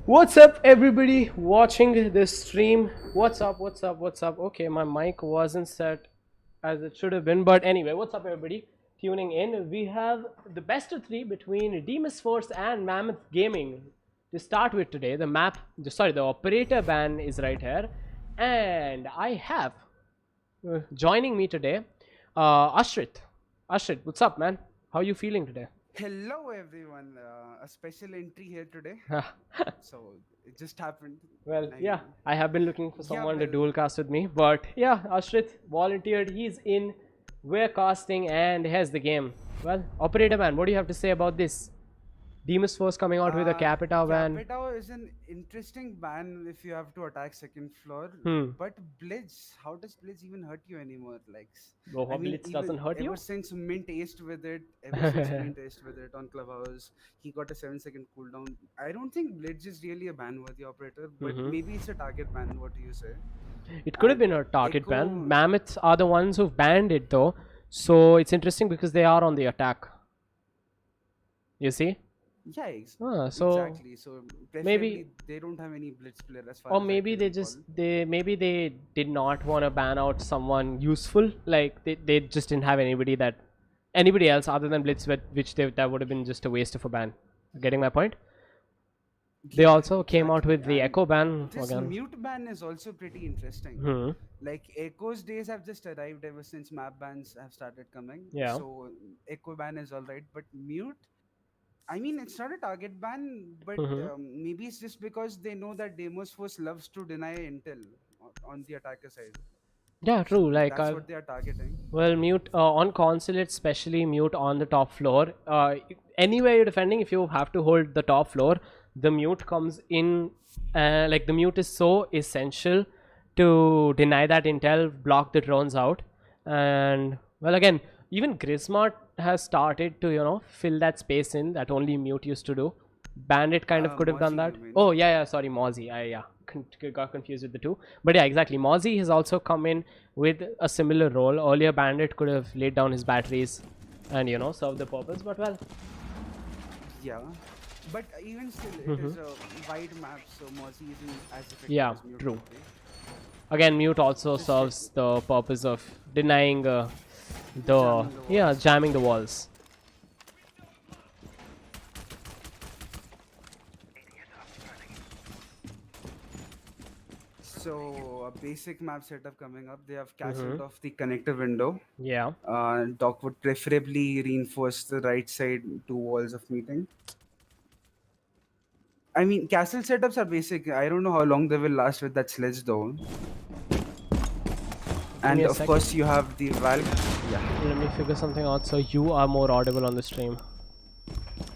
What's up, everybody watching this stream? What's up? What's up? What's up? Okay, my mic wasn't set as it should have been, but anyway, what's up, everybody tuning in? We have the best of three between Deimos Force and Mammoth Gaming to start with today. The operator ban is right here, and I have joining me today, Ashrit. Ashrit, what's up, man? How are you feeling today? Hello everyone, a special entry here today. So it just happened. Well, I yeah, mean, I have been looking for yeah, someone to well, dual cast with me, but yeah, Ashrit volunteered. He's in. We're casting, and here's the game. Well, Operator Man, what do you have to say about this? Deimos Force coming out with a Capita ban. Capita is an interesting ban if you have to attack second floor. Hmm. But Blitz, how does Blitz even hurt you anymore? Oh, Blitz doesn't hurt Ever you? since Mint aced with it, ever since Mint aced with it on Clubhouse, he got a 7-second cooldown. I don't think Blitz is really a ban-worthy operator, but Mm-hmm. maybe it's a target ban. What do you say? It could have And been a target ban. Echo. Mammoths are the ones who've banned it, though, so it's interesting because they are on the attack. You see? Yeah, So exactly. So preferably maybe, they don't have any blitz player as far or as I maybe can they recall. maybe they did not want to ban out someone useful. Like they just didn't have anybody else other than Blitz, that would have been just a waste of a ban. Getting my point? They Yeah, also came out exactly. with the And Echo ban this again. mute ban is also pretty interesting. Hmm. Like Echo's days have just arrived ever since map bans have started coming. Yeah. So Echo ban is alright, but mute. I mean, it's not a target ban, but Hmm. maybe it's just because they know that Deimos Force loves to deny intel on the attacker side. Yeah, true. So Like that's what they are targeting. well, mute on consulate, especially mute on the top floor. Anywhere you're defending, if you have to hold the top floor, the mute comes in. Like the mute is so essential to deny that intel, block the drones out, and well, again, even Grismart has started to fill that space in that only mute used to do. Bandit kind of could have done Mozzie, that. you mean? Oh yeah, yeah. Sorry, Mozzie. I got confused with the two. But yeah, exactly. Mozzie has also come in with a similar role. Earlier, Bandit could have laid down his batteries and served the purpose. But well, Yeah, but even still, it hmm is a wide map, so Mozzie isn't as effective yeah, as Mute true. would be. Again, mute also Just like serves the purpose of denying the jamming the walls. jamming the walls. So a basic map setup coming up. They have Hmm. castled off the connector window. Yeah. Doc would preferably reinforce the right side two walls of meeting. I mean, castle setups are basic. I don't know how long they will last with that sledge though. Give me And a of second. course, you have the Valk. Yeah. Let me figure something out so you are more audible on the stream.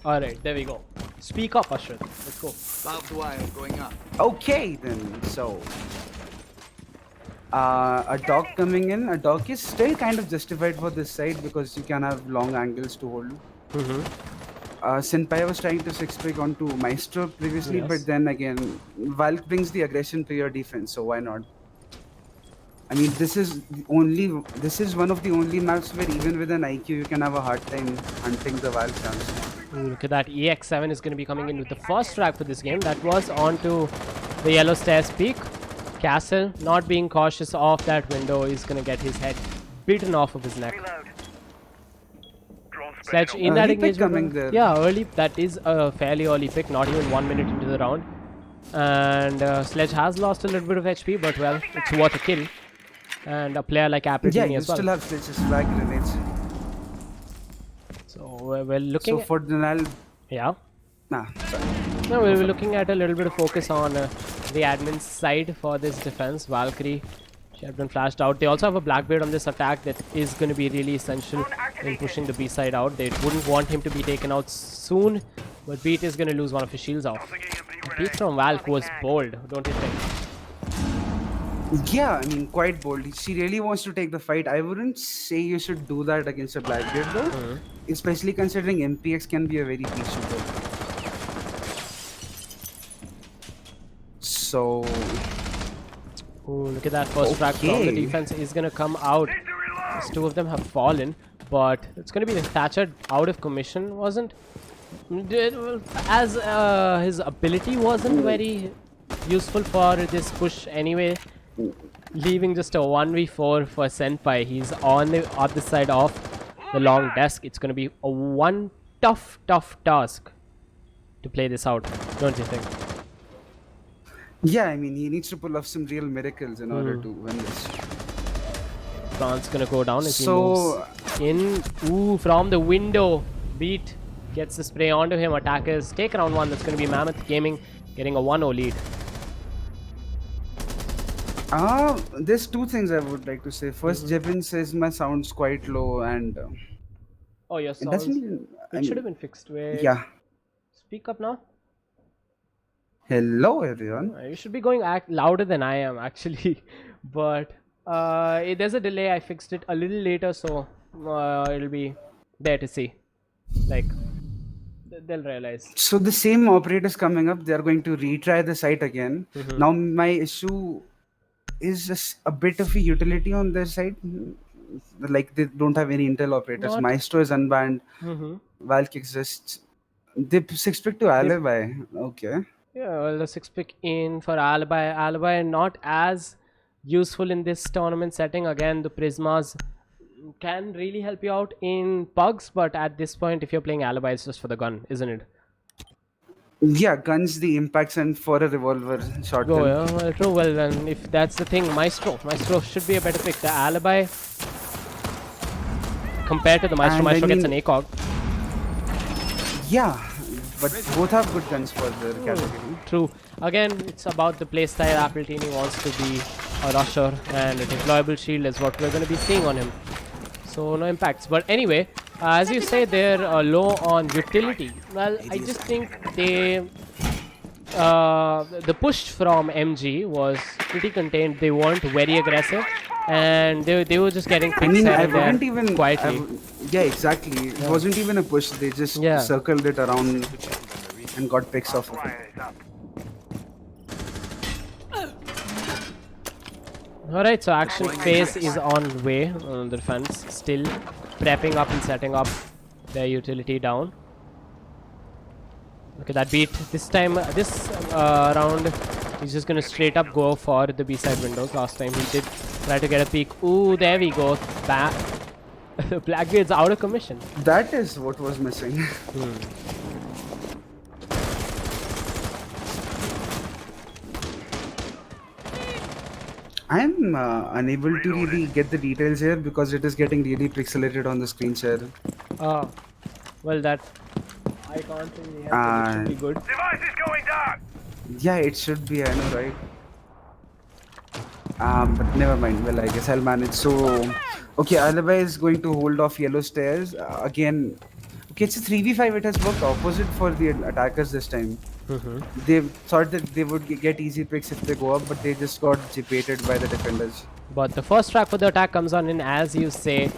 Alright, there we go. Speak up, Ashrit. Let's go. Barbed wire going up. Okay then. So a dock coming in. A dock is still kind of justified for this side because you can have long angles to hold. Mm-hmm. Senpai was trying to six pick onto Maestro previously, but Yes. then again, Valk brings the aggression to your defense, so why not? I mean, this is one of the only maps where even with an IQ you can have a hard time hunting the Valk chance. Ooh, look at that. EX7 is going to be coming in with the first frag for this game. That was onto the yellow stairs peak. Castle, not being cautious of that window, is going to get his head beaten off of his neck. Sledge in that Early pick engagement. coming there. Yeah, early. That is a fairly early pick, not even 1 minute into the round. And Sledge has lost a little bit of HP, but well, it's worth a kill. And a player like Yeah, Apritini you as well. still have sledges, frag grenades. So we're looking So at. for Denial, Yeah. nah, sorry. No, we're looking at a little bit of focus on the admin's side for this defense. Valkyrie, she had been flashed out. They also have a Blackbeard on this attack that is going to be really essential in pushing the B side out. They wouldn't want him to be taken out soon, but Beat is going to lose one of his shields off. Beat from Valk was bold, don't you think? Yeah, I mean, quite bold. She really wants to take the fight. I wouldn't say you should do that against a Blackbeard though, especially considering MPX can be a very weak shooter. So, Ooh, look at that first frag from the Okay. defense is going to come out. These two of them have fallen, but it's going to be the Thatcher out of commission, wasn't? As his ability wasn't very useful for this push anyway, leaving just a 1v4 for Senpai. He's on the other side of the long desk. It's going to be a one tough task to play this out, don't you think? Yeah, I mean, he needs to pull off some real miracles in order to win this. Fran's going to go down as he So, moves in. Ooh, from the window. Beat gets the spray onto him. Attackers take round one. That's going to be Mammoth Gaming getting a 1-0 lead. there's two things I would like to say. First, Jevin says my sound's quite low, and Oh, your it sounds. doesn't. It should have been fixed. Wait. Yeah. Speak up now. Hello, everyone. You should be going louder than I am actually, but there's a delay. I fixed it a little later, so it'll be there to see. Like they'll realize. So the same operators coming up, they are going to retry the site again. Now my issue is just a bit of a utility on their side. Like they don't have any Intel operators. Not- Maestro is unbanned. Valk exists. They 6-pick to Alibi. Okay. Yeah, well, the 6-pick in for Alibi. Alibi not as useful in this tournament setting. Again, the Prismas can really help you out in pugs, but at this point, if you're playing Alibi, it's just for the gun, isn't it? Yeah, guns, the impacts, and for a revolver shotgun. Oh, yeah, well, true. Well, then, if that's the thing, Maestro should be a better pick. The Alibi, compared to the Maestro, And Maestro I gets an mean- ACOG. Yeah, but both have good guns for their category. True. Again, it's about the playstyle. Appletini wants to be a rusher, and a deployable shield is what we're going to be seeing on him. So no impacts. But anyway, as you say, they're low on utility. Well, I just think the push from MG was pretty contained. They weren't very aggressive, and they were just getting I picks mean, here I and there wouldn't even. quietly. Yeah, exactly. It wasn't even a push. They just Yeah. circled it around and got picks off of it. Alright, so action phase is on way. The defense still prepping up and setting up their utility down. Okay, that beat. This time, this round, he's just gonna straight up go for the B-side windows. Last time he did try to get a peek. Ooh, there we go. Blackbeard's out of commission. That is what was missing. I'm unable to really get the details here because it is getting really pixelated on the screen share. Well, that I can't really help it. It should be good. Device is going down! Yeah, it should be, I know, right? But never mind. Well, I guess I'll manage. So, okay, Alibi is going to hold off yellow stairs. Again, okay, it's a 3v5. It has worked opposite for the attackers this time. They thought that they would get easy picks if they go up, but they just got baited by the defenders. But the first track for the attack comes on in, as you say,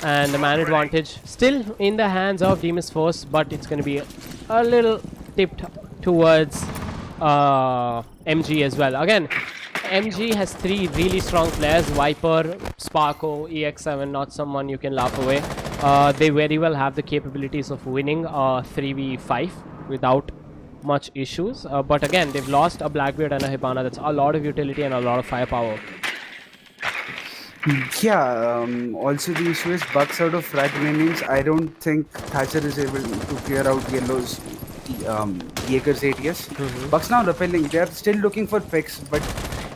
and the man advantage still in the hands of Deimos Force, but it's going to be a little tipped towards MG as well. Again, MG has three really strong players: Viper, Sparko, EX7. Not someone you can laugh away. They very well have the capabilities of winning 3v5 without much issues. But again, they've lost a Blackbeard and a Hibana. That's a lot of utility and a lot of firepower. Yeah, also the issue is bucks out of fragments. I don't think Thatcher is able to clear out yellow's Jaeger's ATS. Bucks now repelling. They are still looking for picks, but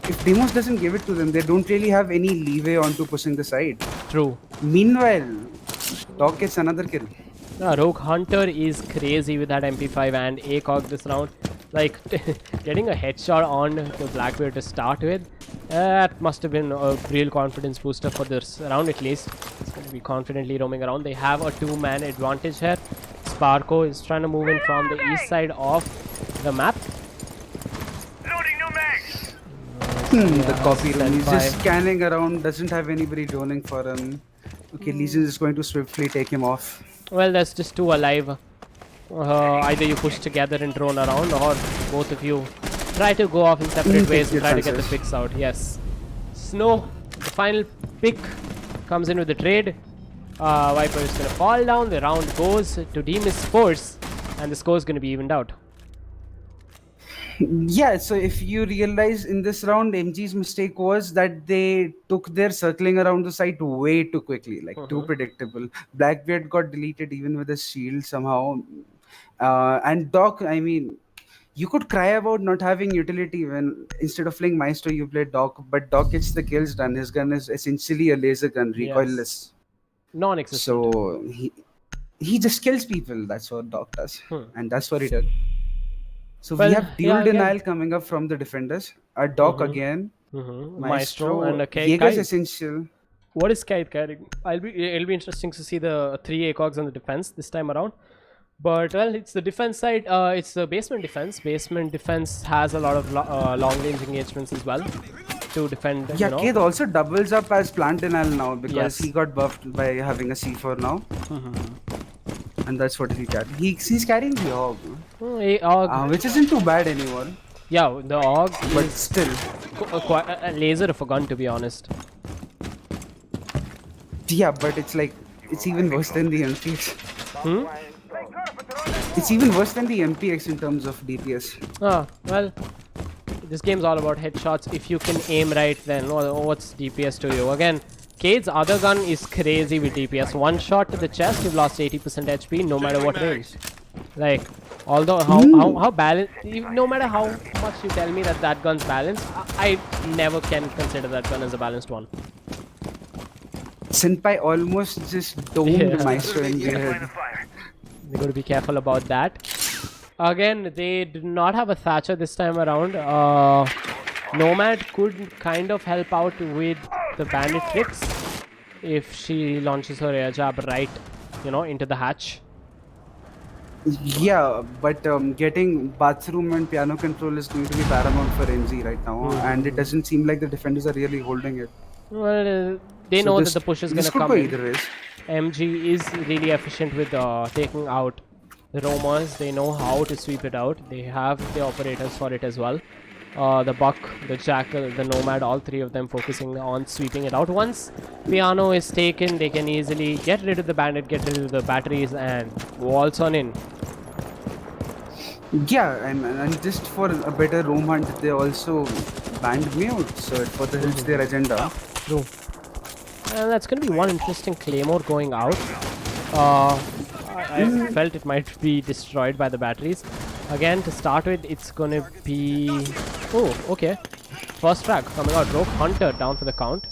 if Deimos doesn't give it to them, they don't really have any leeway onto pushing the side. True. Meanwhile, Dog gets another kill. Rogue Hunter is crazy with that MP5 and ACOG this round. Like, getting a headshot on the Blackbeard to start with, that must have been a real confidence booster for this round at least. It's going to be confidently roaming around. They have a two-man advantage here. Sparko is trying to move in from the east side of the map. Loading new mags! The copy run. He's just scanning around, doesn't have anybody droning for him. Okay, Legion is going to swiftly take him off. Well, there's just two alive. Either you push together and drone around, or both of you try to go off in separate ways and try to get the picks out. Yes. Snow, the final pick, comes in with the trade. Viper is going to fall down. The round goes to Deimos Force. and the score is going to be evened out. Yeah, so if you realize in this round, MG's mistake was that they took their circling around the site way too quickly, like too predictable. Blackbeard got deleted even with a shield somehow. And Doc, I mean, you could cry about not having utility when instead of playing Maestro, you play Doc, but Doc gets the kills done. His gun is essentially a laser gun, Yes, recoilless. non-existent. So he just kills people. That's what Doc does. And that's what he did. So we Well, have yeah, dual again. denial coming up from the defenders. A Doc again. Maestro and Maestro. okay, Jaeger's Kai. essential. What is Kite carrying? It'll be interesting to see the three ACOGs on the defense this time around. But well, it's the defense side. It's the basement defense. Basement defense has a lot of long range engagements as well to defend. Yeah, Kate also doubles up as plant denial now because Yes. he got buffed by having a C4 now. And that's what he carried. He's carrying the AUG, AOG. which isn't too bad anymore. Yeah, the AUG But is still, quite a laser of a gun, to be honest. yeah, but it's like, it's even worse than the MPX. Hmm? It's even worse than the MPX in terms of DPS. Ah, well, this game's all about headshots. If you can aim right, then what's DPS to you? Again, Cade's other gun is crazy with DPS. One shot to the chest, you've lost 80% HP, no matter what range. Like, although how balanced, no matter how much you tell me that that gun's balanced, I never can consider that gun as a balanced one. Senpai almost just domed Maestro in the head. They got to be careful about that. Again, they do not have a Thatcher this time around. Nomad could kind of help out with the bandit tricks if she launches her air jab right, into the hatch. Yeah, but getting bathroom and piano control is going to be paramount for MG right now, and it doesn't seem like the defenders are really holding it. Well, they know that the push is going to come go in. either ways. MG is really efficient with taking out the roamers. They know how to sweep it out. They have the operators for it as well. The Buck, the Jackal, the Nomad, all three of them focusing on sweeping it out. Once Piano is taken, they can easily get rid of the bandit, get rid of the batteries, and waltz on in. Yeah, and just for a better roam hunt, they also banned mute, so it further helps their agenda. True. And that's going to be one interesting Claymore going out. I felt it might be destroyed by the batteries. Again, to start with, it's going to be... Oh, okay. First frag coming out. Rogue Hunter down for the count.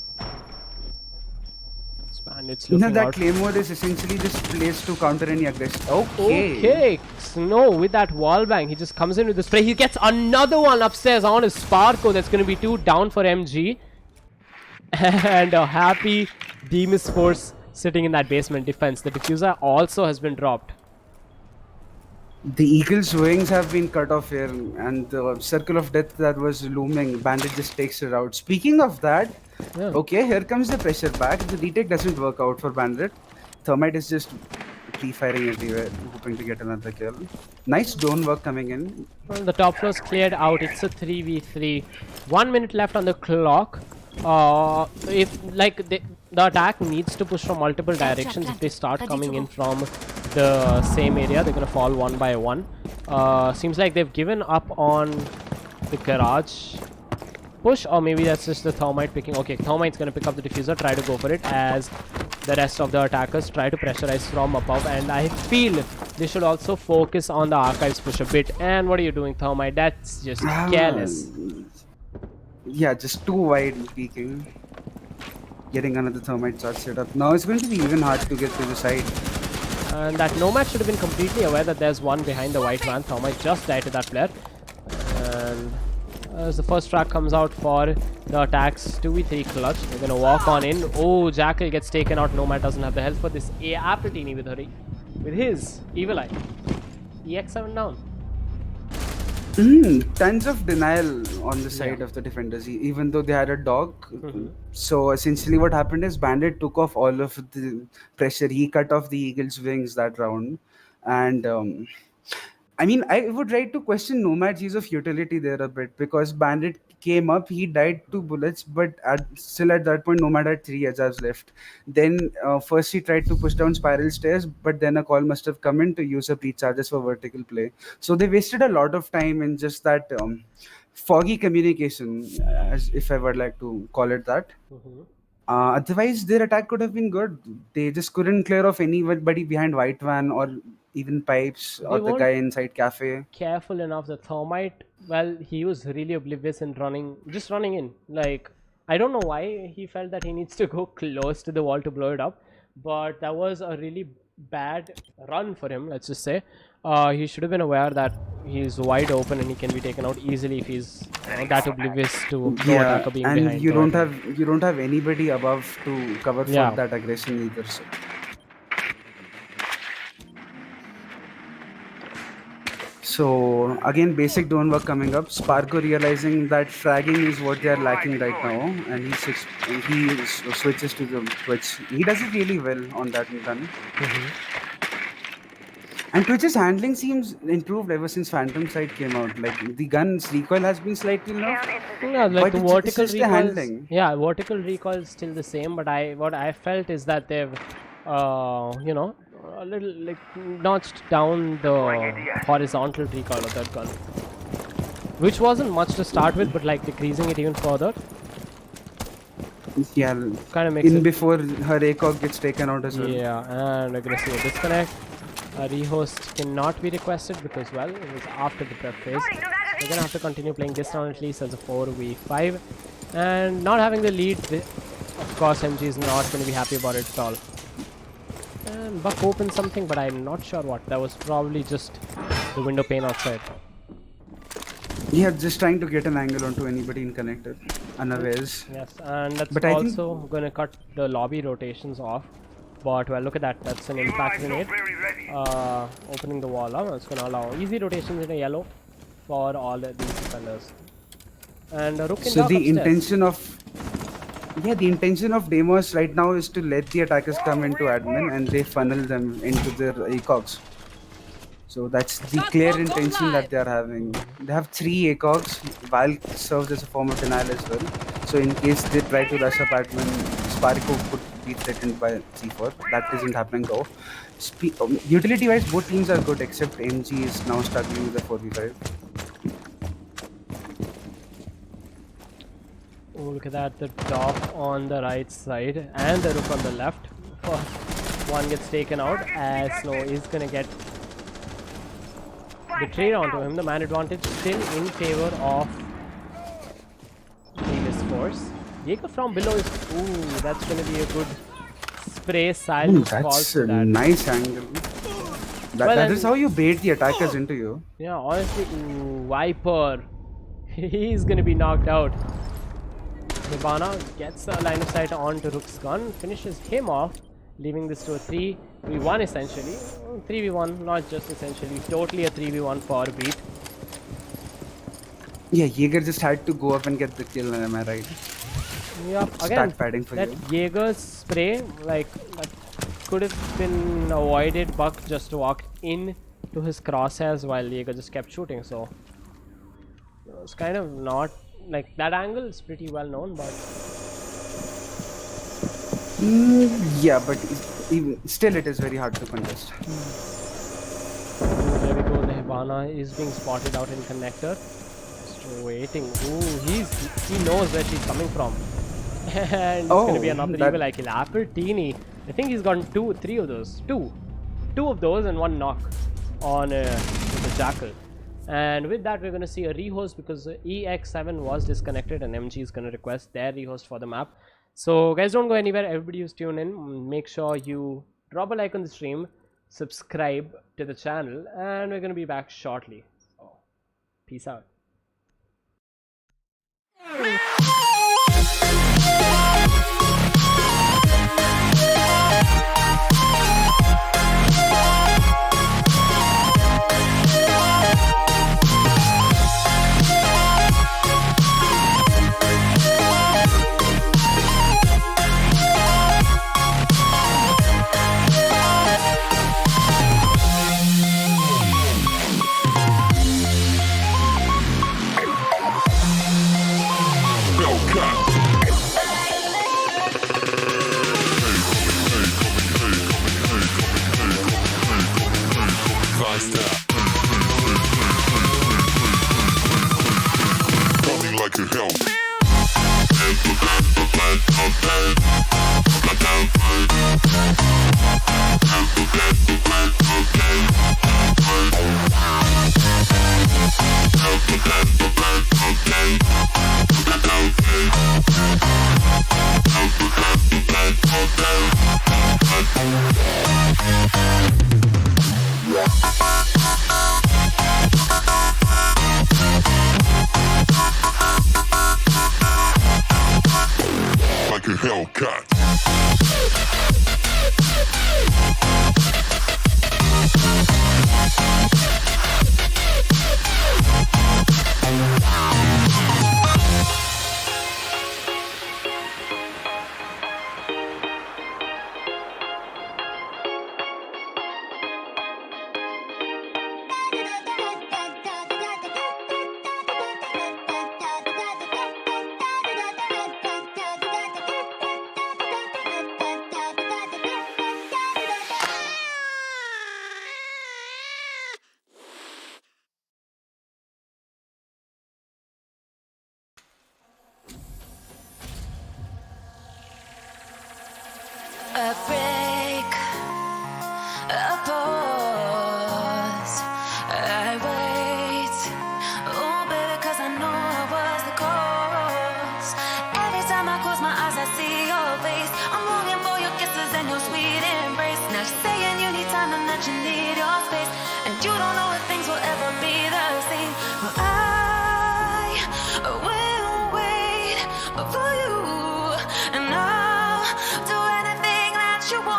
Bandits looking That out. Claymore is essentially just placed to counter any aggression. Okay, Snow with that wall bang. He just comes in with the spray. He gets another one upstairs on his Sparko. That's going to be 2 down for MG. And a happy Deimos force sitting in that basement defense. The diffuser also has been dropped. The Eagle's wings have been cut off here, and the circle of death that was looming, Bandit just takes it out. Speaking of that, okay, here comes the pressure back. The retake doesn't work out for Bandit. Thermite is just pre-firing everywhere, hoping to get another kill. Nice drone work coming in. Well, the top floor is cleared out. It's a 3v3. 1 minute left on the clock. If like the attack needs to push from multiple directions, if they start coming in from the same area, they're gonna fall one by one. Seems like they've given up on the garage push, or maybe that's just the Thermite picking. Okay, Thermite's gonna pick up the diffuser, try to go for it as the rest of the attackers try to pressurize from above, and I feel they should also focus on the archives push a bit. And what are you doing, Thermite? That's just careless. Yeah, just too wide peeking. Getting another Thermite shot set up. Now it's going to be even hard to get to the side. And that Nomad should have been completely aware that there's one behind the white van. Thermite just died to that player. And as the first track comes out for the attacks, 2v3 clutch. They're going to walk on in. Oh, Jackal gets taken out. Nomad doesn't have the health for this. Apatini with his Evil Eye. EX7 down. Tons of denial on the side of the defenders, even though they had a dog. So essentially what happened is Bandit took off all of the pressure. He cut off the Eagle's wings that round. And I mean, I would like to question Nomad's use of utility there a bit, because Bandit came up, he died 2 bullets, but still at that point, Nomad had 3 hazards left. Then first he tried to push down spiral stairs, but then a call must have come in to use up recharges for vertical play. So they wasted a lot of time in just that foggy communication, as if I would like to call it that. Otherwise, their attack could have been good. They just couldn't clear off anybody behind White Van or even Pipes They or the weren't guy inside Cafe. careful enough. The Thermite, well, he was really oblivious in just running in. Like, I don't know why he felt that he needs to go close to the wall to blow it up, but that was a really bad run for him, let's just say. He should have been aware that he's wide open and he can be taken out easily if he's that oblivious to pro attacker being and behind. you don't have anybody above to cover for that aggression either. So again, basic drone work coming up. Sparko realizing that fragging is what they are lacking right now, and he switches to the Twitch. He does it really well on that gun. And Twitch's handling seems improved ever since Phantom Sight came out. Like the gun's recoil has been slightly low. Yeah, like but the vertical it's the recoil. handling. Yeah, vertical recoil is still the same, but what I felt is that they've, you know, a little like notched down the horizontal recoil of that gun, which wasn't much to start with, but like decreasing it even further. Yeah, kind of makes it before her ACOG gets taken out as well. Yeah, and aggressive disconnect. A rehost cannot be requested because, well, it was after the prep phase. We're gonna have to continue playing this round at least as a 4v5, and not having the lead. Of course, MG is not going to be happy about it at all. And Buck opened something, but I'm not sure what. That was probably just the window pane outside. Yeah, just trying to get an angle onto anybody in connector, unawares. Yes, and that's also going to cut the lobby rotations off. But well, look at that. That's an impact grenade. Opening the wall up. It's going to allow easy rotations in a yellow for all these defenders. And Rook in so the upstairs. the intention of Deimos right now is to let the attackers come into admin and they funnel them into their ACOGs. So that's the clear intention that they are having. They have 3 ACOGs. Valk serves as a form of denial as well. So in case they try to rush up admin, Sparko could be threatened by C4. That isn't happening though. Utility wise, both teams are good except MG is now struggling with the 4v5. Oh, look at that. The top on the right side and the Rook on the left. First one gets taken out as Snow is going to get the trade onto him. The man advantage still in favor of Venus Force. Jaeger from below is... Ooh, that's going to be a good spray. Silence falls to that. Nice angle. That is how you bait the attackers into you. Yeah, honestly, ooh, Viper. He's going to be knocked out. Hibana gets a line of sight onto Rook's gun, finishes him off, leaving this to a 3v1 essentially. 3v1, not just essentially, totally a 3v1 for Beat. Yeah, Jaeger just had to go up and get the kill, am I right? Yep, again, that Jaeger's spray, like, that could have been avoided. Buck just walked in to his crosshairs while Jaeger just kept shooting, so it was kind of not, like, that angle is pretty well known, but... yeah, but still it is very hard to contest. Ooh, there we go, the Hibana is being spotted out in connector. Just waiting. Ooh, he knows where she's coming from. And it's going to be another evil eye kill. Apple Teeny. I think he's gotten 3 of those. Two of those and 1 knock on with the Jackal. And with that, we're going to see a rehost because EX7 was disconnected and MG is going to request their rehost for the map. So guys, don't go anywhere. Everybody who's tuned in, make sure you drop a like on the stream, subscribe to the channel, and we're going to be back shortly. So, peace out. like a Hellcat. A break, a pause, I wait. Oh, baby, 'cause I know I was the cause. Every time I close my eyes, I see your face. I'm longing for your kisses and your sweet embrace. Now you're saying you need time and that you need your space. And you don't know if things will ever be the same. Well, I will wait for you. And I'll do anything that you want.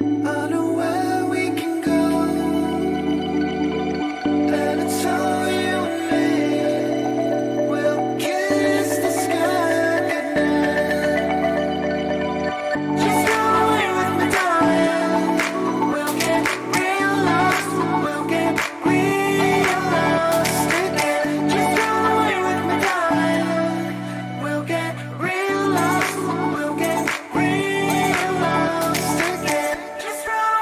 I know where we can go, and it's all you and me. We'll kiss the sky goodnight. Just go away with me, darling. We'll get real lost. We'll get real lost again. Just go away with me, darling. We'll get real lost. We'll get real lost again. Just run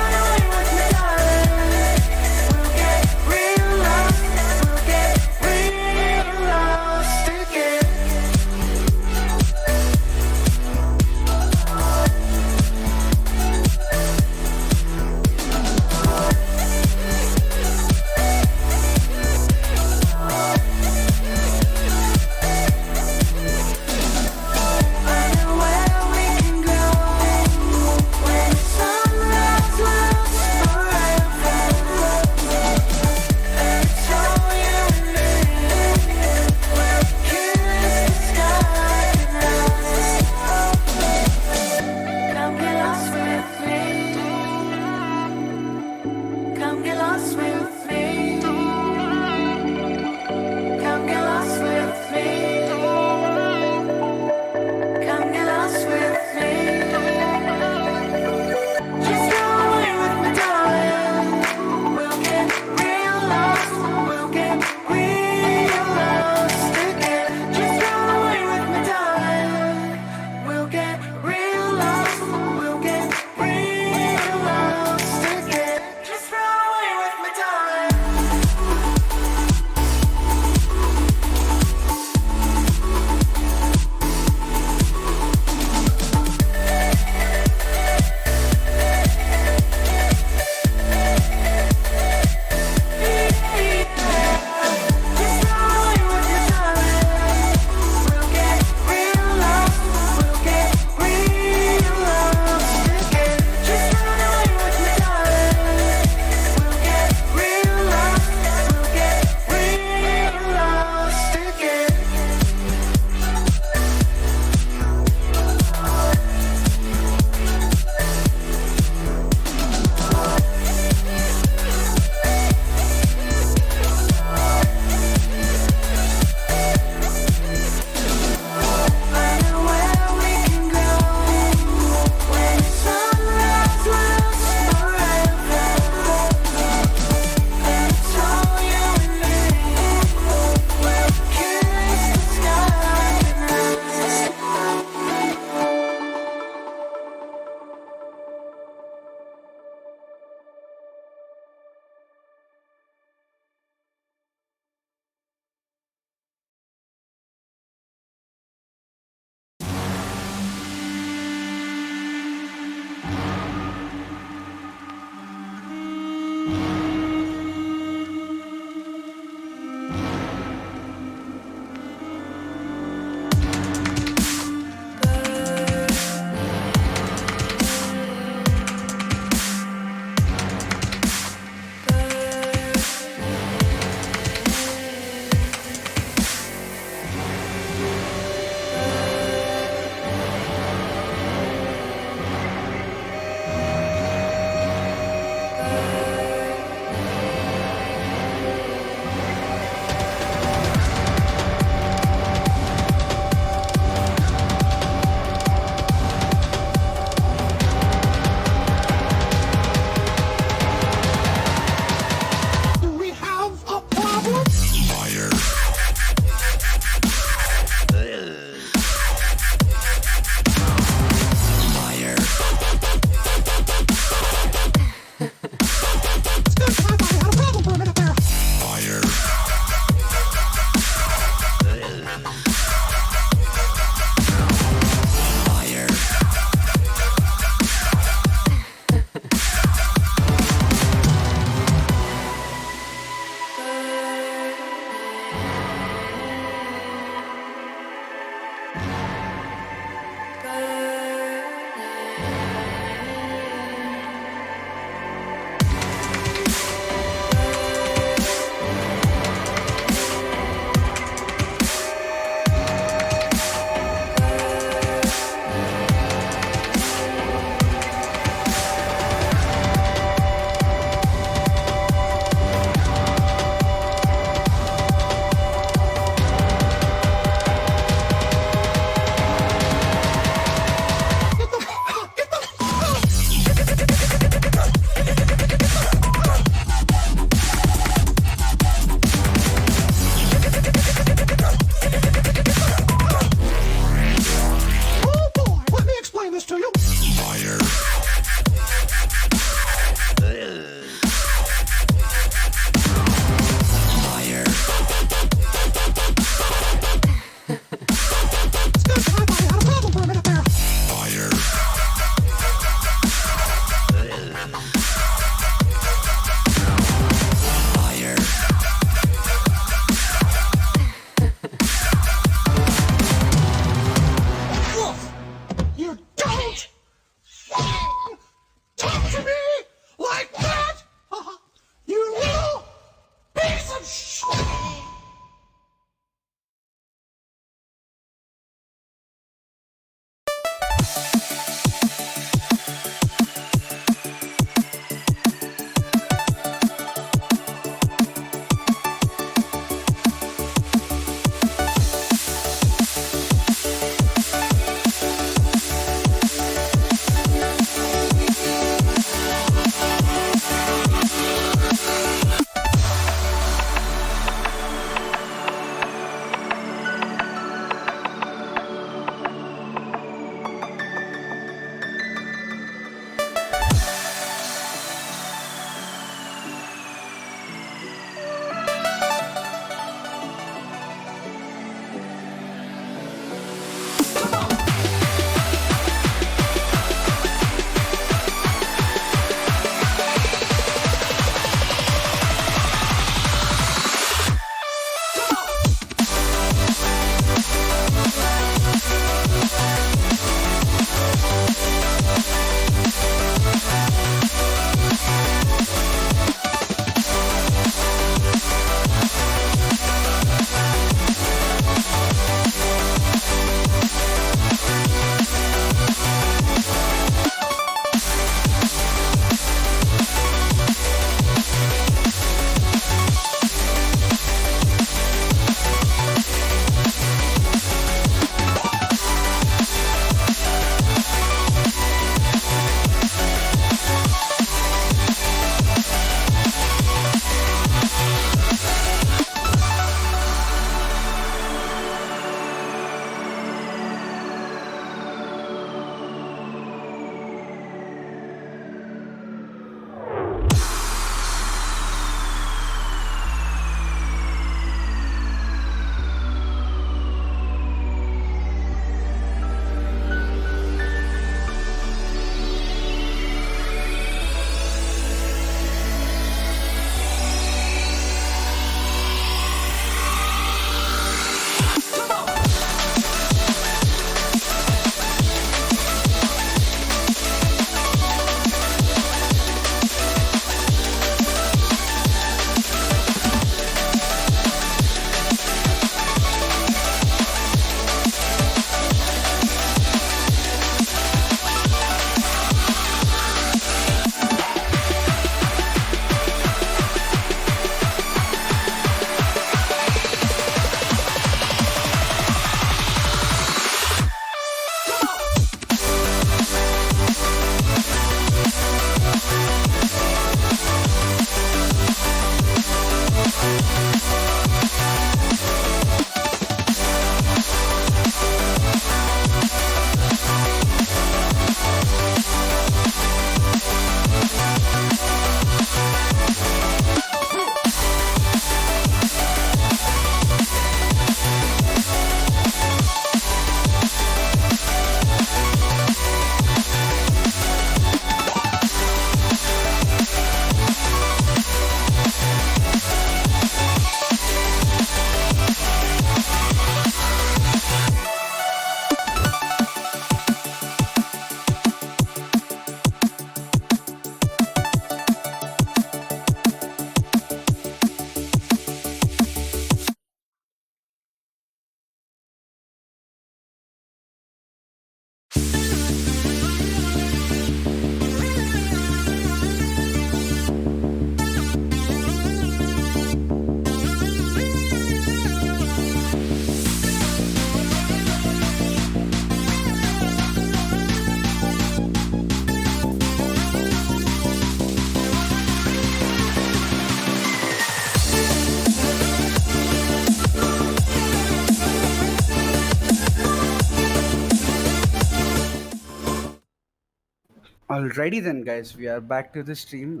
Alrighty then, guys, we are back to the stream.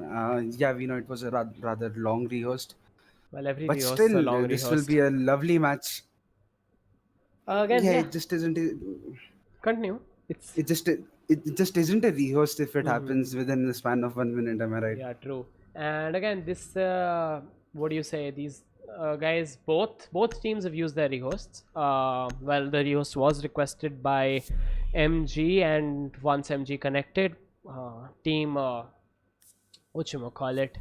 Yeah, we know it was a rather long rehost, Well, every but rehost is a still, long this will rehost. be a lovely match. Again, Yeah, yeah, it just isn't. continue. It's It just isn't a rehost if it Mhm. happens within the span of 1 minute. Am I right? Yeah, true. And again, this what do you say? These guys, both teams have used their rehosts. Well, the rehost was requested by MG, and once MG connected, team what you call it?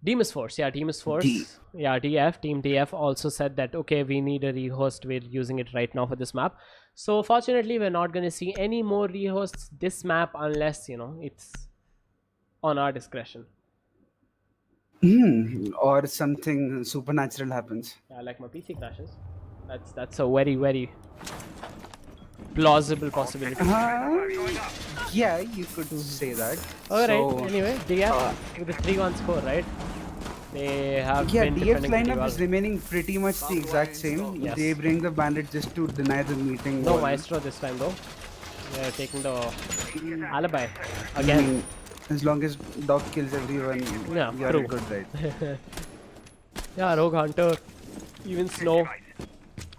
Deimos Force, yeah, Deimos D. Force, yeah, DF, Team DF also said that okay, we need a rehost. We're using it right now for this map. So fortunately, we're not going to see any more rehosts this map unless it's on our discretion. Or something supernatural happens. Yeah, like my PC crashes. That's a very very plausible possibility. Yeah, you could say that. All right. So, Anyway, DF with the 3-1 score, right? They have yeah, been DF's defending pretty lineup well. is remaining pretty much the exact same. Yes. They bring the bandit just to deny the meeting. No wall. Maestro this time though. They're taking the alibi I again. mean, as long as Doc kills everyone, Yeah, you're true. good, right? Yeah, Rogue Hunter, even Snow,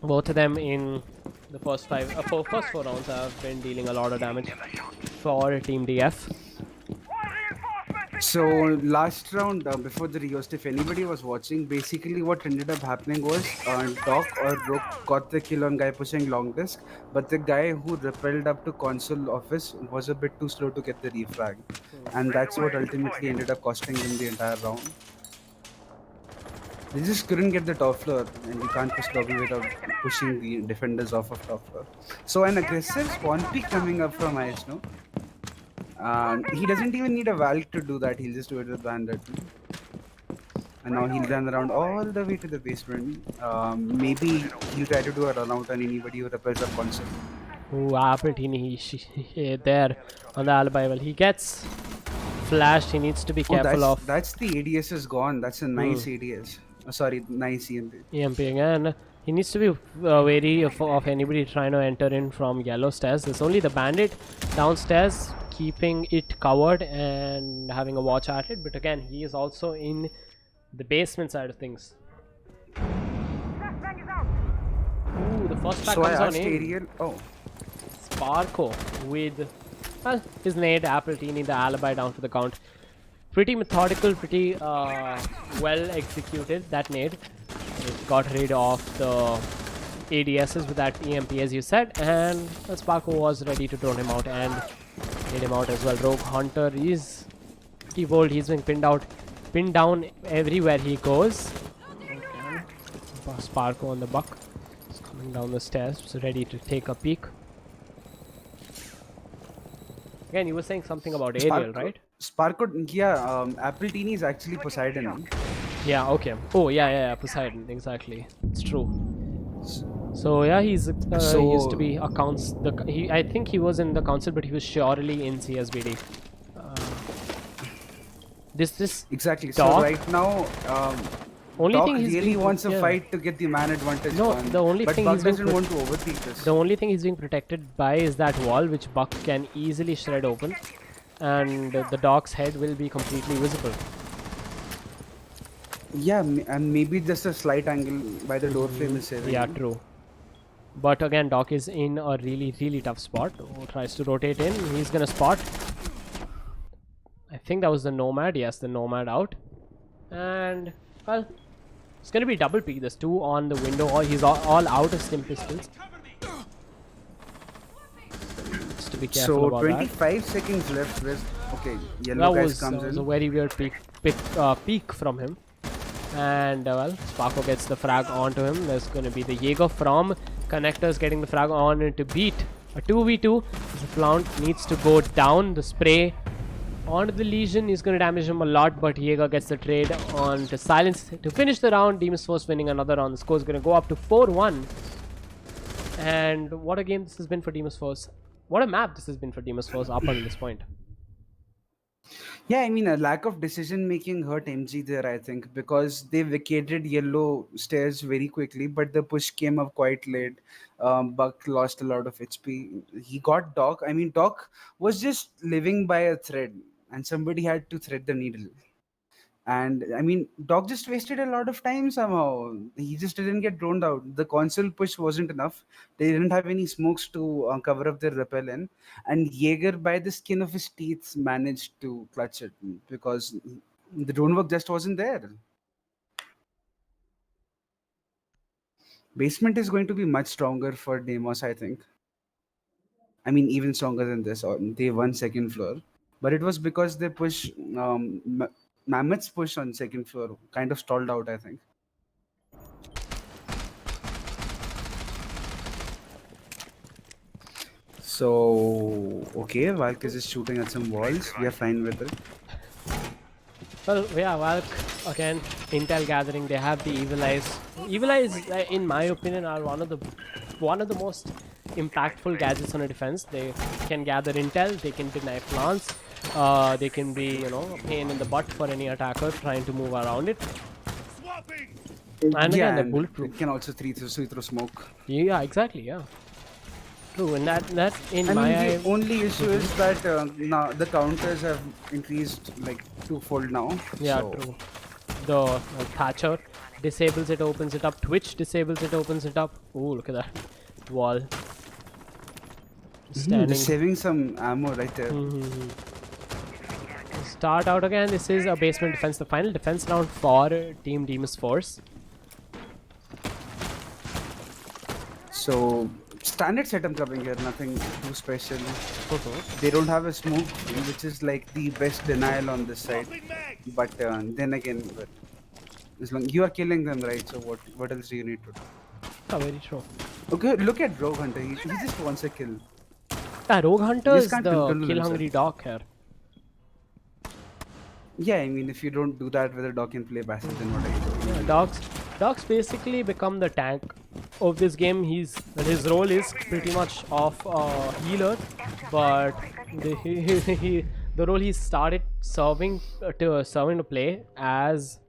both of them in the first first four rounds have been dealing a lot of damage for Team DF. So last round before the rehost, if anybody was watching, basically what ended up happening was Doc or Rook got the kill on guy pushing long disc, but the guy who repelled up to console office was a bit too slow to get the refrag, and that's what ultimately ended up costing him the entire round. They just couldn't get the top floor, and you can't push lobby without pushing the defenders off of top floor. So an aggressive spawn peek coming up from Ice, no? He doesn't even need a valve to do that. He'll just do it with bandit. And now he'll run around all the way to the basement. Maybe he'll try to do a run out on anybody who repels up console. Ooh, Appletini, he there on the alibi. Well, he gets flashed. He needs to be careful of That's the ADS is gone. That's a nice ADS. Sorry, nice EMP. EMP again. He needs to be wary of anybody trying to enter in from yellow stairs. There's only the bandit downstairs keeping it covered and having a watch at it. But again, he is also in the basement side of things. Ooh, the first pack So I comes on asked in. Ariel. Oh, Sparko with his nade, Appletini, the alibi down for the count. Pretty methodical, pretty well executed, that nade. It got rid of the ADSs with that EMP as you said, and Sparko was ready to drone him out and hit him out as well. Rogue Hunter is pretty bold. He's being pinned down everywhere he goes. Okay. Sparko on the buck. He's coming down the stairs, so ready to take a peek. Again, you were saying something about Ariel, right? Sparko, yeah, Appletini is actually Poseidon. Yeah, okay. Oh, yeah, Poseidon, exactly. It's true. So yeah, he used to be a I think he was in the council, but he was surely in CSBD. This Exactly. Doc, So right now, only Doc thing he's really being wants a fight to get the man advantage. No, on, the only but thing Buck he's being doesn't want to overthink this. The only thing he's being protected by is that wall, which Buck can easily shred open, and the Doc's head will be completely visible. Yeah, and maybe just a slight angle by the door frame is saving. Yeah, him. true. But again, Doc is in a really tough spot. Tries to rotate in. He's gonna spot. I think that was the Nomad. Yes, the Nomad out. And, well, it's gonna be double peek. There's two on the window. Or he's all out of stim pistols. Just to be careful So about 25 seconds left with, okay, that. yellow guys That comes was a in. very weird peek from him. And, well, Sparko gets the frag onto him. There's gonna be the Jaeger from Connectors getting the frag on to beat a 2v2. The Plant needs to go down. The spray onto the Legion is going to damage him a lot, but Jaeger gets the trade on to silence to finish the round. Deimos Force winning another round. The score is going to go up to 4-1. And what a game this has been for Deimos Force. What a map this has been for Deimos Force up until this point. Yeah, I mean, a lack of decision making hurt MG there, I think, because they vacated yellow stairs very quickly, but the push came up quite late. Buck lost a lot of HP. He got Doc. I mean, Doc was just living by a thread, and somebody had to thread the needle. And I mean, Doc just wasted a lot of time somehow. He just didn't get droned out. The console push wasn't enough. They didn't have any smokes to cover up their rappel in. And Jaeger, by the skin of his teeth, managed to clutch it because the drone work just wasn't there. Basement is going to be much stronger for Deimos, I think. I mean, even stronger than this. They won second floor. But it was because they push Mammoth's push on second floor kind of stalled out, I think. So, okay, Valk is just shooting at some walls. We are fine with it. Well, yeah, Valk, again, intel gathering, they have the Evil Eyes. Evil Eyes, in my opinion, are one of the most impactful gadgets on a defense. They can gather intel, they can deny plants, they can be, you know, a pain in the butt for any attacker trying to move around it. And again, they're and bulletproof. it can also see through smoke. Yeah, exactly, yeah. True, and that in I my mean, eye, the only issue is that now the counters have increased like twofold now. yeah, So, true. The Thatcher disables it, opens it up. Twitch disables it, opens it up. Ooh, look at that wall. they're Standing. saving some ammo right there. Start out again. This is a basement defense. The final defense round for Team Deimos Force. So, standard setup coming here, nothing too special. They don't have a smoke, which is like the best denial on this side. But then again, as long you are killing them, right? So what else do you need to do? Oh, very true. Okay, look at Rogue Hunter. He just wants a kill. Yeah, Rogue Hunter He is just can't the control kill-hungry dog here. Yeah, I mean, if you don't do that with a dog can play passive, then what are you doing? Dogs basically become the tank of this game. His role is pretty much of healer, but the role he started serving to play as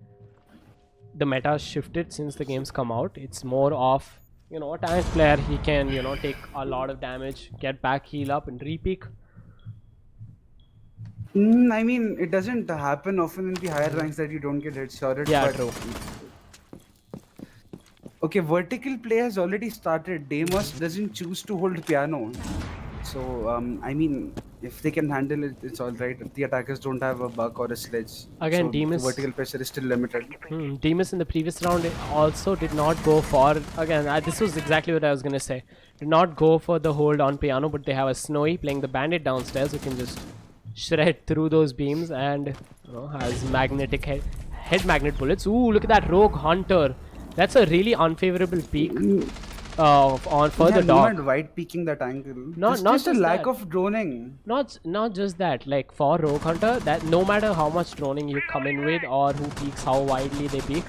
the meta shifted since the games come out. It's more of, you know, a tank player. He can, you know, take a lot of damage, get back, heal up, and repeak. I mean, it doesn't happen often in the higher ranks that you don't get headshotted. Yeah, but true. Okay, vertical play has already started. Deimos doesn't choose to hold piano. So, I mean, if they can handle it, it's alright. The attackers don't have a buck or a sledge. Again, so Deimos- the vertical pressure is still limited. Deimos in the previous round also did not go for, again, this was exactly what I was gonna say. Did not go for the hold on piano, but they have a Snowy playing the bandit downstairs who can just shred through those beams and, you know, has magnetic head magnet bullets. Ooh, look at that Rogue Hunter. That's a really unfavorable peak on further Yeah, dog. Nomad white peeking that angle. Not just a just lack that. of droning. Not just that, like for Rogue Hunter, that no matter how much droning you come in with or who peaks how widely they peak,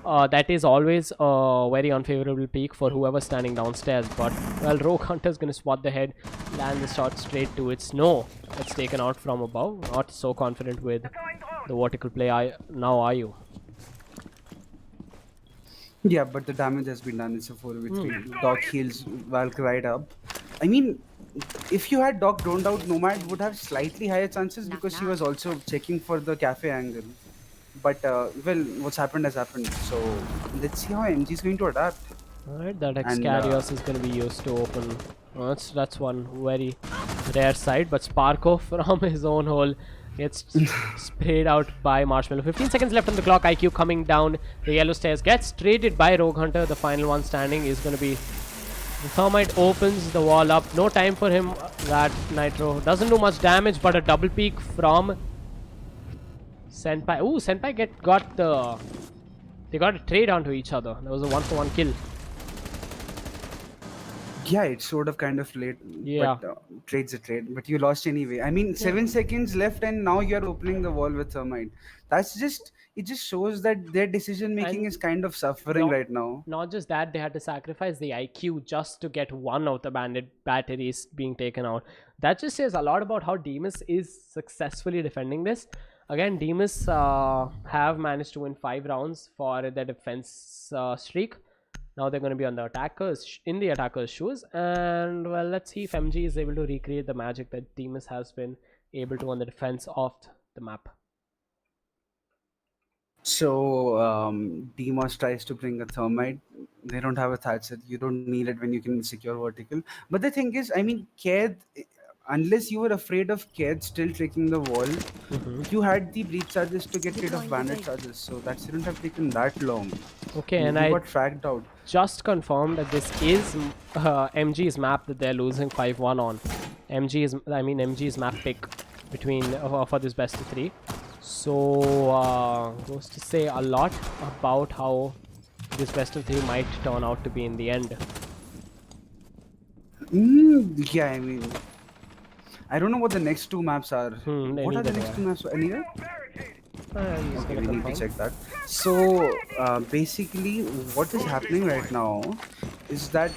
that is always a very unfavorable peak for whoever's standing downstairs. But well, Rogue Hunter's gonna swat the head, land the shot straight to its no. It's taken out from above. Not so confident with the vertical play. Now are you? Yeah, but the damage has been done. It's a 4v3. Dog heals Valk right up. I mean, if you had Dog droned out, Nomad would have slightly higher chances because she was also checking for the cafe angle. But, well, what's happened has happened. So, let's see how MG is going to adapt. Alright, that And, Excarios is going to be used to open. That's one very rare sight. But Sparko from his own hole gets sprayed out by Marshmallow. 15 seconds left on the clock. IQ coming down the yellow stairs. Gets traded by Rogue Hunter. The final one standing is going to be... The Thermite opens the wall up. No time for him. That Nitro doesn't do much damage, but a double peek from Senpai. Ooh, Senpai got the... They got a trade onto each other. There was a 1-for-1 kill. Yeah, it's sort of kind of late. Yeah. But trade's a trade. But you lost anyway. I mean, 7 seconds left and now you're opening the wall with Thermite. That's just... It just shows that their decision making And is kind of suffering right now. Not just that, they had to sacrifice the IQ just to get one of the bandit batteries being taken out. That just says a lot about how Deimos is successfully defending this. Again, Deimos have managed to win 5 rounds for their defense streak. Now they're going to be on the attacker's shoes, and well, let's see if MG is able to recreate the magic that Deimos has been able to on the defense of the map. So, Deimos tries to bring a Thermite. They don't have a Thatcher. You don't need it when you can secure vertical. But the thing is, I mean, Ked, unless you were afraid of Ked still tricking the wall, you had the breach charges to get rid of bandit charges. So that shouldn't have taken that long. Okay, and You I got fragged out. just confirmed that this is MG's map that they're losing 5-1 on. MG's map pick between for this best of 3. So goes to say a lot about how this best of 3 might turn out to be in the end. Yeah, I mean, I don't know what the next 2 maps are. They What are the neither next do 2 maps? Anyway? I'm just Okay, gonna we need to confirm. check that. So, basically, what is happening right now is that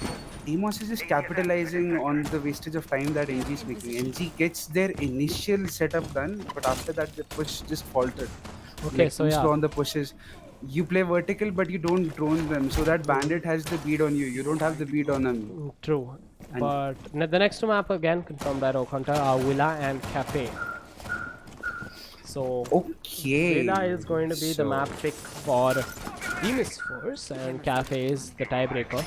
Deimos is just capitalizing on the wastage of time that NG is making. NG gets their initial setup done, but after that, the push just faltered. Okay, Like, so too yeah. slow on the pushes. You play vertical, but you don't drone them, so that bandit has the bead on you. You don't have the bead on him. True. And But the next 2 map again confirmed by Rokhunter are Villa and Cafe. So okay, Villa is going to be the so- map pick for Deimos Force, and Cafe is the tiebreaker.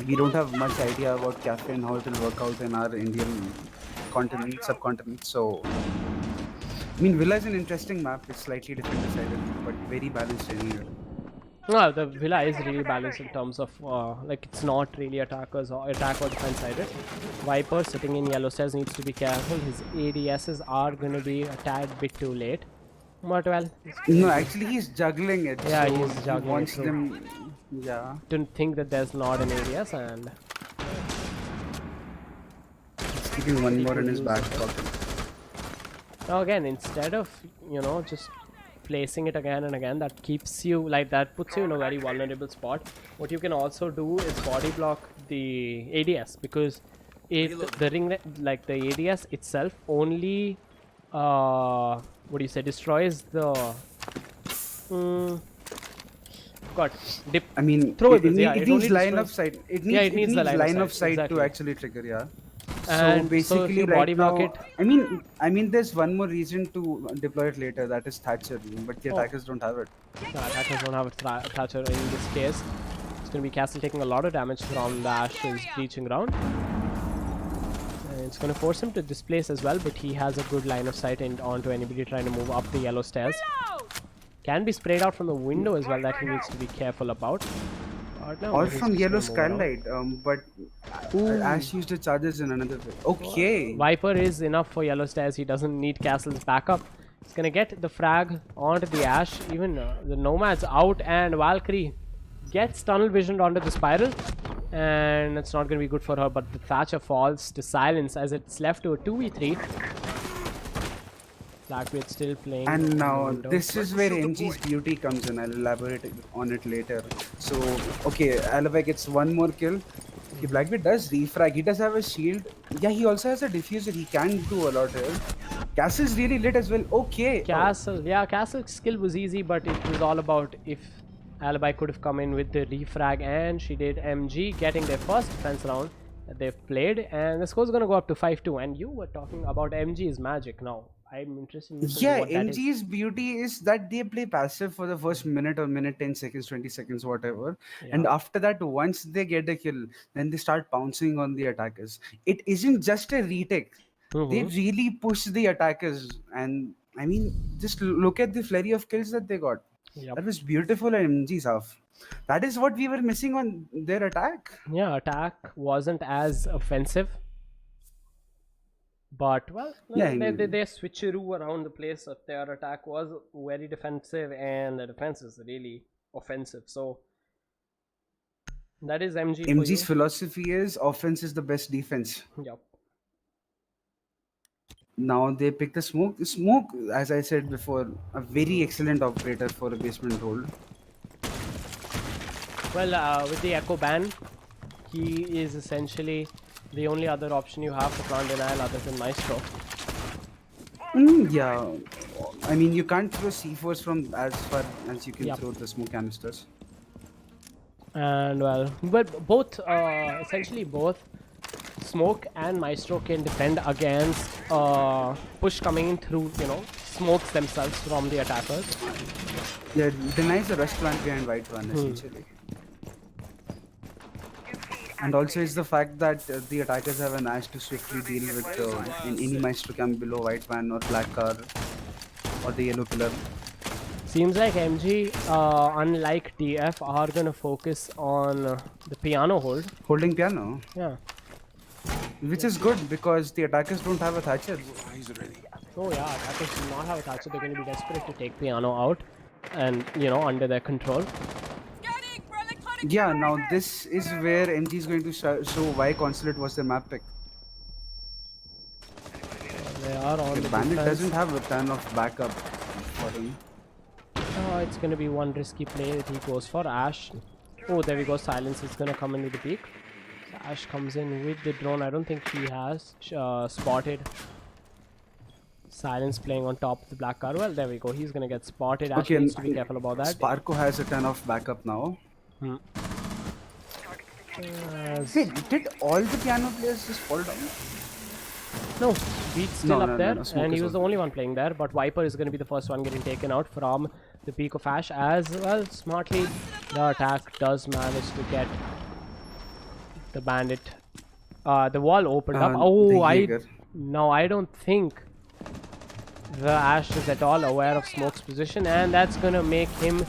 We don't have much idea about cafe and how it will work out in our Indian continent, subcontinent. So, I mean, Villa is an interesting map. It's slightly different decided, but very balanced anyway. No, the Villa is really balanced in terms of like it's not really attackers or attack or defense sided. Viper sitting in yellow stairs needs to be careful. His ADSs are going to be a tad bit too late. But well, No, actually, he's juggling it. Yeah, so he's juggling he wants it, true. them. Yeah. Didn't think that there's not an ADS, and He's keeping one more in his back pocket. now again, instead of just placing it again and again, that keeps you like that puts you in a very vulnerable spot. What you can also do is body block the ADS, because the ring like the ADS itself only what do you say, destroys the dip. I mean, Throwables, yeah, it it needs only line destroys- of sight. It Yeah, needs, it needs the line of sight exactly. to actually trigger. Yeah. And So so if basically, you right body block now, it- I mean, there's one more reason to deploy it later. That is Thatcher, but the Oh. attackers don't have it. Attackers don't have a Thatcher in this case. It's going to be Castle taking a lot of damage from the Ash's breaching ground. And it's going to force him to displace as well, but he has a good line of sight onto anybody trying to move up the yellow stairs. Can be sprayed out from the window as well, that he needs to be careful about. But no, Or he's from just yellow gonna move around. skylight, but Ash used the charges in another way. Okay. Viper is enough for yellow stairs. He doesn't need Castle's backup. He's gonna get the frag onto the Ash. Even the Nomad's out, and Valkyrie gets tunnel visioned onto the spiral, and it's not gonna be good for her. But the Thatcher falls to silence as it's left to a 2v3. Blackbeard still playing. And now window. this is where MG's beauty comes in. I'll elaborate on it later. So, okay, Alibi gets one more kill. Okay, Blackbeard does refrag. He does have a shield. Yeah, he also has a diffuser. He can do a lot here. Castle's really lit as well. Okay. Castle, yeah, Castle's skill was easy, but it was all about if Alibi could have come in with the refrag, and she did. MG getting their first defense round that they've played, and the score's gonna go up to 5-2. And you were talking about MG's magic now. I'm interested in listening to Yeah, what that is. MG's beauty is that they play passive for the first minute or minute, 10 seconds, 20 seconds, whatever. And after that, once they get a kill, then they start pouncing on the attackers. It isn't just a retake. They really push the attackers. And I mean, just look at the flurry of kills that they got. Yep. That was beautiful at MG's half. That is what we were missing on their attack. Yeah, attack wasn't as offensive. But well, Yeah, I they mean- switcheroo around the place. Their attack was very defensive, and the defense is really offensive. So that is MG. MG's philosophy is offense is the best defense. Yep. Now they pick the smoke. Smoke, as I said before, a very excellent operator for a basement hold. Well, with the Echo ban, he is essentially the only other option you have for plant denial other than Maestro. Yeah, I mean you can't throw C4s from as far as you can Yep. throw the smoke canisters. And well, but both, essentially both Smoke and Maestro can defend against push coming in through, smokes themselves from the attackers. Yeah, denies the rush plant behind white one essentially. And also is the fact that the attackers have an Ash to swiftly deal with in any Maestro camp below white van or black car or the yellow pillar. Seems like MG, unlike DF, are gonna focus on the piano hold. Holding piano, Yeah. which is good because the attackers don't have a Thatcher. Eyes ready. Oh yeah, attackers do not have a Thatcher. They're going to be desperate to take Piano out, and under their control. Yeah, now this is where MG is going to show why Consulate was the map pick. They are on the Bandit defense. doesn't have a ton of backup for him. It's going to be one risky play that he goes for. Ash. Oh, there we go. Silence is going to come in with the peak. So Ash comes in with the drone. I don't think he has spotted Silence playing on top of the black car. Well, there we go. He's going to get spotted. Ash Okay, needs to be careful about that. Sparko has a ton of backup now. Hey, did all the Piano players just fall down? No, Beat's still up there, no, and he was the only one playing there. But Viper is going to be the first one getting taken out from the peak of Ash. As well, smartly, the attack does manage to get the Bandit. The wall opened up. Oh, I don't think the Ash is at all aware of Smoke's position, and that's going to make him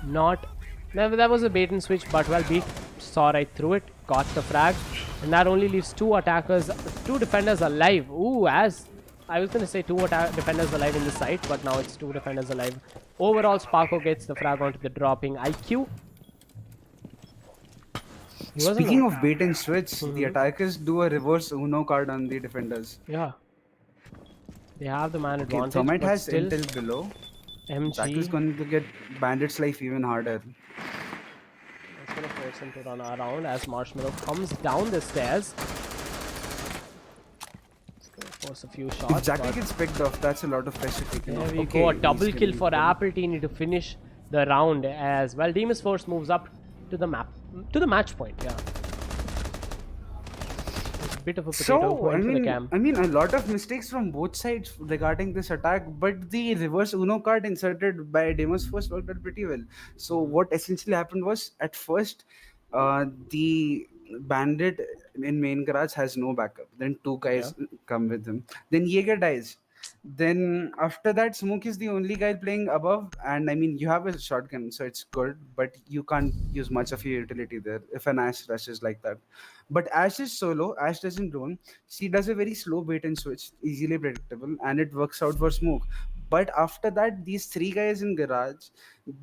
not. That was a bait and switch, but well, Beat saw right through it, got the frag, and that only leaves two defenders alive. Ooh, as I was going to say two defenders alive in the site, but now it's two defenders alive. Overall, Sparko gets the frag onto the dropping IQ. Speaking of bait and switch, the attackers do a reverse Uno card on the defenders. Yeah. They have the man advantage, Thermite but has still, intel below. MG That is going to get Bandit's life even harder. It's going to force him to run around as Marshmallow comes down the stairs. It's going to force a few shots. If Jackal gets picked off, that's a lot of pressure taken off. There we go, a double kill for Apple Teeny to finish the round as well. Deimos Force moves up to the match point. Yeah. Bit of a potato going for the cam. I mean, a lot of mistakes from both sides regarding this attack, but the reverse Uno card inserted by Deimos first worked out pretty well. So what essentially happened was, at first, the Bandit in main garage has no backup. Then two guys come with him. Then Jaeger dies. Then after that, Smoke is the only guy playing above, and I mean, you have a shotgun, so it's good, but you can't use much of your utility there if an Ash rushes like that. But Ash is solo, Ash doesn't drone. She does a very slow bait and switch, easily predictable, and it works out for Smoke. But after that, these three guys in garage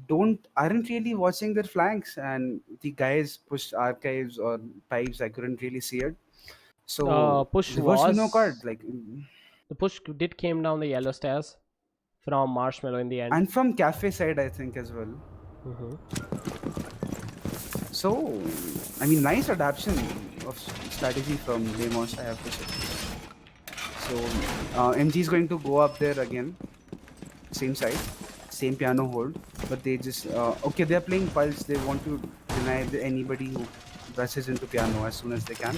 aren't really watching their flanks, and the guys pushed archives or pipes. I couldn't really see it. So the push did came down the yellow stairs from Marshmallow in the end, and from cafe side, I think, as well. So, I mean, nice adaptation of strategy from Deimos, I have to say. So, MG is going to go up there again, same side, same piano hold, but they just okay, they are playing pulse. They want to deny anybody who rushes into piano as soon as they can.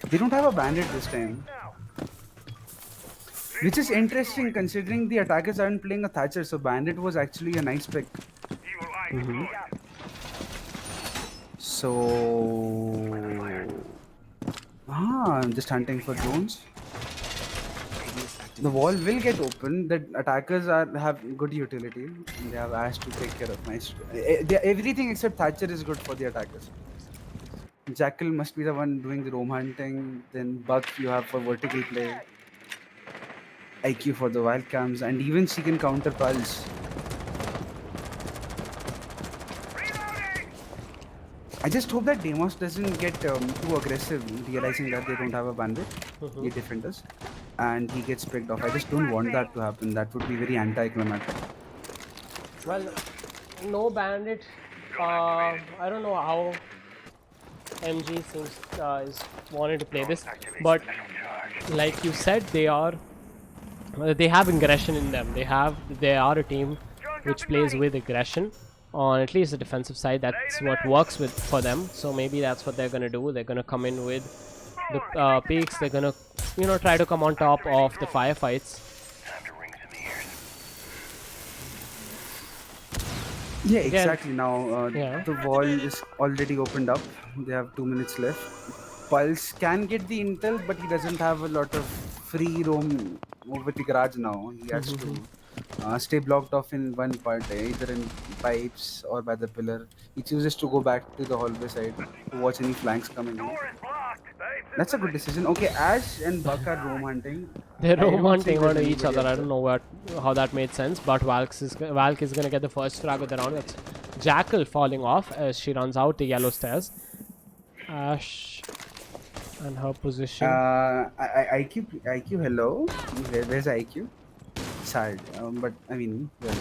They don't have a bandit this time, which is interesting considering the attackers aren't playing a Thatcher, so bandit was actually a nice pick. So, I'm just hunting for drones. The wall will get open. The attackers have good utility. They have Ash to take care of nice. Everything except Thatcher is good for the attackers. Jackal must be the one doing the roam hunting. Then Buck you have for vertical play. IQ for the wild cams, and even she can counter pulse. I just hope that Deimos doesn't get too aggressive, realizing that they don't have a bandit, the defenders, and he gets picked off. I just don't want that to happen. That would be very anticlimactic. Well, no bandit. I don't know how MG seems is wanted to play this, but like you said, they have aggression in them. They are a team which plays with aggression on at least the defensive side. That's what works for them. So maybe that's what they're gonna do. They're gonna come in with the peaks. They're gonna try to come on top of the firefights. Yeah, exactly. Now the wall is already opened up. They have 2 minutes left. Pulse can get the intel, but he doesn't have a lot of free roam over the garage now. He has to stay blocked off in one part, either in pipes or by the pillar. He chooses to go back to the hallway side to watch any flanks coming in. Door is blocked. They That's a good decision. Okay, Ash and Buck are roam hunting. They're I don't roam hunting think there's onto each anybody other. I else don't know how that made sense, but Valk is gonna get the first frag of the round. That's Jackal falling off as she runs out the yellow stairs. Ash and her position. IQ, hello. Where's IQ? Sad. But I mean, well,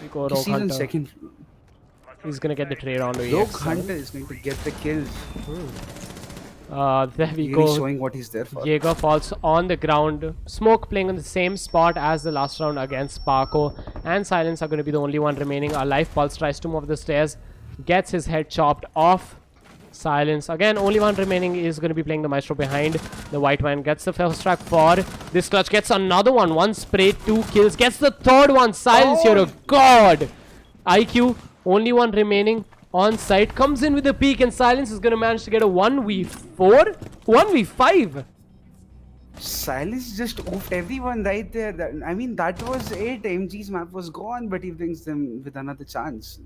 We go Rogue she's on Hunter. second. He's gonna get the trade on to Rogue EX7. Hunter is going to get the kills. There we Really go. showing what he's there for. Jaeger falls on the ground. Smoke playing on the same spot as the last round against Sparko. And Silence are going to be the only one remaining. A Life Pulse tries to move up the stairs. Gets his head chopped off. Silence. Again, only one remaining is going to be playing the Maestro behind. The White Man gets the first track for this clutch. Gets another one. One spray, 2 kills. Gets the third one. Silence, you're a god. IQ, only one remaining on site. Comes in with a peek and Silence is going to manage to get a 1v4? 1v5? Silence just oofed everyone right there. I mean, that was it. MG's map was gone, but he brings them with another chance.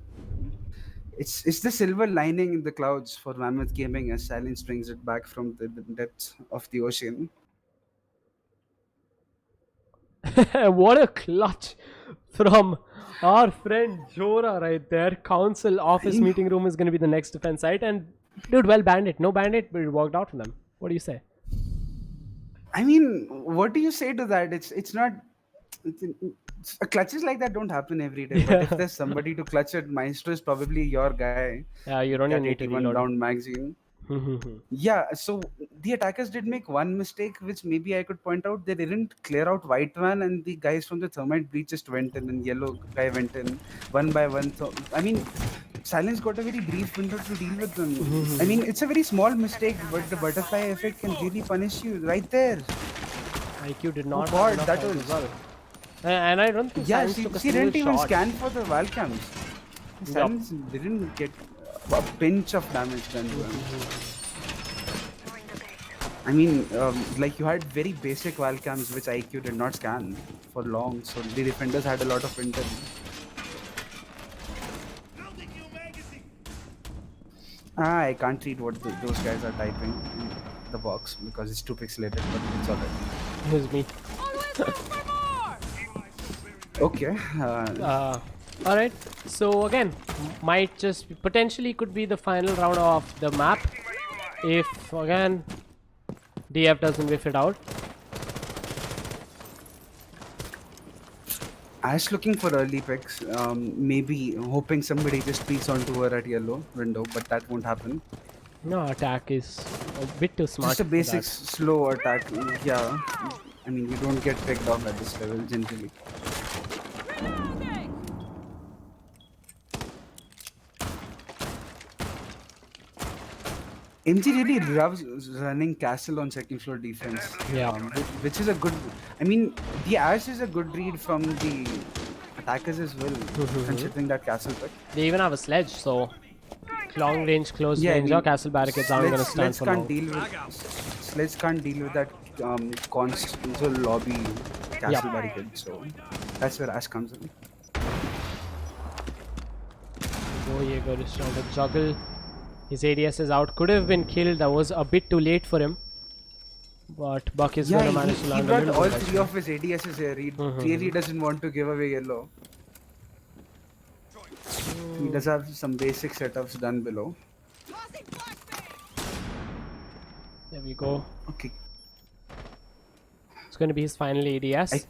It's the silver lining in the clouds for Mammoth Gaming as Silence brings it back from the depths of the ocean. What a clutch from our friend Jora right there. Council office meeting room is going to be the next defense site. And dude, well, Bandit. No Bandit, but it worked out for them. What do you say? I mean, what do you say to that? It's not. Clutches like that don't happen every day. But if there's somebody to clutch it, Maestro is probably your guy. Yeah, you don't even need to 81 reload. round magazine. Yeah, so the attackers did make one mistake, which maybe I could point out. They didn't clear out White Man, and the guys from the Thermite Breach just went in, and Yellow guy went in one by one. So, I mean, Silence got a very brief window to deal with them. I mean, it's a very small mistake, but the butterfly effect can really punish you right there. IQ did not. God, have enough that time was- as well. And I don't think Yeah, Silence she took a didn't single even shot. scan for the Valcams. Silence didn't get a pinch of damage done to him. I mean, like you had very basic Valcams which IQ did not scan for long, so the defenders had a lot of intel. I can't read what those guys are typing in the box because it's too pixelated, but it's alright. Here's me. Okay. All right. So again, might just potentially could be the final round of the map if again DF doesn't whiff it out. Ash looking for early picks, maybe hoping somebody just peeks onto her at yellow window, but that won't happen. No, attack is a bit too smart. Just a for basic that. slow attack. Yeah, I mean you don't get picked off at this level generally. MG really loves running castle on second floor defense. Yeah. Which is a good. I mean, the Ash is a good read from the attackers as well, considering that castle pick. They even have a sledge, so long range, close Yeah, I range, mean, or castle barricades aren't gonna stand Sledge for can't long. deal with Sledge can't deal with that constant lobby castle barricade. So that's where Ash comes in. Oh, Jaeger is trying to juggle. His ADS is out. Could have been killed. That was a bit too late for him. But Buck is gonna manage to he land a brought little all bit three of his ADSs here. He clearly doesn't want to give away yellow. He does have some basic setups done below. There we go. Okay. It's gonna be his final ADS.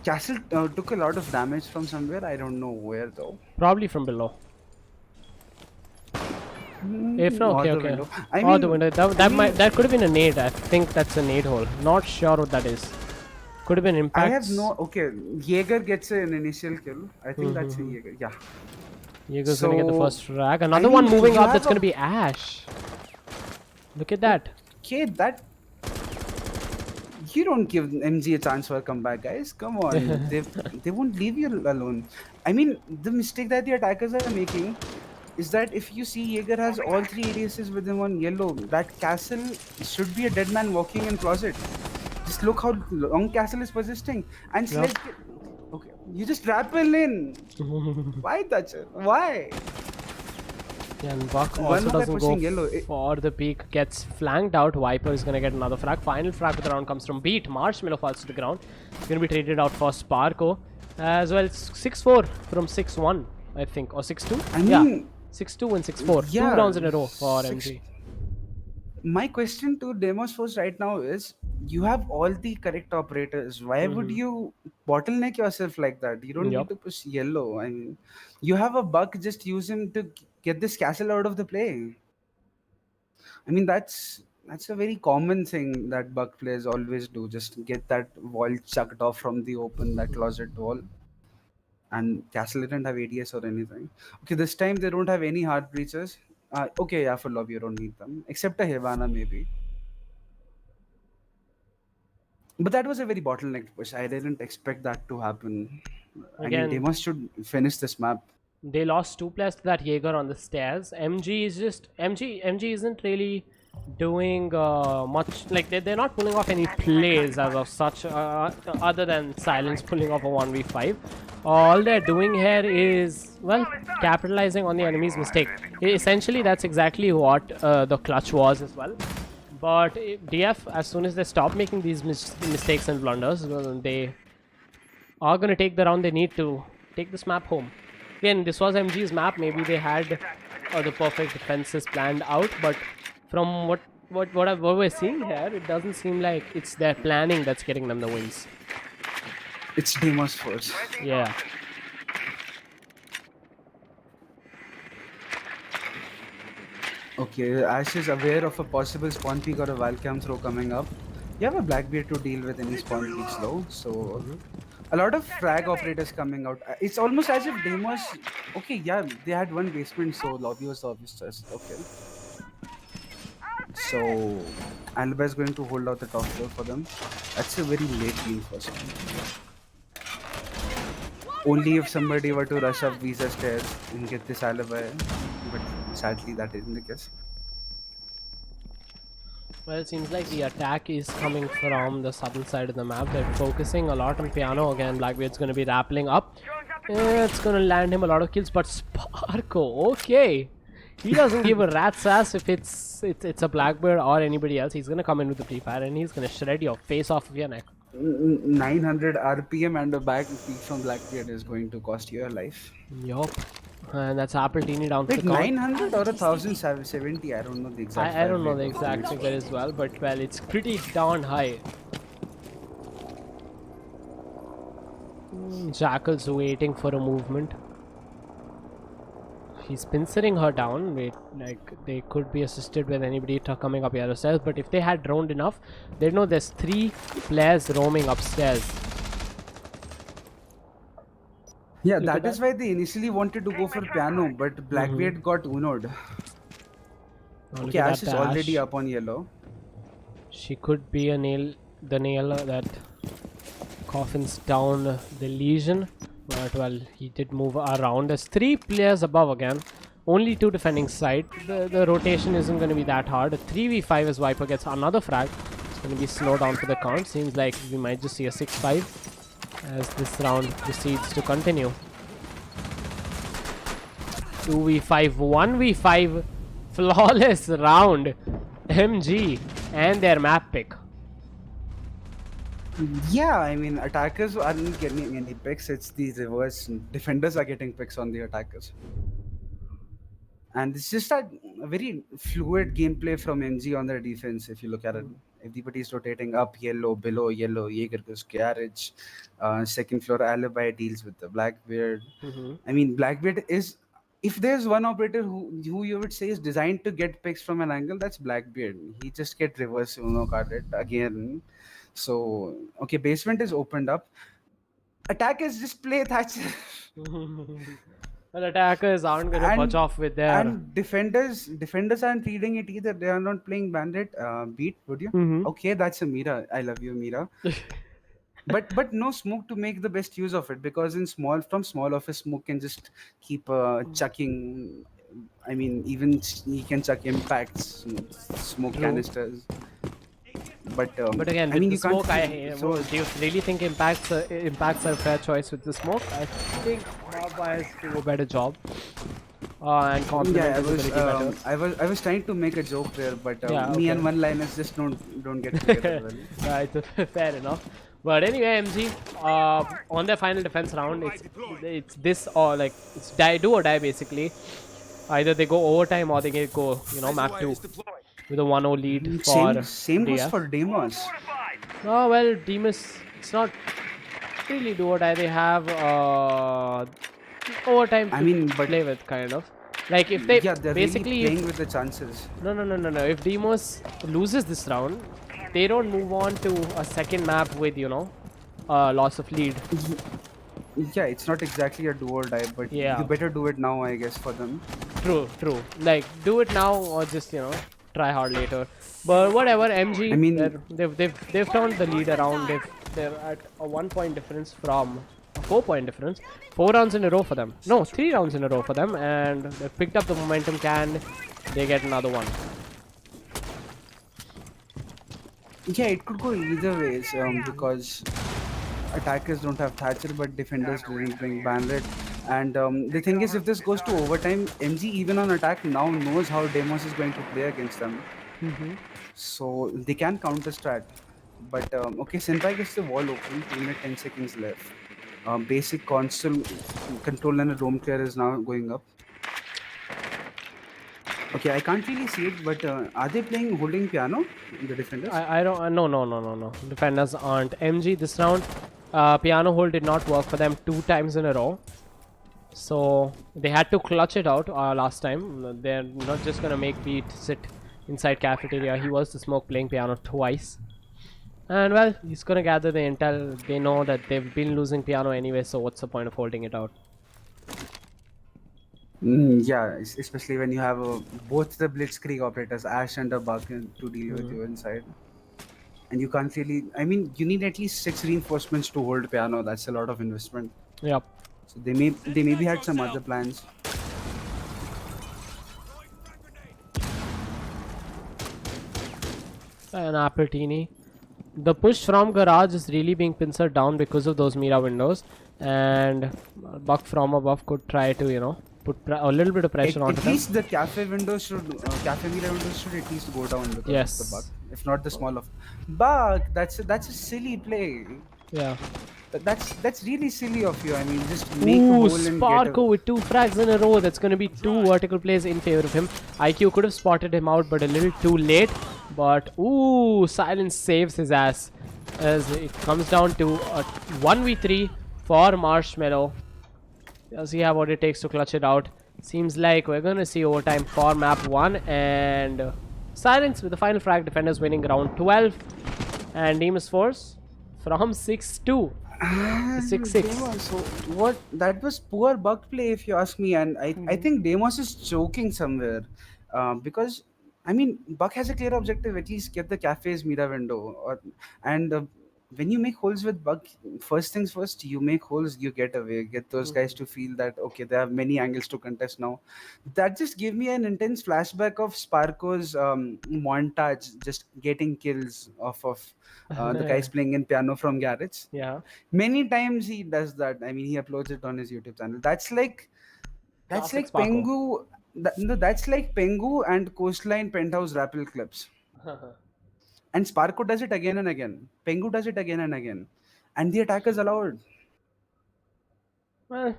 Castle took a lot of damage from somewhere. I don't know where though. Probably from below. If no, Or okay, the okay. window. Or the window. That could have been a nade. I think that's a nade hole. Not sure what that is. Could have been impact. I have no. Okay, Jaeger gets an initial kill. I think that's a Jaeger. Yeah. Jaeger's gonna get the So, first frag. Another I one mean, moving you up. have That's gonna a- be Ash. Look at that. Okay, that. You don't give MG a chance for a comeback, guys. Come on, they won't leave you alone. I mean, the mistake that the attackers are making is that if you see Jaeger has all three ADSs with him on yellow, that castle should be a dead man walking in closet. Just look how long castle is persisting. And Sledge, okay, you just rappel in. Why, Thatcher? Why? Yeah, and Buck One also more guy doesn't go pushing yellow. for the peak. Gets flanked out. Viper is gonna get another frag. Final frag of the round comes from Beat. Marshmallow falls to the ground. It's gonna be traded out for Sparko. As well, 6-4 from 6-1, I think, or 6-2. I Yeah, mean, 6-2 and 6-4. yeah, 2 rounds in a row for six- MG. My question to Deimos Force right now is, you have all the correct operators. Why would you bottleneck yourself like that? You don't need Yup. to push yellow. I mean, you have a Buck, just use him to get this castle out of the play. I mean, that's a very common thing that Buck players always do. Just get that wall chucked off from the open, that closet wall. And Castle didn't have ADS or anything. Okay, this time they don't have any heart breachers. Okay, yeah, for lobby you don't need them. Except a Havana maybe. But that was a very bottlenecked push. I didn't expect that to happen. I mean, Again, Deimos should finish this map. they lost 2 players to that Jaeger on the stairs. MG is just MG isn't really doing much. Like they're not pulling off any plays as of such, other than Silence pulling off a 1v5. All they're doing here is, well, capitalizing on the enemy's mistake. Essentially, that's exactly what the clutch was as well. But DF, as soon as they stop making these mistakes and blunders, well, they are going to take the round they need to take this map home. Again, this was MG's map. Maybe they had the perfect defenses planned out, but from what we're seeing here, it doesn't seem like it's their planning that's getting them the wins. It's Deimos Force. Yeah. Okay, Ash is aware of a possible spawn peek or a Valcam throw coming up. You have a Blackbeard to deal with any spawn peeks though, so a lot of frag operators coming out. It's almost as if Deimos. Okay, yeah, they had one basement, so lobby was the obvious choice. Okay. So Alibi is going to hold out the top floor for them. That's a very late game for some. Only if somebody were to rush up Visa stairs and get this Alibi, but sadly that isn't the case. Well, it seems like the attack is coming from the southern side of the map. They're focusing a lot on Piano. Again, Blackbeard's going to be rappelling up. It's going to land him a lot of kills, but Sparko, okay. He doesn't give a rat's ass if it's a Blackbeard or anybody else. He's going to come in with the pre-fire and he's going to shred your face off of your neck. 900 RPM and a back peek from Blackbeard is going to cost you your life. Yup. And that's Apple Teeny down to Wait, the count. 900 or 1070? I don't know the exact. I don't know the exact figure as well, but well, it's pretty darn high. Jackal's waiting for a movement. He's pincering her down. Wait, like they could be assisted with anybody coming up here upstairs, but if they had droned enough, they know there's 3 players roaming upstairs. Yeah, Look that at is why they initially wanted to go for Piano, but Blackbeard got unoed. Oh, look Okay, at Ash that is already Ash. up on yellow. She could be a nail, the nail that coffins down the Legion. But well, he did move around. There's 3 players above again. Only 2 defending side. The rotation isn't going to be that hard. A 3v5 as Viper gets another frag. It's going to be slowed down to the count. Seems like we might just see a 6-5 as this round proceeds to continue. 2v5, 1v5. Flawless round. MG and their map pick. Yeah, I mean, attackers aren't getting any picks. It's the reverse. Defenders are getting picks on the attackers. And it's just a very fluid gameplay from MG on their defense. If you look at it, everybody's rotating up, yellow, below, yellow. Jaeger goes garage. Second floor Alibi deals with the Blackbeard. I mean, Blackbeard is. If there's one operator who you would say is designed to get picks from an angle, that's Blackbeard. He just get reverse Uno carded again. So, okay, basement is opened up. Attackers just play Thatcher. Well, attackers aren't going to budge off with their... And defenders aren't reading it either. They are not playing Bandit. Beat, would you? Okay, that's a Mira. I love you, Mira. but no smoke to make the best use of it, because from small office, smoke can just keep chucking. I mean, even he can chuck impacts, smoke canisters. But again, I with mean, the you can't. smoke, do you really think impacts are a fair choice with the smoke? I think Barbars do a better job. and complement Yeah, his ability better. I was trying to make a joke there, but Yeah, me okay. and one-liners just don't get together well. Right, fair enough. But anyway, MG, on their final defense round, it's this or like it's do or die basically. Either they go overtime or they go map 2 with a 1-0 lead for Same goes DF. for Deimos. Fortified. Oh well, Deimos, it's not really do or die. They have overtime I to mean, but play with, kind of. Like if they yeah, they're really basically playing with the chances. no. If Deimos loses this round, they don't move on to a second map with loss of lead. Yeah, it's not exactly a do or die, but Yeah. you better do it now, I guess, for them. True. Like do it now or just try hard later. But whatever, MG, I mean, they've turned the lead around. They're at a 1 point difference from a 4 point difference. 4 rounds in a row for them. No, 3 rounds in a row for them, and they've picked up the momentum. Can they get another one? yeah, it could go either ways because attackers don't have Thatcher, but defenders didn't bring Banlet. And the thing is, if this goes to overtime, MG even on attack now knows how Deimos is going to play against them. So they can counter strat. But okay, Senpai gets the wall open, 2 minutes 10 seconds left. Basic console control and a roam clear is now going up. Okay, I can't really see it, but are they playing holding piano, the defenders? I don't. No. Defenders aren't. MG this round, piano hold did not work for them 2 times in a row. So they had to clutch it out last time. They're not just gonna make Pete sit inside cafeteria. He was the smoke playing piano twice. And well, he's gonna gather the intel. They know that they've been losing piano anyway, so what's the point of holding it out? Yeah, especially when you have both the Blitzkrieg operators, Ash and a Buck, to deal with you inside. And you can't really. I mean, you need at least 6 reinforcements to hold piano. That's a lot of investment. Yep. So they maybe had some other plans. An Appertini. The push from garage is really being pincered down because of those Mira windows, and Buck from above could try to put a little bit of pressure onto At them. least the cafe windows should, cafe mirror windows should at least go down because Yes. of the Buck. If not the small of Buck, that's a silly play. Yeah. That's really silly of you. I mean, just make a Ooh, hole and Sparko with 2 frags in a row. That's going to be 2 vertical plays in favor of him. IQ could have spotted him out, but a little too late. But ooh, Silence saves his ass as it comes down to a 1v3 for Marshmallow. Does he have what it takes to clutch it out? Seems like we're going to see overtime for map 1, and Silence with the final frag. Defenders winning round 12, and Deimos Force from 6-2. 6-6. So what? That was poor Buck play, if you ask me. And I think Deimos is choking somewhere, because I mean Buck has a clear objective. At least get the cafe's Mira window, and when you make holes with Buck, first things first, you make holes, you get away, get those guys to feel that okay, they have many angles to contest now. That just gave me an intense flashback of Sparko's montage, just getting kills off of the guys playing in piano from garage. Yeah. Many times he does that. I mean, he uploads it on his YouTube channel. That's like Classic Sparko. Pengu. No, that's like Pengu and Coastline Penthouse Rappel clips. And Sparko does it again and again. Pengu does it again and again. And the attack is allowed. Well,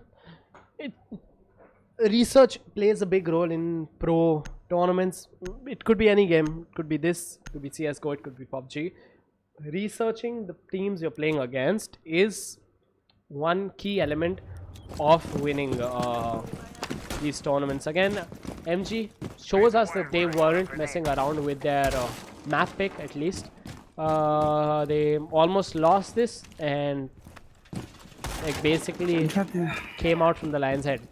research plays a big role in pro tournaments. It could be any game. It could be this. It could be CSGO. It could be PUBG. Researching the teams you're playing against is one key element of winning these tournaments. Again, MG shows us that they weren't messing around with their map pick, at least. They almost lost this and like basically came out from the lion's head.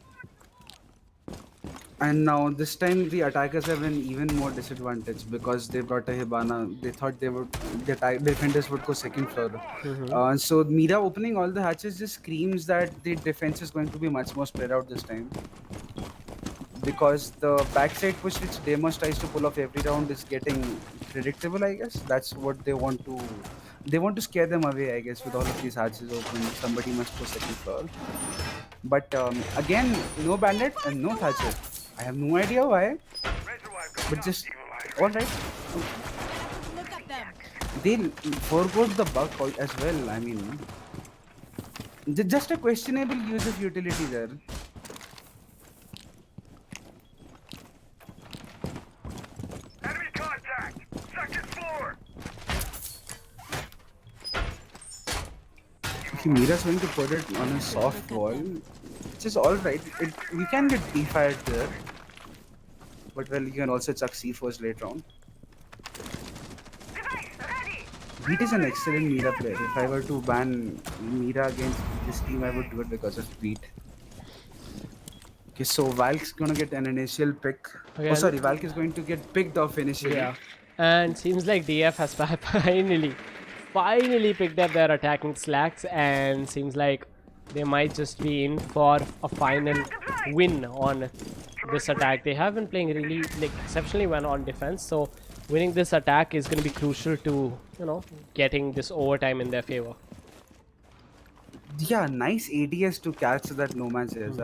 And now this time the attackers have an even more disadvantage because they brought a Hibana. They thought the defenders would go second floor. So Mira opening all the hatches just screams that the defense is going to be much more spread out this time. Because the backside push which Deimos tries to pull off every round is getting predictable, I guess. That's what they want to... They want to scare them away, I guess, with all of these hatches open. Somebody must go second floor. But again, no bandit and no Thatcher. I have no idea why, Reservoir goes but up, just Eagle Eye. all right. Look at them. They forgot the bug as well. I mean, just a questionable use of utility there. Enemy contact! Second floor! See, Mira's going to put it on a soft wall, which is all right. You can get defired there, but well, you can also chuck C4s later on. Device ready! Beat is an excellent Mira player. If I were to ban Mira against this team, I would do it because of Beat. Okay, so Valk's gonna get an initial pick. Okay, Oh, sorry, Valk is going to get picked off initially. Yeah, and seems like DF has finally picked up their attacking slacks, and seems like they might just be in for a final win on this attack. They have been playing really exceptionally well on defense, so winning this attack is going to be crucial to getting this overtime in their favor. Yeah, nice ADS to catch that Nomad says.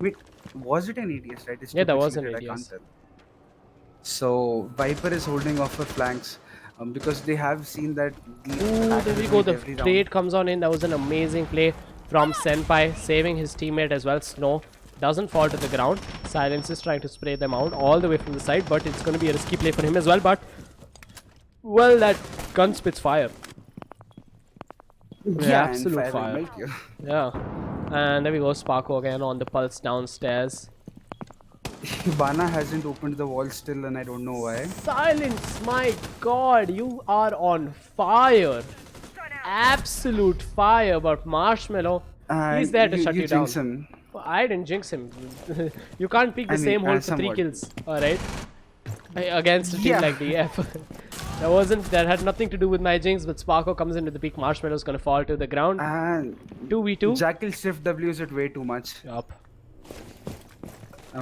Wait, was it an ADS, right? It's Yeah, that too was an cheated, I can't ADS. tell. So Viper is holding off her flanks because they have seen that. Ooh, there we go. The trade comes on in. That was an amazing play from Senpai, saving his teammate as well. Snow doesn't fall to the ground. Silence is trying to spray them out all the way from the side, but it's going to be a risky play for him as well. But, well, that gun spits fire. Yeah, absolute fire. Yeah. And there we go. Sparko again on the pulse downstairs. Hibana hasn't opened the wall still, and I don't know why. Silence, my god, you are on fire. Absolute fire. But Marshmallow, he's there to shut you down. Him. I didn't jinx him. You can't pick the same hole for 3 kills, alright? Against a team like DF. That had nothing to do with my jinx, but Sparko comes into the peak. Marshmallow's gonna fall to the ground. And 2v2. Jackal shift W's it way too much. Yup.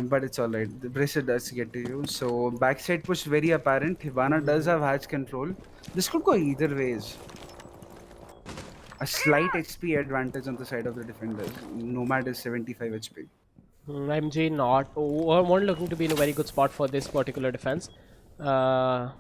But it's alright. The bracer does get to you. So backside push very apparent. Hibana does have hatch control. This could go either ways. A slight HP advantage on the side of the defenders. Nomad is 75 HP. MG weren't looking to be in a very good spot for this particular defense. The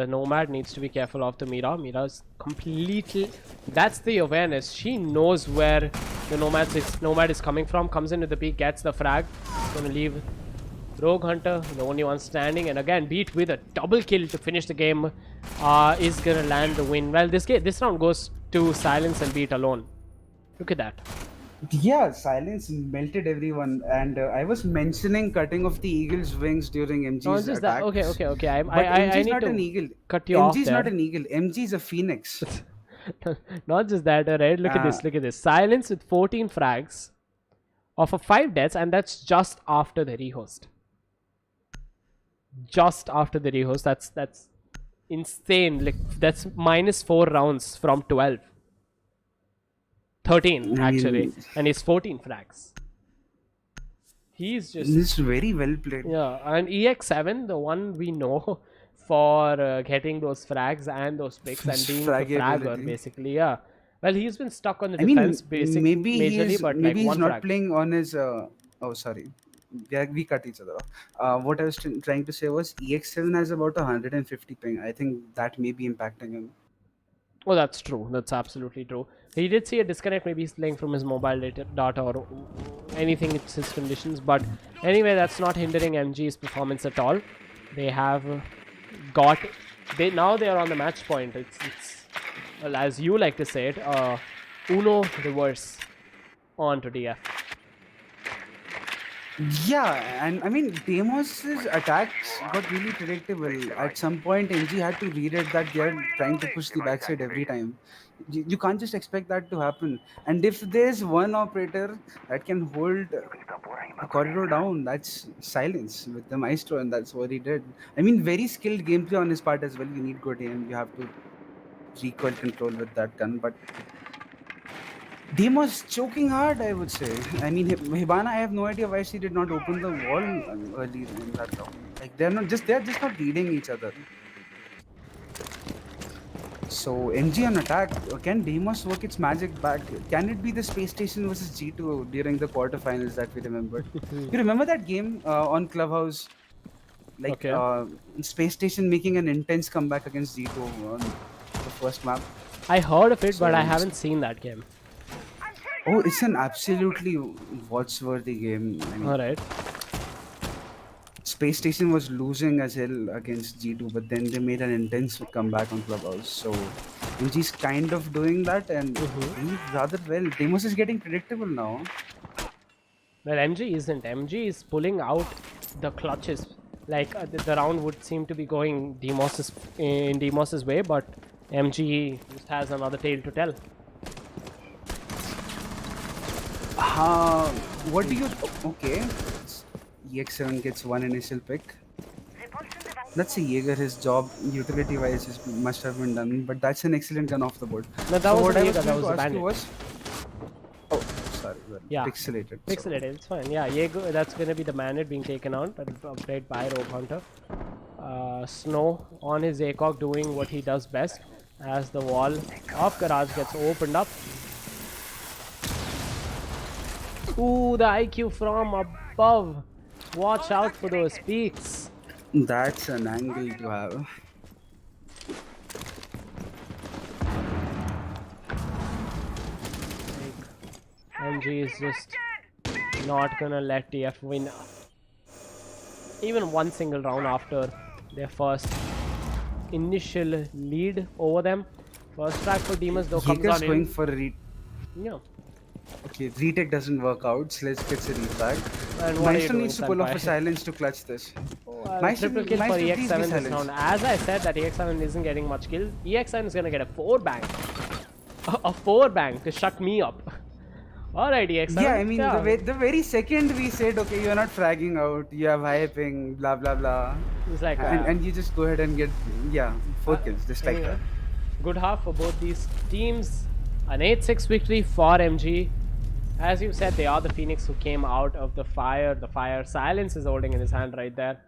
Nomad needs to be careful of the Mira. Mira's completely... That's the awareness. She knows where the Nomad is coming from. Comes into the peak, gets the frag. Gonna leave Rogue Hunter, the only one standing. And again, Beat with a double kill to finish the game. Is gonna land the win. Well, this round goes to Silence and Beat alone. Look at that. Yeah, Silence melted everyone, and I was mentioning cutting off the Eagle's wings during MG's Not just attack. that. Okay. I I need not to an eagle. cut you off MG's there. not an eagle. MG's a phoenix. Not just that, alright? Look at this. Look at this. Silence with 14 frags of 5 deaths, and that's just after the rehost. Just after the rehost. That's insane. Like that's -4 rounds from 12. 13 actually, and he's 14 frags. He's just... This is very well played. Yeah, and EX7, the one we know for getting those frags and those picks and being the fragger, basically. Yeah. Well, he's been stuck on the defense, basically, maybe majorly, but maybe like he's one not frag. playing on his. Oh, sorry. Yeah, we cut each other off. What I was trying to say was EX7 has about 150 ping. I think that may be impacting him. Oh, that's true. That's absolutely true. He did see a disconnect. Maybe he's playing from his mobile data or anything. It's his conditions. But anyway, that's not hindering MG's performance at all. They have got... Now they are on the match point. It's well, as you like to say it, Uno reverse on to DF. Yeah, and I mean, Deimos' attacks got really predictable. At some point, MG had to read it that they are trying to push the backside every time. You can't just expect that to happen. And if there's one operator that can hold a corridor down, that's Silence with the Maestro, and that's what he did. I mean, very skilled gameplay on his part as well. You need good aim. You have to recoil control with that gun, but Deimos choking hard, I would say. I mean, Hibana, I have no idea why she did not open the wall early in that round. Like they're just not reading each other. So MG on attack. Can Deimos work its magic back? Can it be the space station versus G2 during the quarterfinals that we remembered? You remember that game on Clubhouse? Like Okay. space station making an intense comeback against G2 on the first map. I heard of it, but I So- haven't seen that game. Oh, it's an absolutely watch-worthy game. I mean, Alright. Space Station was losing as hell against G2, but then they made an intense comeback on Clubhouse. So MG's kind of doing that and doing it rather well. Deimos is getting predictable now. Well, MG isn't. MG is pulling out the clutches. Like the round would seem to be going in Deimos's way, but MG just has another tale to tell. What do you... Okay. EX7 gets one initial pick. Let's see, Jaeger, his job utility-wise must have been done, but that's an excellent gun off the board. No, that So was what I Jaeger, was that going was to a ask you bandit. was... Oh, sorry. Well, Yeah. Pixelated. Pixelated, it's fine. Yeah, Jaeger, that's going to be the bandit being taken out. That will be played by Rogue Hunter. Snow on his ACOG doing what he does best as the wall of Garage gets opened up. Ooh, the IQ from above. Watch out for those peaks. That's an angle to have. MG is just not gonna let TF win even one single round after their first initial lead over them. First track for Deimos though comes Jaeger's on going in. for a Yeah. Okay, retake doesn't work out. Sledge gets a retag. And what are you Maestro doing, needs to pull off a Senpai? silence to clutch this. Triple kill for Maestro, please be EX7 this silent. round. As I said that EX7 isn't getting much kill, EX7 is gonna get a 4 bang. A 4 bang to shut me up. Alright, EX7. Yeah, I mean, the very second we said, okay, you're not fragging out, you have high ping, blah blah blah. It's like And you just go ahead and get, 4 kills, just like anyway, that. good half for both these teams. An 8-6 victory for MG. As you said, they are the Phoenix who came out of the fire. The fire silence is holding in his hand right there.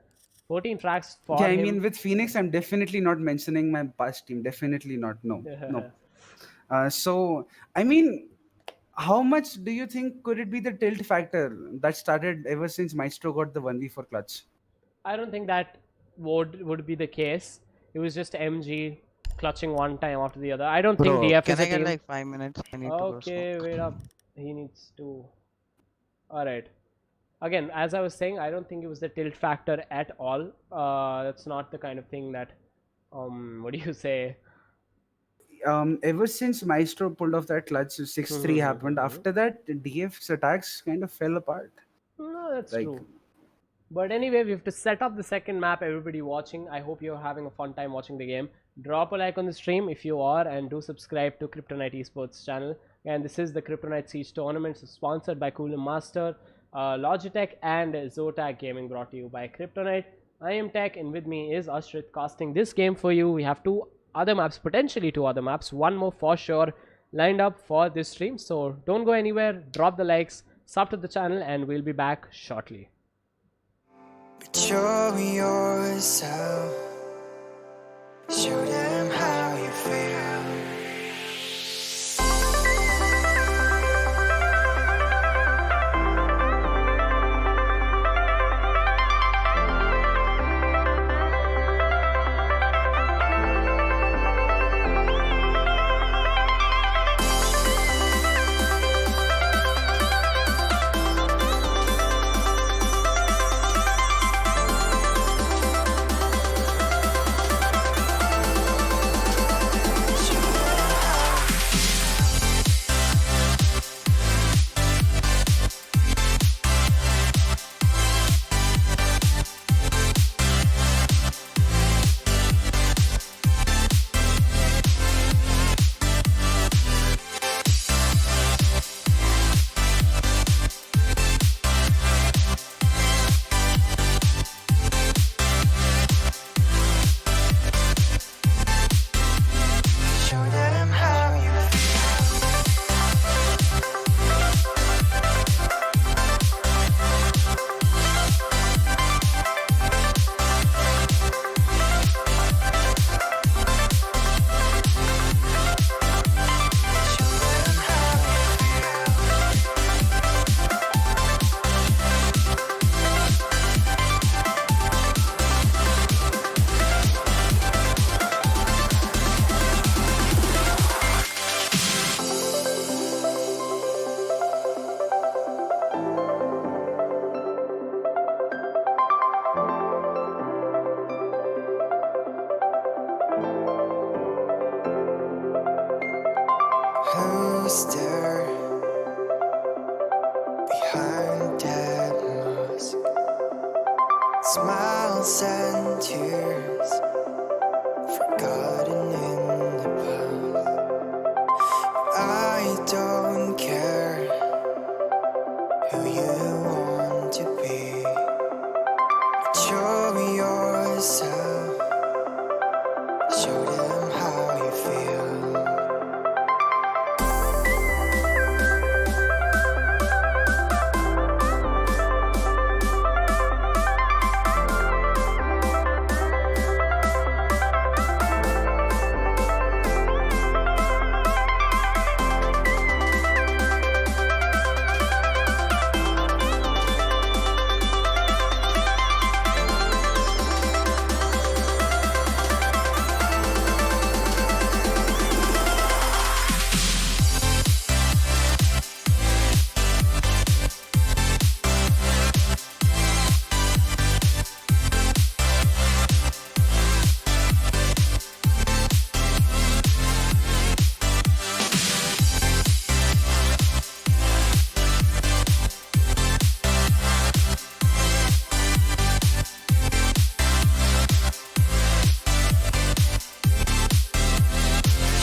14 tracks for Yeah, I him. mean, with Phoenix, I'm definitely not mentioning my past team. Definitely not. No. So, I mean, how much do you think could it be the tilt factor that started ever since Maestro got the 1v4 clutch? I don't think that would be the case. It was just MG clutching one time after the other. I don't think DF Can is I a get team. like 5 minutes? I need to go Okay, smoke. wait up. He needs to. Alright. Again, as I was saying, I don't think it was the tilt factor at all. That's not the kind of thing that, what do you say? Ever since Maestro pulled off that clutch, 6-3 happened. After that, DF's attacks kind of fell apart. No, that's Like- true. But anyway, we have to set up the second map. Everybody watching, I hope you're having a fun time watching the game. Drop a like on the stream if you are, and do subscribe to Kryptonite Esports channel. And this is the Kryptonite Siege tournament, sponsored by Cool Master, Logitech, and Zotac Gaming, brought to you by Kryptonite. I am Tech, and with me is Ashrit casting this game for you. We have two other maps, potentially two other maps, one more for sure lined up for this stream. So don't go anywhere, drop the likes, sub to the channel, and we'll be back shortly. But show me yourself. Show them how you feel. Show Smiles and tears forgotten in the past. I don't care who you want to be, but show yourself, show them how you feel.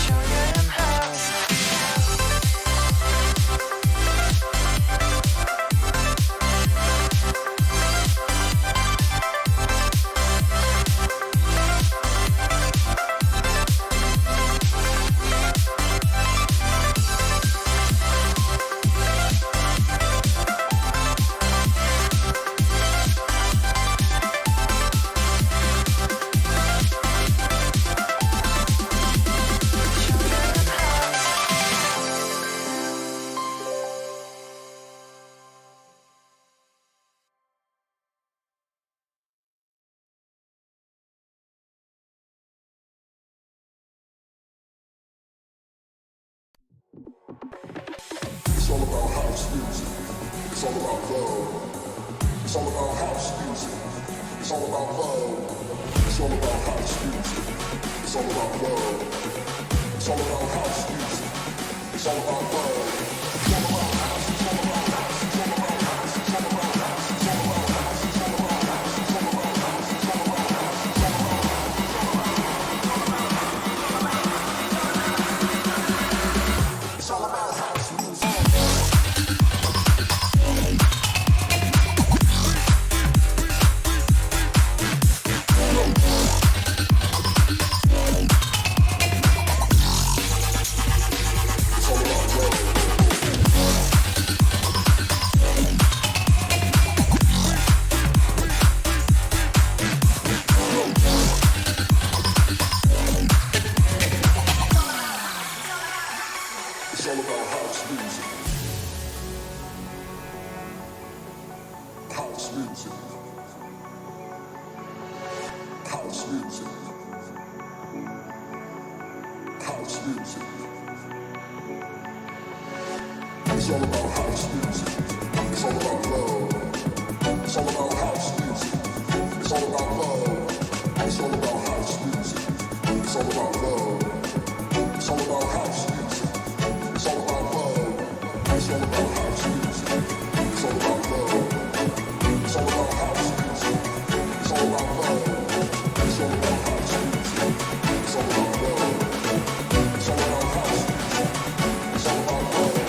Show them how. It's all about house music. It's all about love. It's all about house music. It's all about love. It's all about house music. It's all about love. It's all about house music. It's all about love. It's all about house. It's all about house. It's all about house. It's all about house. It's all about house. It's all about house. It's all about house. It's all about house. It's all about house. It's all about house music. It's all about house music. House music. House music. House music. It's all about house music. It's all about love. It's all about house music. It's all about love. It's all about house music. It's all about love. It's all about house music. It's all about love. It's all about house music. It's all about love. It's all about house music. It's all about love. It's all about house music. It's all about love. It's all about house music. It's all about love.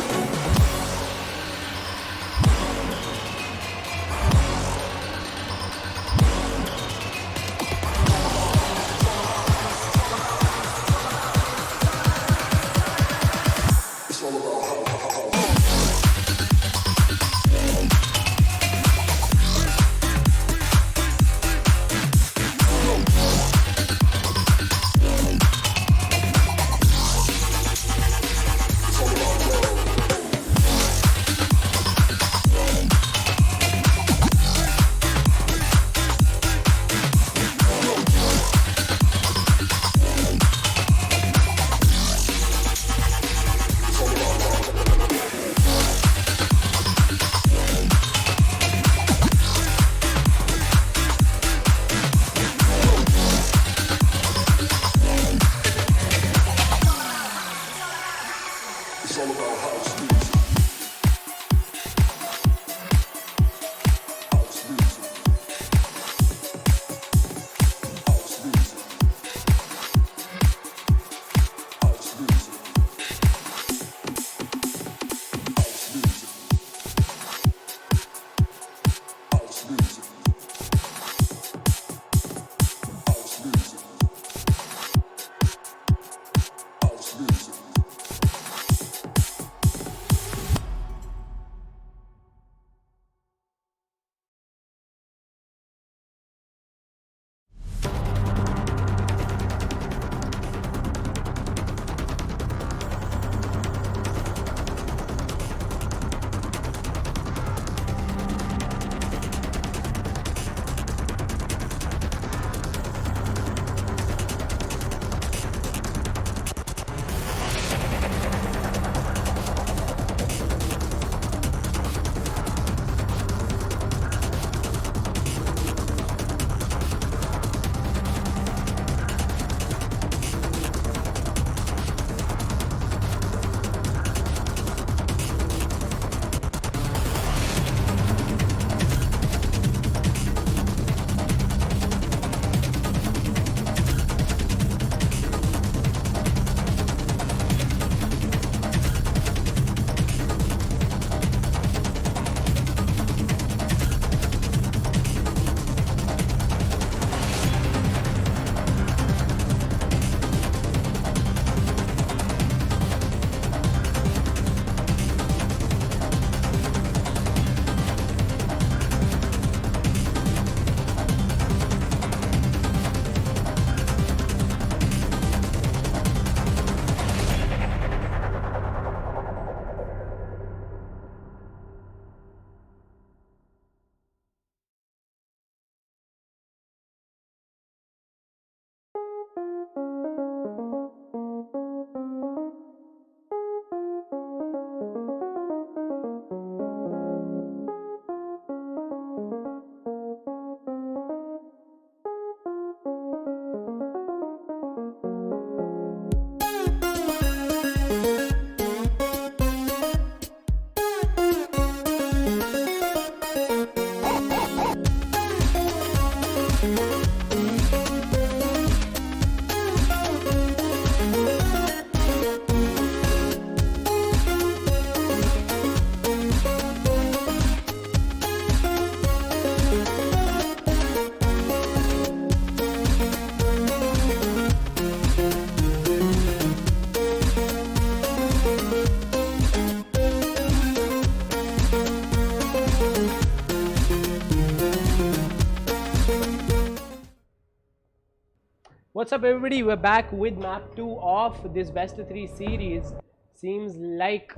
What's up, everybody? We're back with map 2 of this best of 3 series. Seems like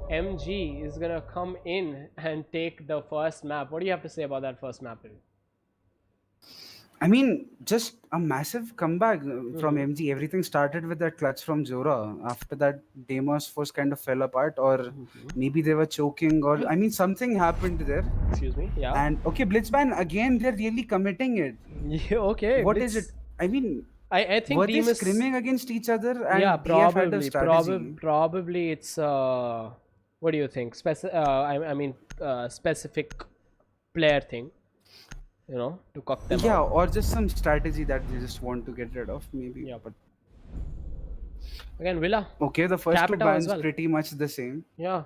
MG is gonna come in and take the first map. What do you have to say about that first map? I mean, just a massive comeback from MG. Everything started with that clutch from Zora. After that, Deimos force kind of fell apart, or maybe they were choking, or I mean, something happened there. Excuse me. Yeah. And okay, Blitzban again, they're really committing it. Yeah, okay. What is it? I mean, I think were they Deimos. scrimming against each other? And Yeah, DF had a probably. strategy. Probably it's. What do you think? I mean, specific player thing. You know, to cock them Yeah, out. or just some strategy that they just want to get rid of, maybe. Yeah. But Again, Villa. okay, the first two Capita as bans well. pretty much the same. Yeah.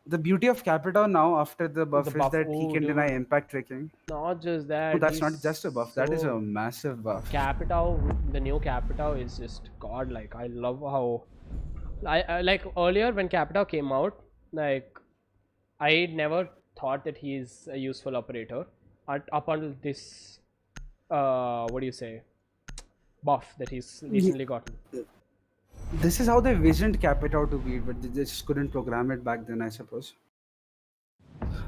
The beauty of Capita now after the buff, buff, is that he oh, can deny dude. impact tricking. Not just that. Oh, that's he's not just a buff. That is a so- massive buff. Capita, the new Capita is just godlike. I love how, I like earlier when Capita came out, like I never thought that he is a useful operator. Up until this, what do you say, buff that he's recently gotten. This is how they visioned Capita to be, but they just couldn't program it back then, I suppose.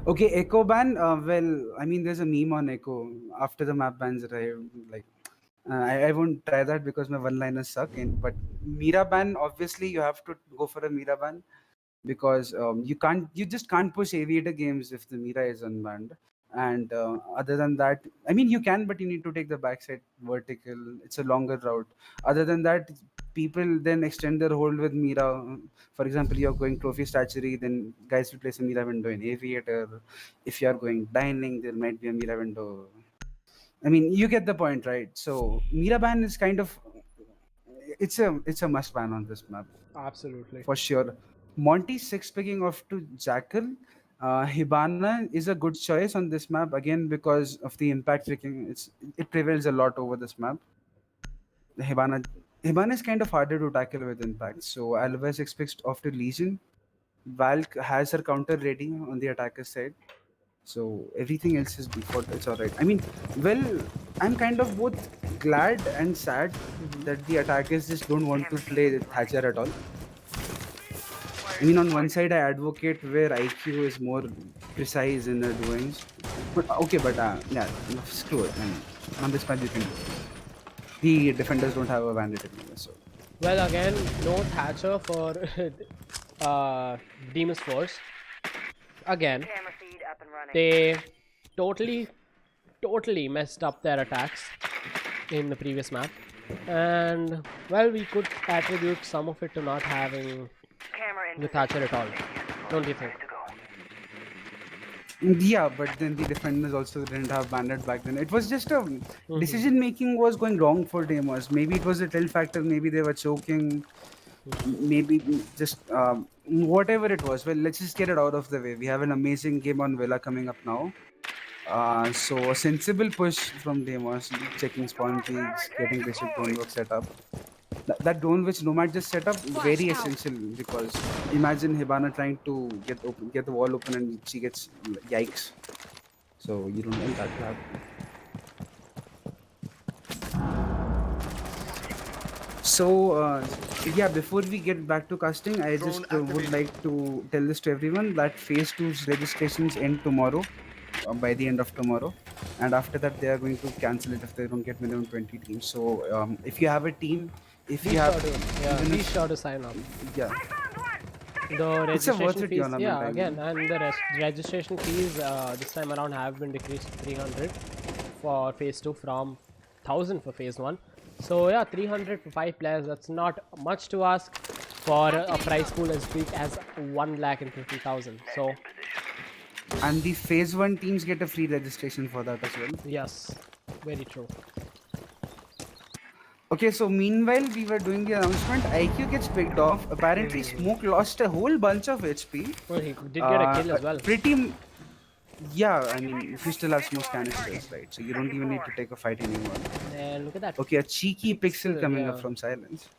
Okay, Echo ban. Well, I mean, there's a meme on Echo after the map bans arrived. Like, I won't try that because my one-liners suck. But Mira ban, obviously, you have to go for a Mira ban because you just can't push aviator games if the Mira is unbanned. And other than that, I mean, you can, but you need to take the backside vertical. It's a longer route. Other than that, people then extend their hold with Mira. For example, you're going trophy statuary, then guys will place a Mira window in aviator. If you are going dining, there might be a Mira window. I mean, you get the point, right? So Mira ban is kind of it's a must ban on this map Absolutely. for sure. Monty six picking off to Jackal. Hibana is a good choice on this map again because of the impact tricking. It prevails a lot over this map. The Hibana is kind of harder to tackle with impact. So Alves expects off to Legion. Valk has her counter ready on the attacker side. So everything else is default. It's alright. I mean, well, I'm kind of both glad and sad that the attackers just don't want to play Thatcher at all. I mean, on one side, I advocate where IQ is more precise in their doings. But okay, but yeah, screw it. I mean, on this match, you can do it. The defenders don't have a bandit anyway, so. Well, again, no Thatcher for Deimos Force. Again, they totally messed up their attacks in the previous map. And, well, we could attribute some of it to not having the Thatcher at all, don't you think? Yeah, but then the defenders also didn't have bandit back then. It was just a decision making was going wrong for Deimos. Maybe it was a tilt factor, maybe they were choking, maybe just whatever it was. Well, let's just get it out of the way. We have an amazing game on Villa coming up now. So a sensible push from Deimos, checking spawn peaks, getting basic drone work set up. That drone which Nomad just set up, very essential because imagine Hibana trying to get the wall open and she gets yikes. So you don't want that to happen. So yeah, before we get back to casting, I just would like to tell this to everyone that phase 2's registrations end tomorrow. By the end of tomorrow, and after that they are going to cancel it if they don't get minimum 20 teams. So if you have a team, if you have Be sure to sign up. Yeah, The it's a worth registration it fees, tournament. yeah, I again, mean. and the registration fees this time around have been decreased to 300 for phase 2 from 1000 for phase 1. So yeah, 300 for 5 players, that's not much to ask for a prize pool as big as 1,50,000. So And the phase 1 teams get a free registration for that as well. yes, very true. Okay, so meanwhile we were doing the announcement, IQ gets picked off. Apparently Smoke lost a whole bunch of HP. Well, he did get a kill as well. Yeah, I mean, if you still have Smoke canisters, right? So you don't even need to take a fight anymore. And look at that. Okay, a cheeky pixel coming up yeah. from silence.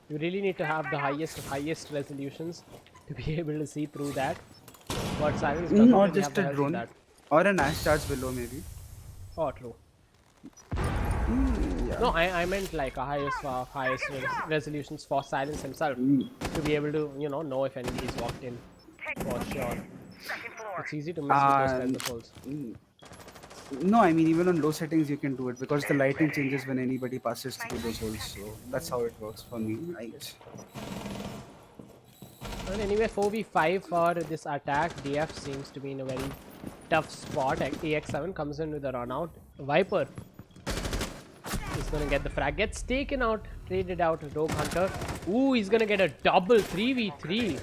You really need to have the highest resolutions to be able to see through that. But silence doesn't Or really just have the a help in drone. that. Or an ash charge below maybe. Oh, true. Yeah, No, I meant like a resolutions for Silence himself to be able to know if anybody is walked in for sure. Second floor. It's easy to miss with those kinds And of holes. no, I mean even on low settings you can do it because the lighting changes when anybody passes through those holes. So that's how it works for me, I guess. And anyway, 4v5 for this attack. DF seems to be in a very tough spot. AX7 comes in with a run out. Viper is gonna get the frag. Gets taken out, traded out. Rogue Hunter. Ooh, he's gonna get a double 3v3.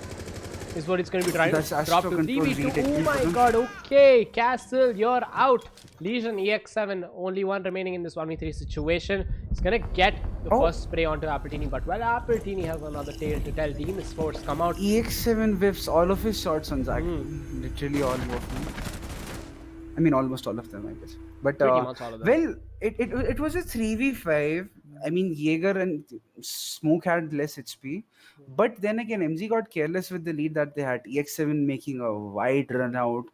Is what it's gonna be trying. That's Drop Astro to Control 3v2. retake Oh my for them. god, okay. Castle, you're out. Legion EX7, only one remaining in this 1v3 situation. He's gonna get the first spray onto Appletini, but well, Appletini has another tale to tell. Deimos Force come out. EX7 whiffs all of his shots on Zack. Literally all of them. I mean, almost all of them, I guess. But Pretty much all of them. well, it was a 3v5. I mean, Jaeger and Smoke had less HP. But then again, MG got careless with the lead that they had. EX7 making a wide run out.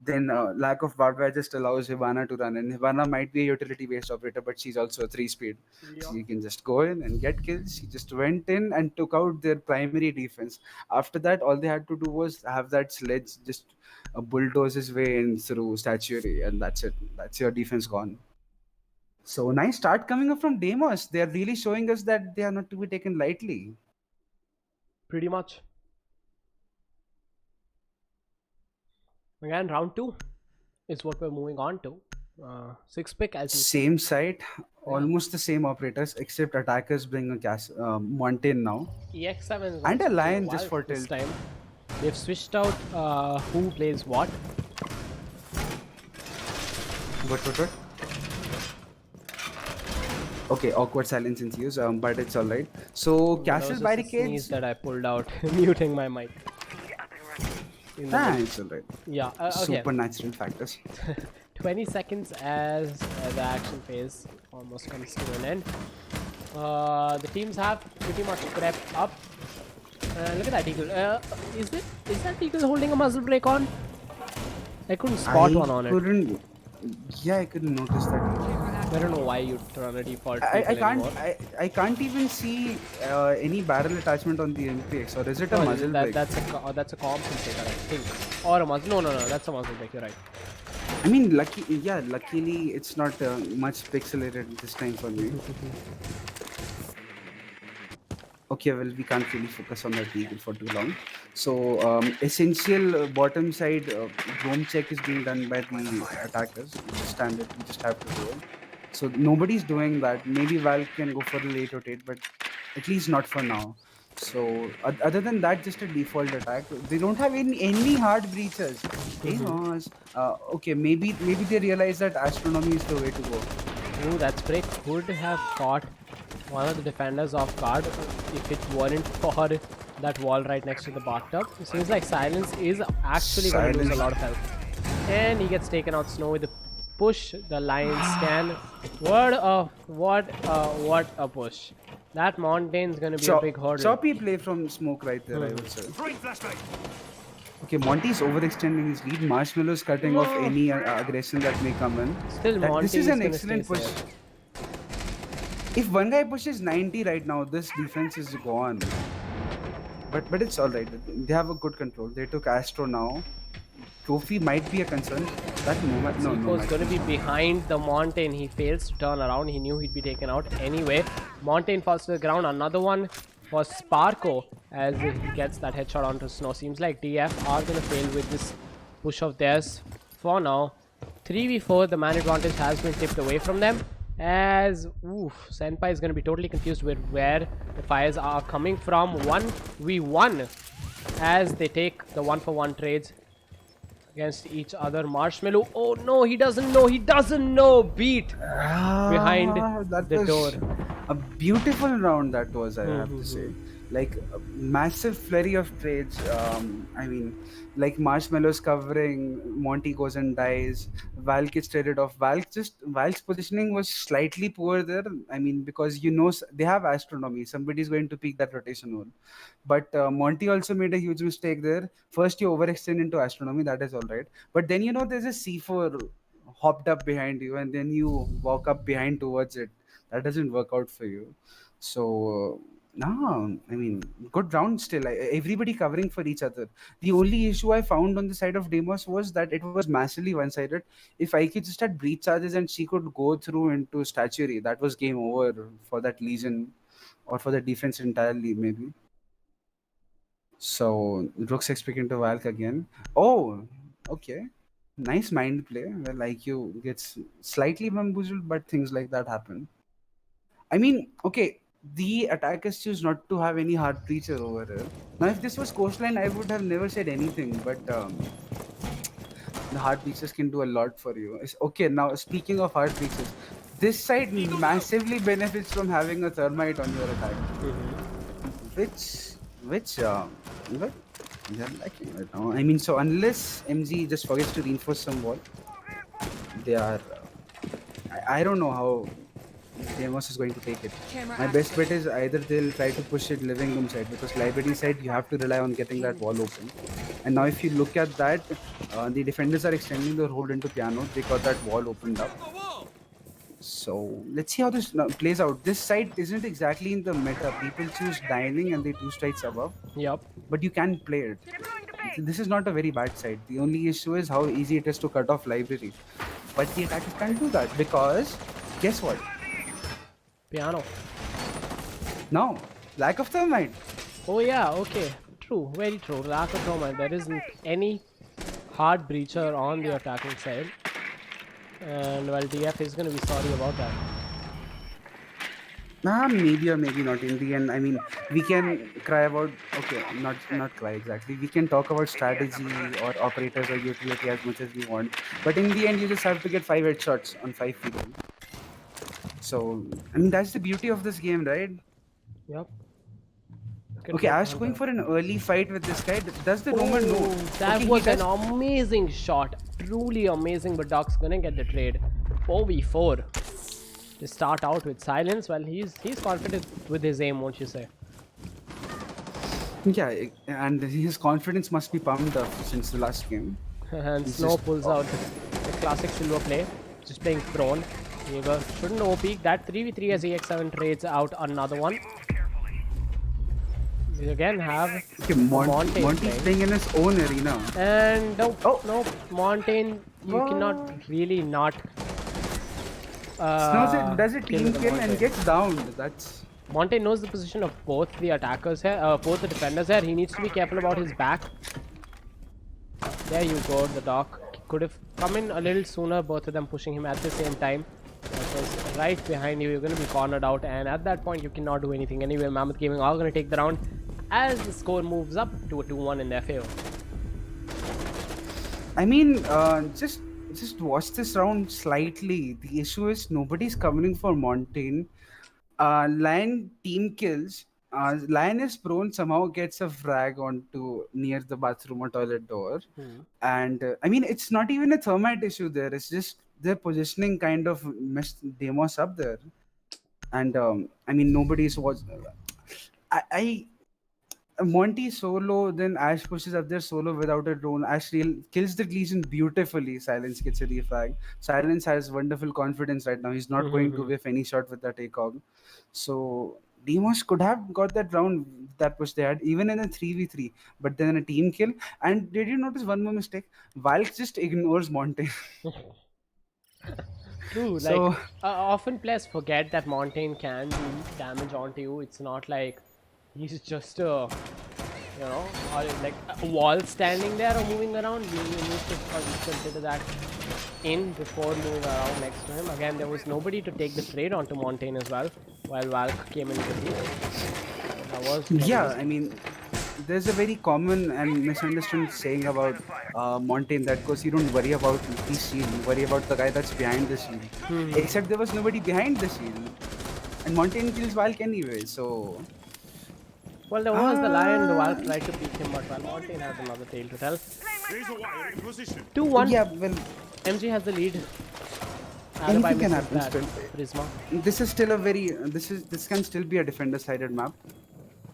Then lack of barbed wire just allows Hibana to run. And Hibana might be a utility based operator, but she's also a 3-speed. So you can just go in and get kills. She just went in and took out their primary defense. After that, all they had to do was have that sledge just bulldoze his way in through statuary, and that's it. That's your defense gone. So nice start coming up from Deimos. They are really showing us that they are not to be taken lightly. Pretty much. Again, round 2 is what we're moving on to. 6 pick as you Same site, almost the same operators, except attackers bring a Mountain now. EX7 is And a also lion wild just for this tilt. time. They've switched out who plays what. What? Okay, awkward silence ensues, but it's alright. So, That castle was just a sneeze barricades. that I pulled out, muting my mic. In the middle. It's alright. Yeah, okay. Supernatural factors. 20 seconds as the action phase almost comes to an end. The teams have pretty much prepped up. Look at that eagle. Is that eagle holding a muzzle brake on? I couldn't spot one on it. Yeah, I couldn't notice that. I don't know why you'd run a default I vehicle can't. anymore. I can't even see any barrel attachment on the MPX, or is it a No, muzzle brake? that's a compensator, I think. Or a muzzle. No, that's a muzzle brake. You're right. I mean, luckily it's not much pixelated this time for me. Okay, well, we can't really focus on that eagle for too long. So, essential bottom side drone check is being done by the attackers. It's standard, we just have to do it. So, nobody's doing that. Maybe Valve can go for a late rotate, but at least not for now. So, other than that, just a default attack. They don't have any hard breaches. Deimos. Okay, maybe they realize that astronomy is the way to go. Ooh, that spray could have caught one of the defenders off guard if it weren't for that wall right next to the bathtub. It seems like Silence is actually going to lose a lot of health. And he gets taken out. Snow with the push. The Lions can. What a push. That Montaigne's going to be a big hurdle. Choppy play from Smoke right there, I would say. Okay, Monty's overextending his lead. Marshmallow's cutting off any aggression that may come in. Still, This is an Monty is excellent gonna push. stay safe. If one guy pushes 90 right now, this defense is gone. But it's alright. They have a good control. They took Astro now. Trophy might be a concern. That moment, no. Zico's going to be behind the Mountain. He fails to turn around. He knew he'd be taken out anyway. Mountain falls to the ground. Another one for Sparko as he gets that headshot onto Snow. Seems like DF are going to fail with this push of theirs for now. 3v4, the man advantage has been tipped away from them. As Senpai is going to be totally confused with where the fires are coming from. 1v1 as they take the 1-for-1 trades against each other. Marshmallow, oh no, he doesn't know. Beat behind the door. A beautiful round that was, I have to say. Like a massive flurry of trades. I mean, like Marshmallow's covering, Monty goes and dies. Val gets traded off. Val's positioning was slightly poor there. I mean, because they have astronomy. Somebody's going to pick that rotation hole. But Monty also made a huge mistake there. First, you overextend into astronomy. That is all right. But then there's a C4 hopped up behind you, and then you walk up behind towards it. That doesn't work out for you. So no, I mean, good round still. Everybody covering for each other. The only issue I found on the side of Deimos was that it was massively one-sided. If Ike just had breach charges and she could go through into statuary, that was game over for that Legion or for the defense entirely, maybe. So Rook's expecting to Valk again. Oh, okay. Nice mind play. Well, IQ gets slightly bamboozled, but things like that happen. I mean, okay, the attackers choose not to have any hard breacher over here. Now, if this was coastline, I would have never said anything, but the hard breachers can do a lot for you. Okay, now speaking of hard breachers, this side massively benefits from having a thermite on your attack, which but they're lacking right now. I mean, so unless MG just forgets to reinforce some wall, they are. I don't know how Deimos is going to take it. My best bet is either they'll try to push it living room side, because library side you have to rely on getting that wall open. And now if you look at that, the defenders are extending their hold into piano. They got that wall opened up. So let's see how this plays out. This side isn't exactly in the meta. People choose dining and they do strikes above. Yep. But you can play it. This is not a very bad side. The only issue is how easy it is to cut off library. But the attackers can't do that because guess what? Piano. No, lack of thermite. Oh yeah, okay. True, very true. Lack of thermite. There isn't any hard breacher on the attacking side. And well, DF is going to be sorry about that. Nah, maybe or maybe not. In the end, I mean, we can cry about. Okay, not cry exactly. We can talk about strategy or operators or utility as much as we want. But in the end, you just have to get 5 headshots on 5 people. So, I mean, that's the beauty of this game, right? Yep. Okay, Ash going for an early fight with this guy. Does the Roman know? That Okay, was an amazing shot. Truly amazing, but Doc's gonna get the trade. 4v4. To start out with silence. Well, he's confident with his aim, won't you say? Yeah, and his confidence must be pumped up since the last game. And Snow pulls out the classic silver play. Just playing prone. Jaeger shouldn't OP. That 3v3 as EX7 trades out another one. We again have Okay, Montaigne Monty's playing in his own arena. And nope, Montaigne, you cannot really not. Does a team kill and gets down. That's. Montaigne knows the position of both the attackers here, both the defenders here. He needs to be careful about his back. There you go. The Doc could have come in a little sooner. Both of them pushing him at the same time. That was right behind you. You're going to be cornered out, and at that point, you cannot do anything. Anyway, Mammoth Gaming are going to take the round as the score moves up to a 2-1 in their favor. I mean, just watch this round slightly. The issue is nobody's covering for Montaigne. Lion team kills. Lion is prone, somehow gets a frag onto near the bathroom or toilet door. And I mean, it's not even a thermite issue there. It's just their positioning kind of messed Deimos up there. And I mean, nobody's was. Monty solo, then Ash pushes up there solo without a drone. Ash kills the Legion beautifully. Silence gets a refrag. Silence has wonderful confidence right now. He's not going to whiff any shot with that ACOG. So Deimos could have got that round, that push they had, even in a 3v3. But then a team kill. And did you notice one more mistake? Valk just ignores Monty. True, So- like often players forget that Montaigne can do damage onto you. It's not like he's just a, you know, like a wall standing there or moving around. You need to consider that in before moving around next to him. Again, there was nobody to take the trade onto Montaigne as well, while Valk came in with the that was Yeah, I mean, there's a very common and misunderstood saying about Montaigne that goes, you don't worry about the shield, you worry about the guy that's behind the shield. Except there was nobody behind the shield. And Montaigne kills Valk anyway, so... Well, there was the lion. The Valk tried to peek him, but well, Montaigne has another tale to tell. Razor wire in position. 2-1. Yeah, well, MG has the lead. anything can happen that still. Prisma. This is still a very... This can still be a defender-sided map.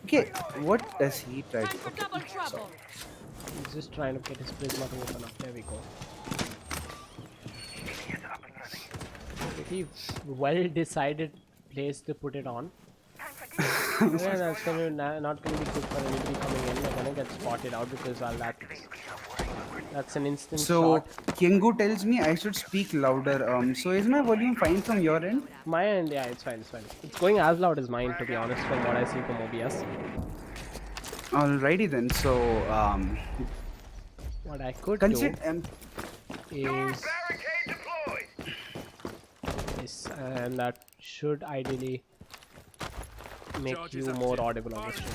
Okay, what does he try to... For double trouble. He's just trying to get his Prisma to open up. There we go. Pretty well decided place to put it on. And then that's gonna not gonna be good for anybody coming in. They're gonna get spotted out because well, that's an instant So shot. Kengu tells me I should speak louder. So is my volume fine from your end? My end, yeah, it's fine, it's fine. It's going as loud as mine, to be honest, from what I see from OBS. Alrighty then. So What I could consider do is this, and that should ideally make you more audible on the stream.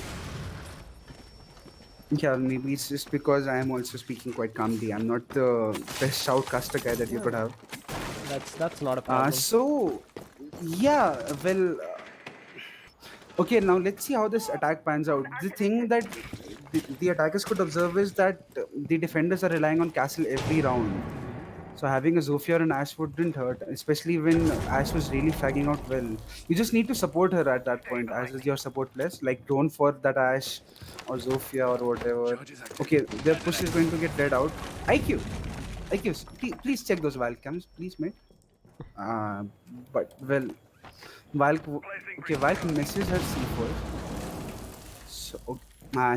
yeah, maybe it's just because I am also speaking quite calmly. I'm not the best shoutcaster guy that you could have. That's not a problem. So yeah, well, okay. Now let's see how this attack pans out. The thing that the attackers could observe is that the defenders are relying on castle every round. So having a Zofia and Ash wouldn't hurt, especially when Ash was really fragging out well. You just need to support her at that point, as is your support place. Like drone for that Ash or Zofia or whatever. Okay, their push is going to get dead out. IQ, please check those Valk cams, please, mate. But well, Valk. Okay, Valk misses her C4. So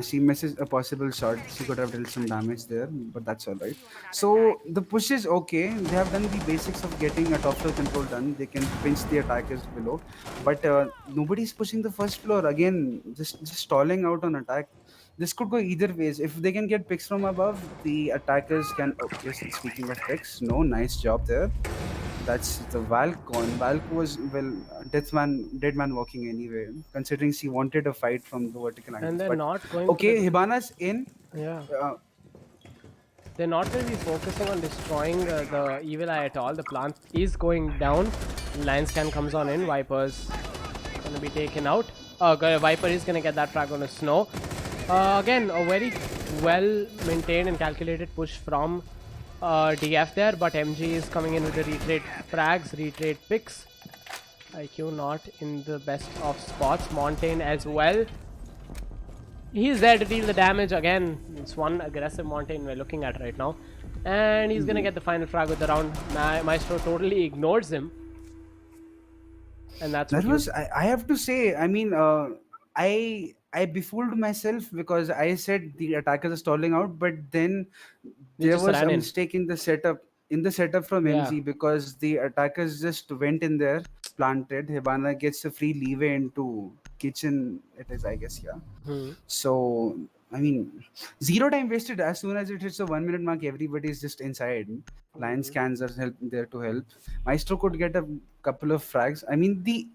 she misses a possible shot. She could have dealt some damage there, but that's alright. So the push is okay. They have done the basics of getting a top floor control done. They can pinch the attackers below, but nobody's pushing the first floor again. Just stalling out on attack. This could go either ways. If they can get picks from above, the attackers can. Oh, yes. Speaking of picks, no, nice job there. That's the Valk gone. Valk was, well, dead man walking anyway, considering she wanted a fight from the vertical angle. And they're But, not going okay, to Hibana's in. yeah. Uh, They're not going to be focusing on destroying the Evil Eye at all. The plant is going down. Lion Scan comes on in. Viper's going to be taken out. Viper is going to get that frag on a Snow. Again, a very well maintained and calculated push from DF there, but MG is coming in with the retreat frags, retreat picks. IQ not in the best of spots. Montaigne as well. He's there to deal the damage again. It's one aggressive Montaigne we're looking at right now. And he's gonna get the final frag with the round. Maestro totally ignores him. And that's that what was, I have to say, I mean, I befooled myself because I said the attackers are stalling out, but then They there just was a ran in. mistake in the setup. From Yeah. MZ, because the attackers just went in there, planted. Hibana gets a free leeway into kitchen. It is, I guess, yeah. So I mean, zero time wasted. As soon as it hits the 1 minute mark, everybody's just inside. Lion scans are there to help. Maestro could get a couple of frags. I mean, the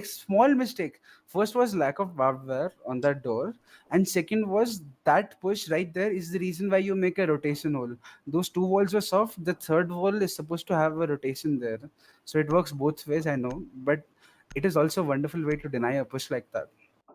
small mistake. First was lack of barbed wire on that door, and second was that push right there is the reason why you make a rotation hole. Those two walls were soft. The third wall is supposed to have a rotation there, so it works both ways. I know, but it is also a wonderful way to deny a push like that.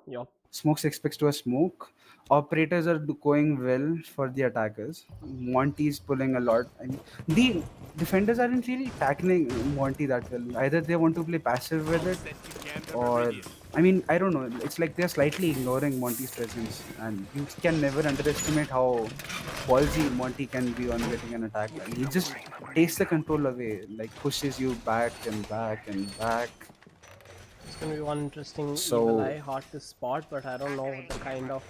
Yup. Smokes expects to a smoke. Operators are going well for the attackers. Monty's pulling a lot. I mean, the defenders aren't really tackling Monty that well. Either they want to play passive with it, or I mean, I don't know. It's like they're slightly ignoring Monty's presence, and you can never underestimate how ballsy Monty can be on getting an attack. He just takes the control away, like pushes you back and back and back. It's gonna be one interesting So- Evil Eye, hard to spot, but I don't know the kind of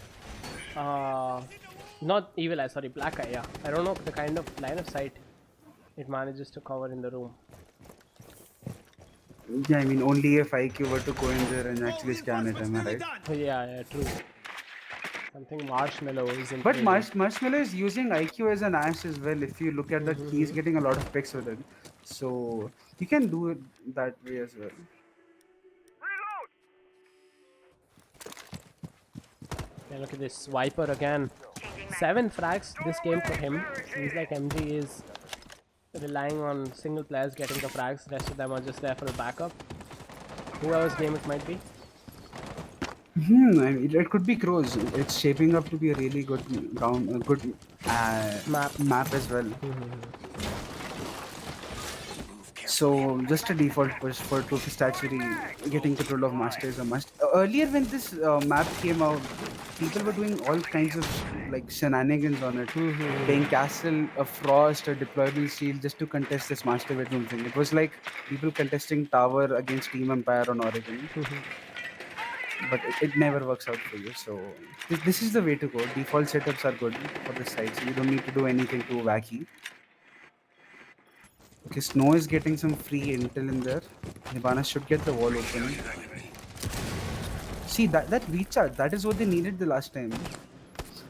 not Evil Eye, sorry, Black Eye, yeah. I don't know the kind of line of sight it manages to cover in the room. Yeah, I mean, only if IQ were to go in there and actually scan it, am I right? Yeah, true. Something Marshmallow isn't. But really- Marshmallow is using IQ as an Ash as well. If you look at that, he's getting a lot of picks with it. So you can do it that way as well. Yeah, look at this Viper again. 7 frags this game for him. Seems like MG is relying on single players getting the frags. Rest of them are just there for a backup. Whoever's game it might be. I mean, it could be Crows. It's shaping up to be a really good round, a good map as well. So just a default push for Trophy Statuary. Getting control of Master is a must. Earlier when this map came out, people were doing all kinds of like shenanigans on it, playing Castle, a Frost, a deployable shield just to contest this master bedroom thing. It was like people contesting Tower against Team Empire on Origin. But it never works out for you. So this is the way to go. Default setups are good for this side, so you don't need to do anything too wacky. Okay, Snow is getting some free intel in there. Hibana should get the wall open. See that recharge, that is what they needed the last time.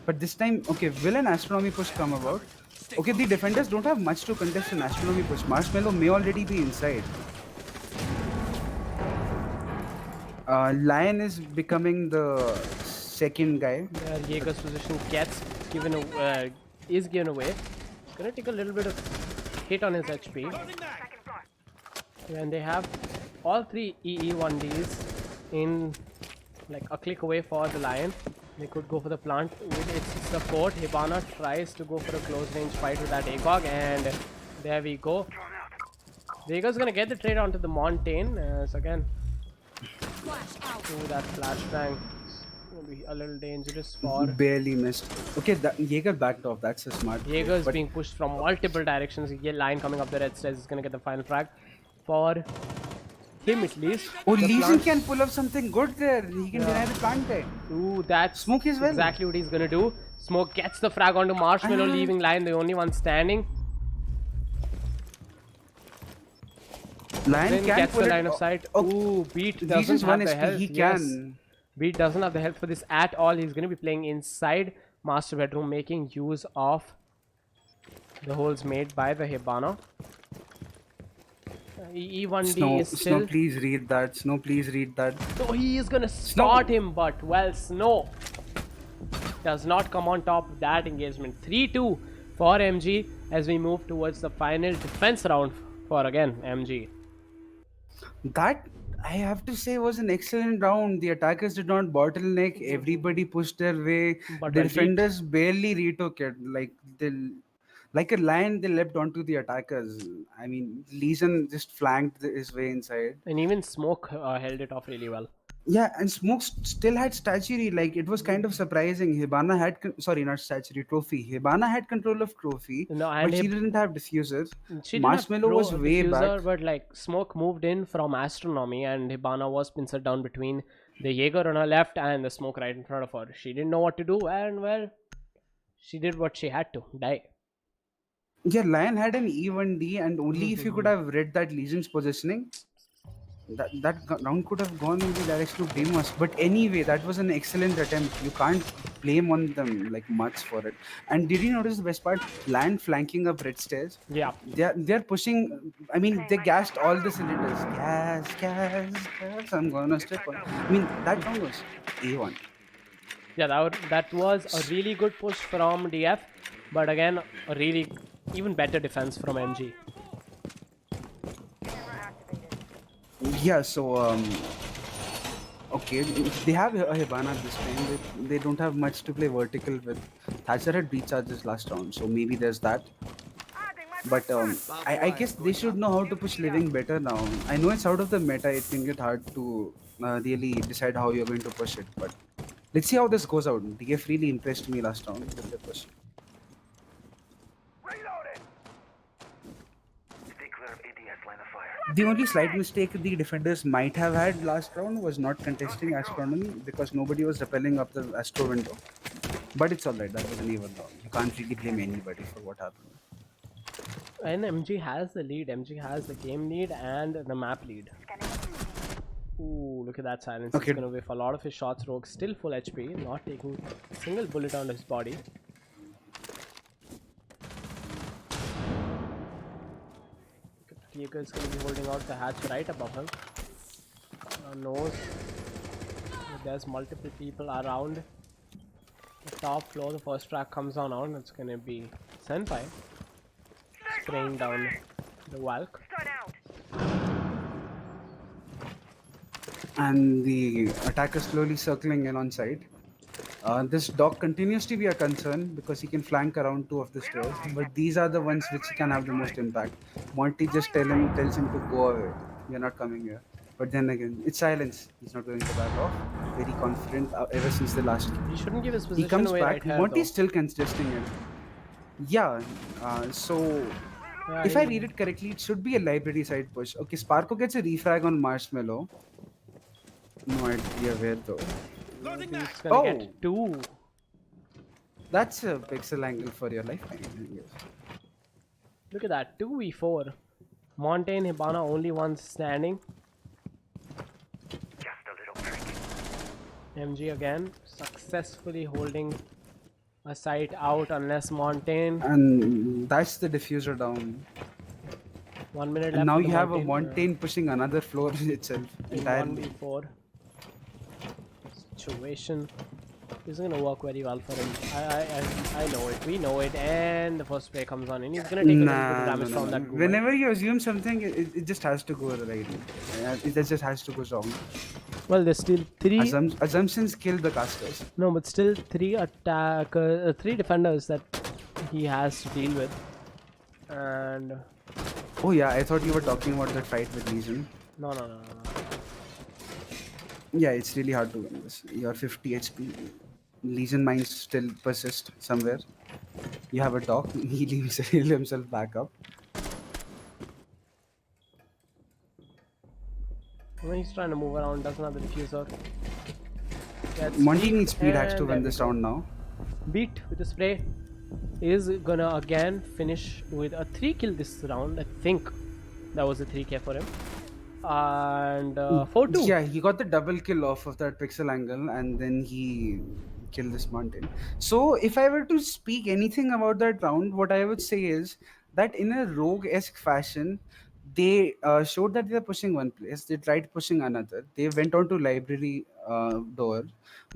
But this time, okay, will an astronomy push come about? Okay, the defenders don't have much to contest an astronomy push. Marshmallow may already be inside. Lion is becoming the second guy. Jaeger's position is given away. It's gonna take a little bit of hit on his HP. And they have all three EE1Ds in like a click away for the Lion. They could go for the plant with its support. Hibana tries to go for a close range fight with that ACOG, and there we go. Jaeger's gonna get the trade onto the Montaigne. So again, that flashbang will be a little dangerous for. Barely missed. Okay, Jaeger backed off. That's a smart. Jaeger's being pushed from multiple directions. Lion coming up the red stairs is gonna get the final frag for him at least. Oh, The Legion plant- can pull up something good there. He can deny the plant guy. Ooh, that's Smoke as well. exactly what he's gonna do. Smoke gets the frag onto Marshmallow, leaving Lion the only one standing. Lion Then can gets pull the it. line of sight. Oh, Ooh, Beat doesn't Legion's have 1 the SP. health. He Yes. can. Beat doesn't have the health for this at all. He's going to be playing inside Master Bedroom, making use of the holes made by the Hibana. E1D Snow, is still. Snow, please read that. Snow, please read that. So he is going to start him, but well, Snow does not come on top of that engagement. 3-2 for MG as we move towards the final defense round for again MG. That, I have to say, was an excellent round. The attackers did not bottleneck. Everybody pushed their way. But The well, defenders barely retook it. Like a lion, they leapt onto the attackers. I mean, Legion just flanked his way inside. And even Smoke held it off really well. Yeah, and Smoke still had statuary. Like, it was kind of surprising. Hibana had, sorry, not statuary, trophy. Hibana had control of trophy, No, and but she didn't have diffuser. She didn't have Marshmallow was way diffuser, back. but like Smoke moved in from Astronomy, and Hibana was pincered down between the Jaeger on her left and the Smoke right in front of her. She didn't know what to do, and well, she did what she had to, die. Yeah, Lion had an E1D, and only if you could have read that Legion's positioning, that round could have gone in the direction of Deimos. But anyway, that was an excellent attempt. You can't blame on them like much for it. And did you notice the best part? Lion flanking up red stairs. Yeah. They're pushing. I mean, they gassed all the cylinders. Gas. I'm gonna step on. I mean, that round was A1. Yeah, that was a really good push from DF, but again, a really even better defense from MG. Yeah, so okay, they have a Hibana this time. They don't have much to play vertical with. Thatcher had recharges last round, so maybe there's that. But I guess they should know how to push living better now. I know it's out of the meta. It can get hard to really decide how you're going to push it. But let's see how this goes out. DF really impressed me last round with the push. The only slight mistake the defenders might have had last round was not contesting Astronomy because nobody was rappelling up the Astro window. But it's alright, that was an even round. You can't really blame anybody for what happened. And MG has the lead. MG has the game lead and the map lead. Ooh, look at that silence. Okay. He's gonna whiff a lot of his shots. Rogue still full HP, not taking a single bullet on his body. Jaeger is going to be holding out the hatch right above him. Knows there's multiple people around the top floor. The first track comes on out. It's going to be Senpai spraying down the Valk. And the attacker slowly circling in on site. This dog continues to be a concern because he can flank around two of the stairs, but these are the ones which can have the most impact. Monty just tells him to go away. You're not coming here. But then again, it's silence. He's not going to back off. very confident ever since the last game. He shouldn't give his He position comes away back. right here, Monty though. is still contesting it. Yeah. So Yeah, if I read it correctly, it should be a library side push. Okay, Sparko gets a refrag on Marshmallow. No idea where though. he's gonna get 2. That's a pixel angle for your life. I guess. Look at that, 2v4. Montaigne, Hibana, only one standing. MG again, successfully holding a site out unless Montaigne. And that's the diffuser down. 1 minute And left. now for you the have a Montaigne, Montaigne pushing another floor itself in entirely. 1v4 situation. This is gonna work very well for him. I know it. We know it. And the first play comes on, and he's gonna take a little bit of damage from that. Whenever you assume something, it just has to go right. It just has to go wrong. Well, there's still 3. Assumptions kill the casters. No, but still 3 3 defenders that he has to deal with. And Oh yeah, I thought you were talking about that fight with Legion. no. Yeah, it's really hard to win this. You're 50 HP. Legion mines still persist somewhere. You have a dock. He heal himself back up. When he's trying to move around, doesn't have the diffuser. Gets Monty beat, needs speed hacks to and win there this we go. round now. Beat with the spray is gonna again finish with a 3 kill this round. I think that was a 3k for him. And 4-2. Yeah, he got the double kill off of that pixel angle and then he killed this mountain. So if I were to speak anything about that round, what I would say is that in a rogue-esque fashion, they showed that they are pushing one place. They tried pushing another. They went on to library door.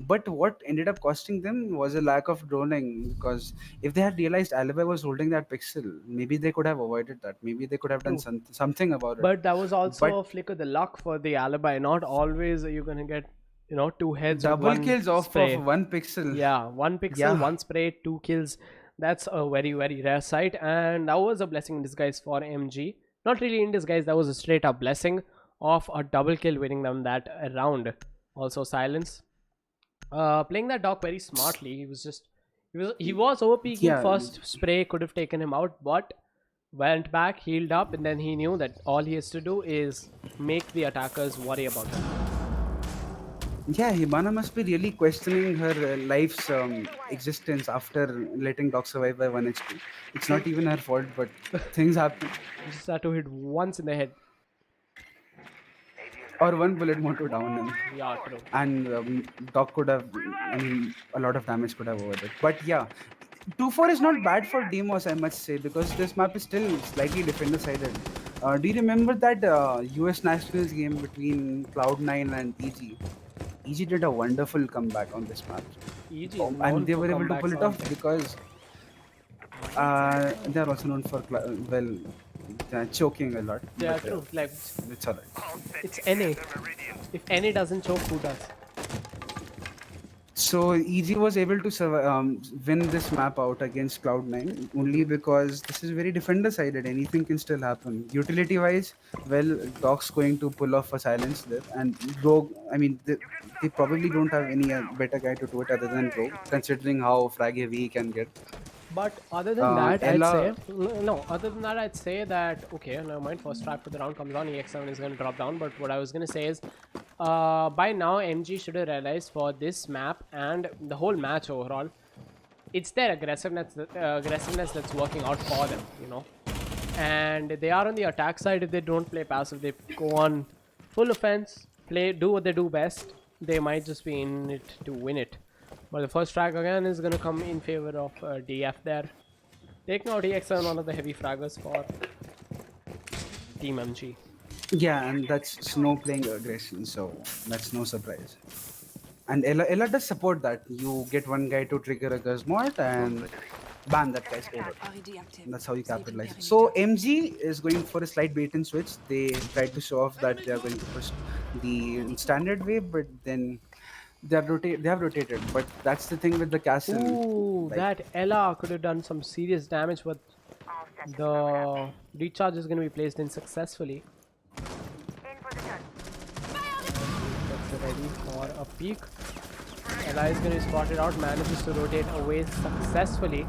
But what ended up costing them was a lack of droning, because if they had realized Alibi was holding that pixel, maybe they could have avoided that. Maybe they could have done something about it. But that was also But a flick of the luck for the alibi. Not always are you gonna get 2 heads. with double one kills off spray. of one pixel. Yeah, 1 pixel, Yeah. 1 spray, 2 kills. That's a very, very rare sight. And that was a blessing in disguise for MG. Not really in disguise, that was a straight up blessing of a double kill winning them that round. Also silence. Playing that dock very smartly. He was overpeaking. Yeah. First spray could have taken him out, but went back, healed up, and then he knew that all he has to do is make the attackers worry about him. Yeah, Hibana must be really questioning her life's existence after letting Doc survive by 1 HP. It's not even her fault, but things happen. Just had to hit once in the head. Or one bullet more to down him. Yeah, true. And Doc could have, a lot of damage could have avoided. But yeah, 2-4 is not bad for Deimos, I must say, because this map is still slightly defender-sided. Do you remember that US Nationals game between Cloud9 and EG? EG did a wonderful comeback on this map. EG And they were able to pull it off because they are also known for choking a lot. Yeah, but, true. Like it's alright. it's NA. If NA doesn't choke, who does? So EG was able to win this map out against Cloud9 only because this is very defender-sided. Anything can still happen. Utility-wise, well, Doc's going to pull off a silence there, and Rogue. I mean, they probably don't have any better guy to do it other than Rogue, considering how frag heavy he can get. But other than that, Ella- I'd say no. Other than that, I'd say that okay, never mind. First strike for the round comes on. EX7 is going to drop down. But what I was going to say is, by now MG should have realized for this map and the whole match overall, it's their aggressiveness that's working out for them. And they are on the attack side. If they don't play passive, they go on full offense, do what they do best. They might just be in it to win it. But the first frag again is going to come in favor of DF there. Taking out EX7, one of the heavy fraggers for Team MG. Yeah, and that's Snow playing aggression, so that's no surprise. And Ella does support that. You get one guy to trigger a Guzmort and bam, that guy's over. That's how you capitalize. So MG is going for a slight bait and switch. They tried to show off that they are going to push the standard wave, but then they have rotated. But that's the thing with the castle. Ooh, that Ella could have done some serious damage, but the recharge is going to be placed in successfully. That's ready for a peek. Ella is going to be spotted out, manages to rotate away successfully.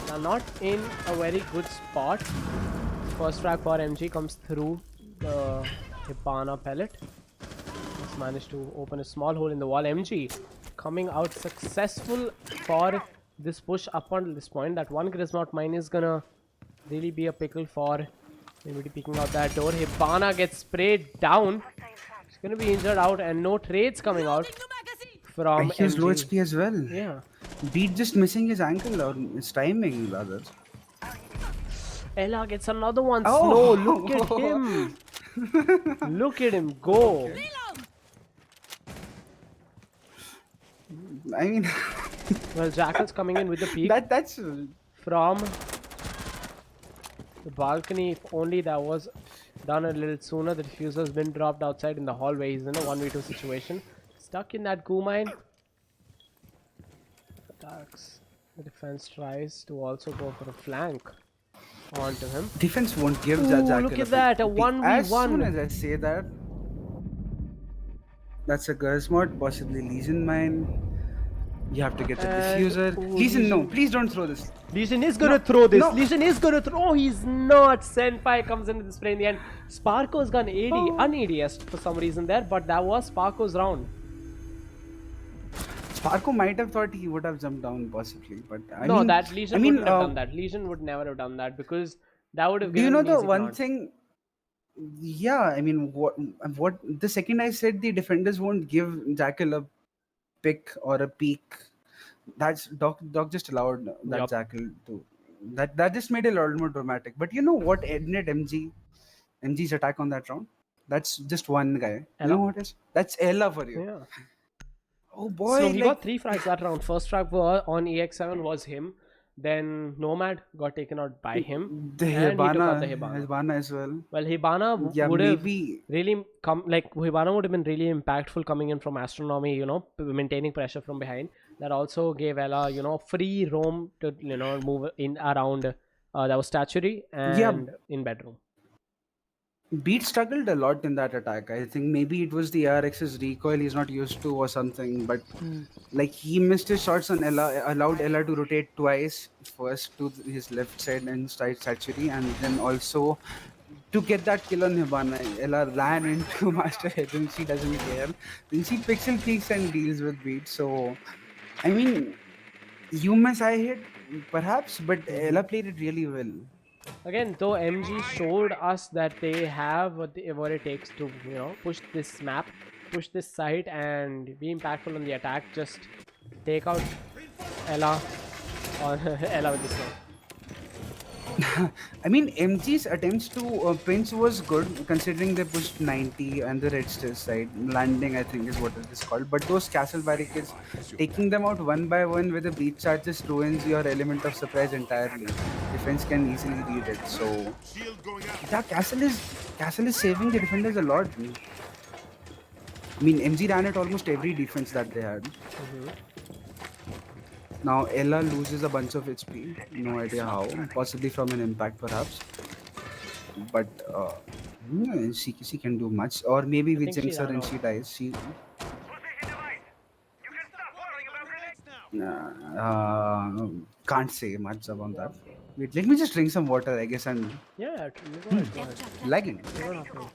Now not in a very good spot. First frag for MG comes through the Hibana pellet. Just managed to open a small hole in the wall. MG coming out successful for this push up until this point. That one Grismouth mine is gonna really be a pickle for maybe peeking out that door. Hibana gets sprayed down. He's gonna be injured out and no trades coming out from He has low MG. HP as well. Yeah. Beat just missing his ankle or his timing rather. Ella gets another one. Oh. Snow, look at him. Look at him go. I mean, Well, Jackal's coming in with the peek that's from the balcony. If only that was done a little sooner. The diffuser's been dropped outside in the hallway. He's in a 1v2 situation. Stuck in that goo mine. Attacks. The defense tries to also go for a flank onto him. defense won't give Ooh, Jackal look at that, a 1v1. As soon as I say that, that's a Grismouth, possibly Legion mine. You have to get the And- diffuser. ooh, Legion, no, Legion. please don't throw this. Legion is gonna throw this. no. Legion is gonna throw. Oh, he's not. Senpai comes into the spray in the end. Sparko's gone AD, un-ADS for some reason there, but that was Sparko's round. Sparko might have thought he would have jumped down possibly, but No, mean, that Legion I mean, wouldn't have done that. Legion would never have done that because that would have do you given know an the easy one plant. thing? Yeah, I mean, what the second I said the defenders won't give Jackal a pick or a peek. That's Doc just allowed that Yup. Jackal to. That just made it a lot more dramatic. But you know what ended MG's attack on that round? That's just one guy. You Ella? know what is? That's Ella for you. Yeah. Oh boy! So he like, got 3 frags that round. First frag on EX7 was him. Then Nomad got taken out by him. the and he took out the Hibana, Hibana. Hibana as well. Well, Hibana Yeah, would have maybe. really come, like Hibana would have been really impactful coming in from Astronomy, you know, maintaining pressure from behind. That also gave Ella, you know, free roam to, you know, move in around. That was statuary and in bedroom. Beat struggled a lot in that attack. I think maybe it was the R6S recoil he's not used to or something, but like he missed his shots on Ella, allowed Ella to rotate twice, first to his left side and statuary, and then also to get that kill on Hibana. Ella ran into Master Head and she doesn't care. Then she pixel peeks and deals with Beat. So, I mean, you miss I hit perhaps, but Ella played it really well. Again, though MG showed us that they have what it takes to, you know, push this map, push this site and be impactful on the attack. Just take out Ella on Ella with this one. I mean, MG's attempts to pinch was good considering they pushed 90 and the red still side. Landing, I think, is what it is called. But those castle barricades, taking them out one by one with a breach charge just ruins your element of surprise entirely. Defense can easily read it. So, Shield going out. yeah, castle is saving the defenders a lot. I mean, MG ran at almost every defense that they had. Now Ella loses a bunch of HP. No idea how. Possibly from an impact, perhaps. But yeah, she can do much. Or maybe we think she jinx her ran and out. she dies. She. Can't say much about that. Wait, let me just drink some water. I guess I'm Yeah, go ahead, go ahead. lagging. You don't have to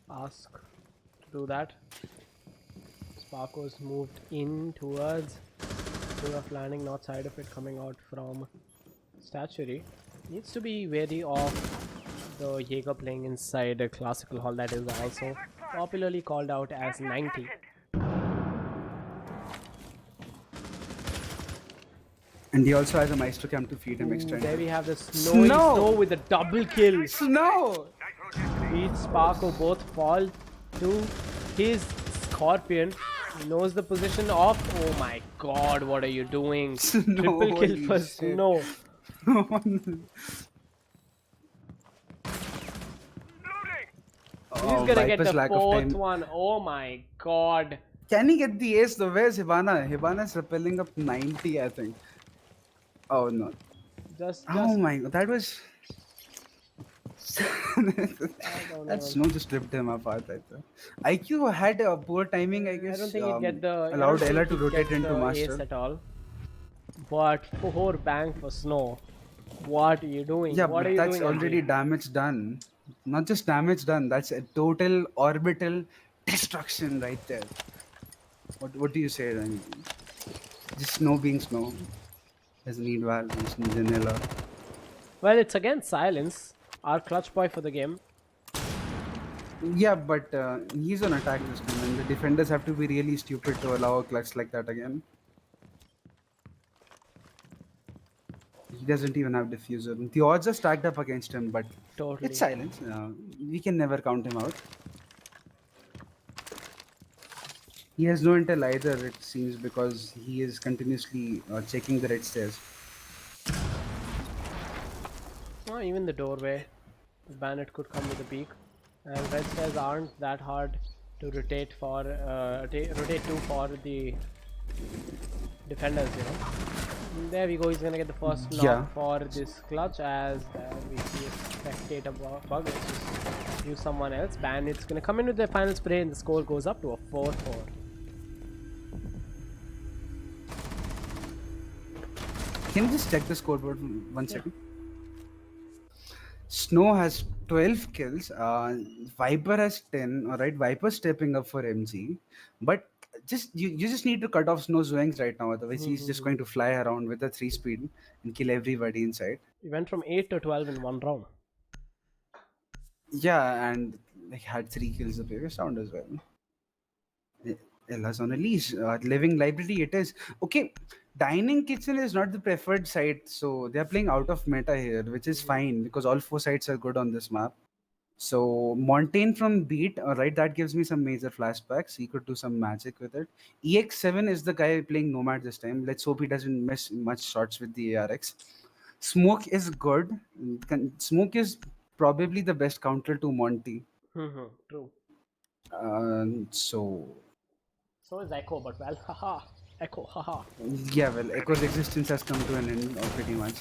ask to do that. Sparko's moved in towards of landing, not side of it coming out from statuary. Needs to be wary of the Jaeger playing inside a classical hall that is also popularly called out as 90. And he also has a maestro cam to feed him extra. There we have the snow with a double kill. Snow! Beat Sparko both fall to his Scorpion. He knows the position of. Oh my god, what are you doing? Snow, Triple kill holy for shit. Snow. He's Oh, gonna get Viper's the lack of fourth time. one. Oh my god. Can he get the ace though? Where's Hibana? Hibana's rappelling up 90, I think. Oh no. Just Oh my god, that was. That snow just ripped him apart. I thought. IQ had a poor timing, I I don't guess. think he'd get the. I Allowed don't Ella think to he'd rotate get into the ace master. at all. But 4 bang for Snow. What are you doing? Yeah, What are but you that's doing, already MG? damage done. Not just damage done. That's a total orbital destruction right there. What do you say? I mean, just snow being snow. Doesn't need valve. Just needs an Ella. Well, it's against Silence, our clutch boy for the game. Yeah, but he's on attack this time, and the defenders have to be really stupid to allow a clutch like that again. He doesn't even have diffuser. The odds are stacked up against him, but Totally. it's silence. We can never count him out. He has no intel either, it seems, because he is continuously checking the red stairs. Oh, even the doorway. The bandit could come with a peek. And red stairs aren't that hard to rotate for rotate to for the defenders, you know. And there we go. He's gonna get the first knock Yeah. for this clutch as we see a spectator bug. Let's just use someone else. Bandit's gonna come in with their final spray, and the score goes up to a 4-4. Can you just check the scoreboard one second? Snow has 12 kills. Viper has 10. All right, Viper stepping up for MG, but you just need to cut off Snow's wings right now. Otherwise, he's just going to fly around with a 3 speed and kill everybody inside. We went from 8 to 12 in one round. Yeah, and like had 3 kills the previous round as well. Ella's on a leash. Living library it is. Okay, dining kitchen is not the preferred site, so they're playing out of meta here, which is fine because all 4 sites are good on this map. So Montaigne from Beat, alright, that gives me some major flashbacks. He could do some magic with it. EX7 is the guy playing Nomad this time. Let's hope he doesn't miss much shots with the ARX. Smoke is good. Smoke is probably the best counter to Monty. True. So So is Echo, but well, haha. Echo, haha. yeah, well, Echo's existence has come to an end pretty much.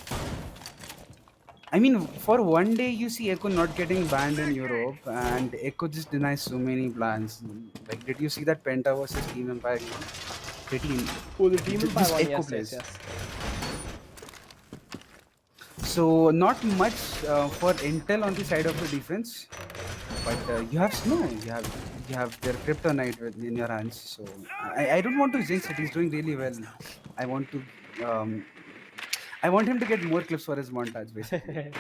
I mean, for one day you see Echo not getting banned in Europe, and Echo just denies so many plans. Like, did you see that Penta versus Team Empire? Pretty. Oh, the Team Empire Just one, Echo yes, plays. yes. So not much for intel on the side of the defense, but you have Snow. You have their Kryptonite in your hands. So I don't want to jinx it. He's doing really well. I want him to get more clips for his montage, basically.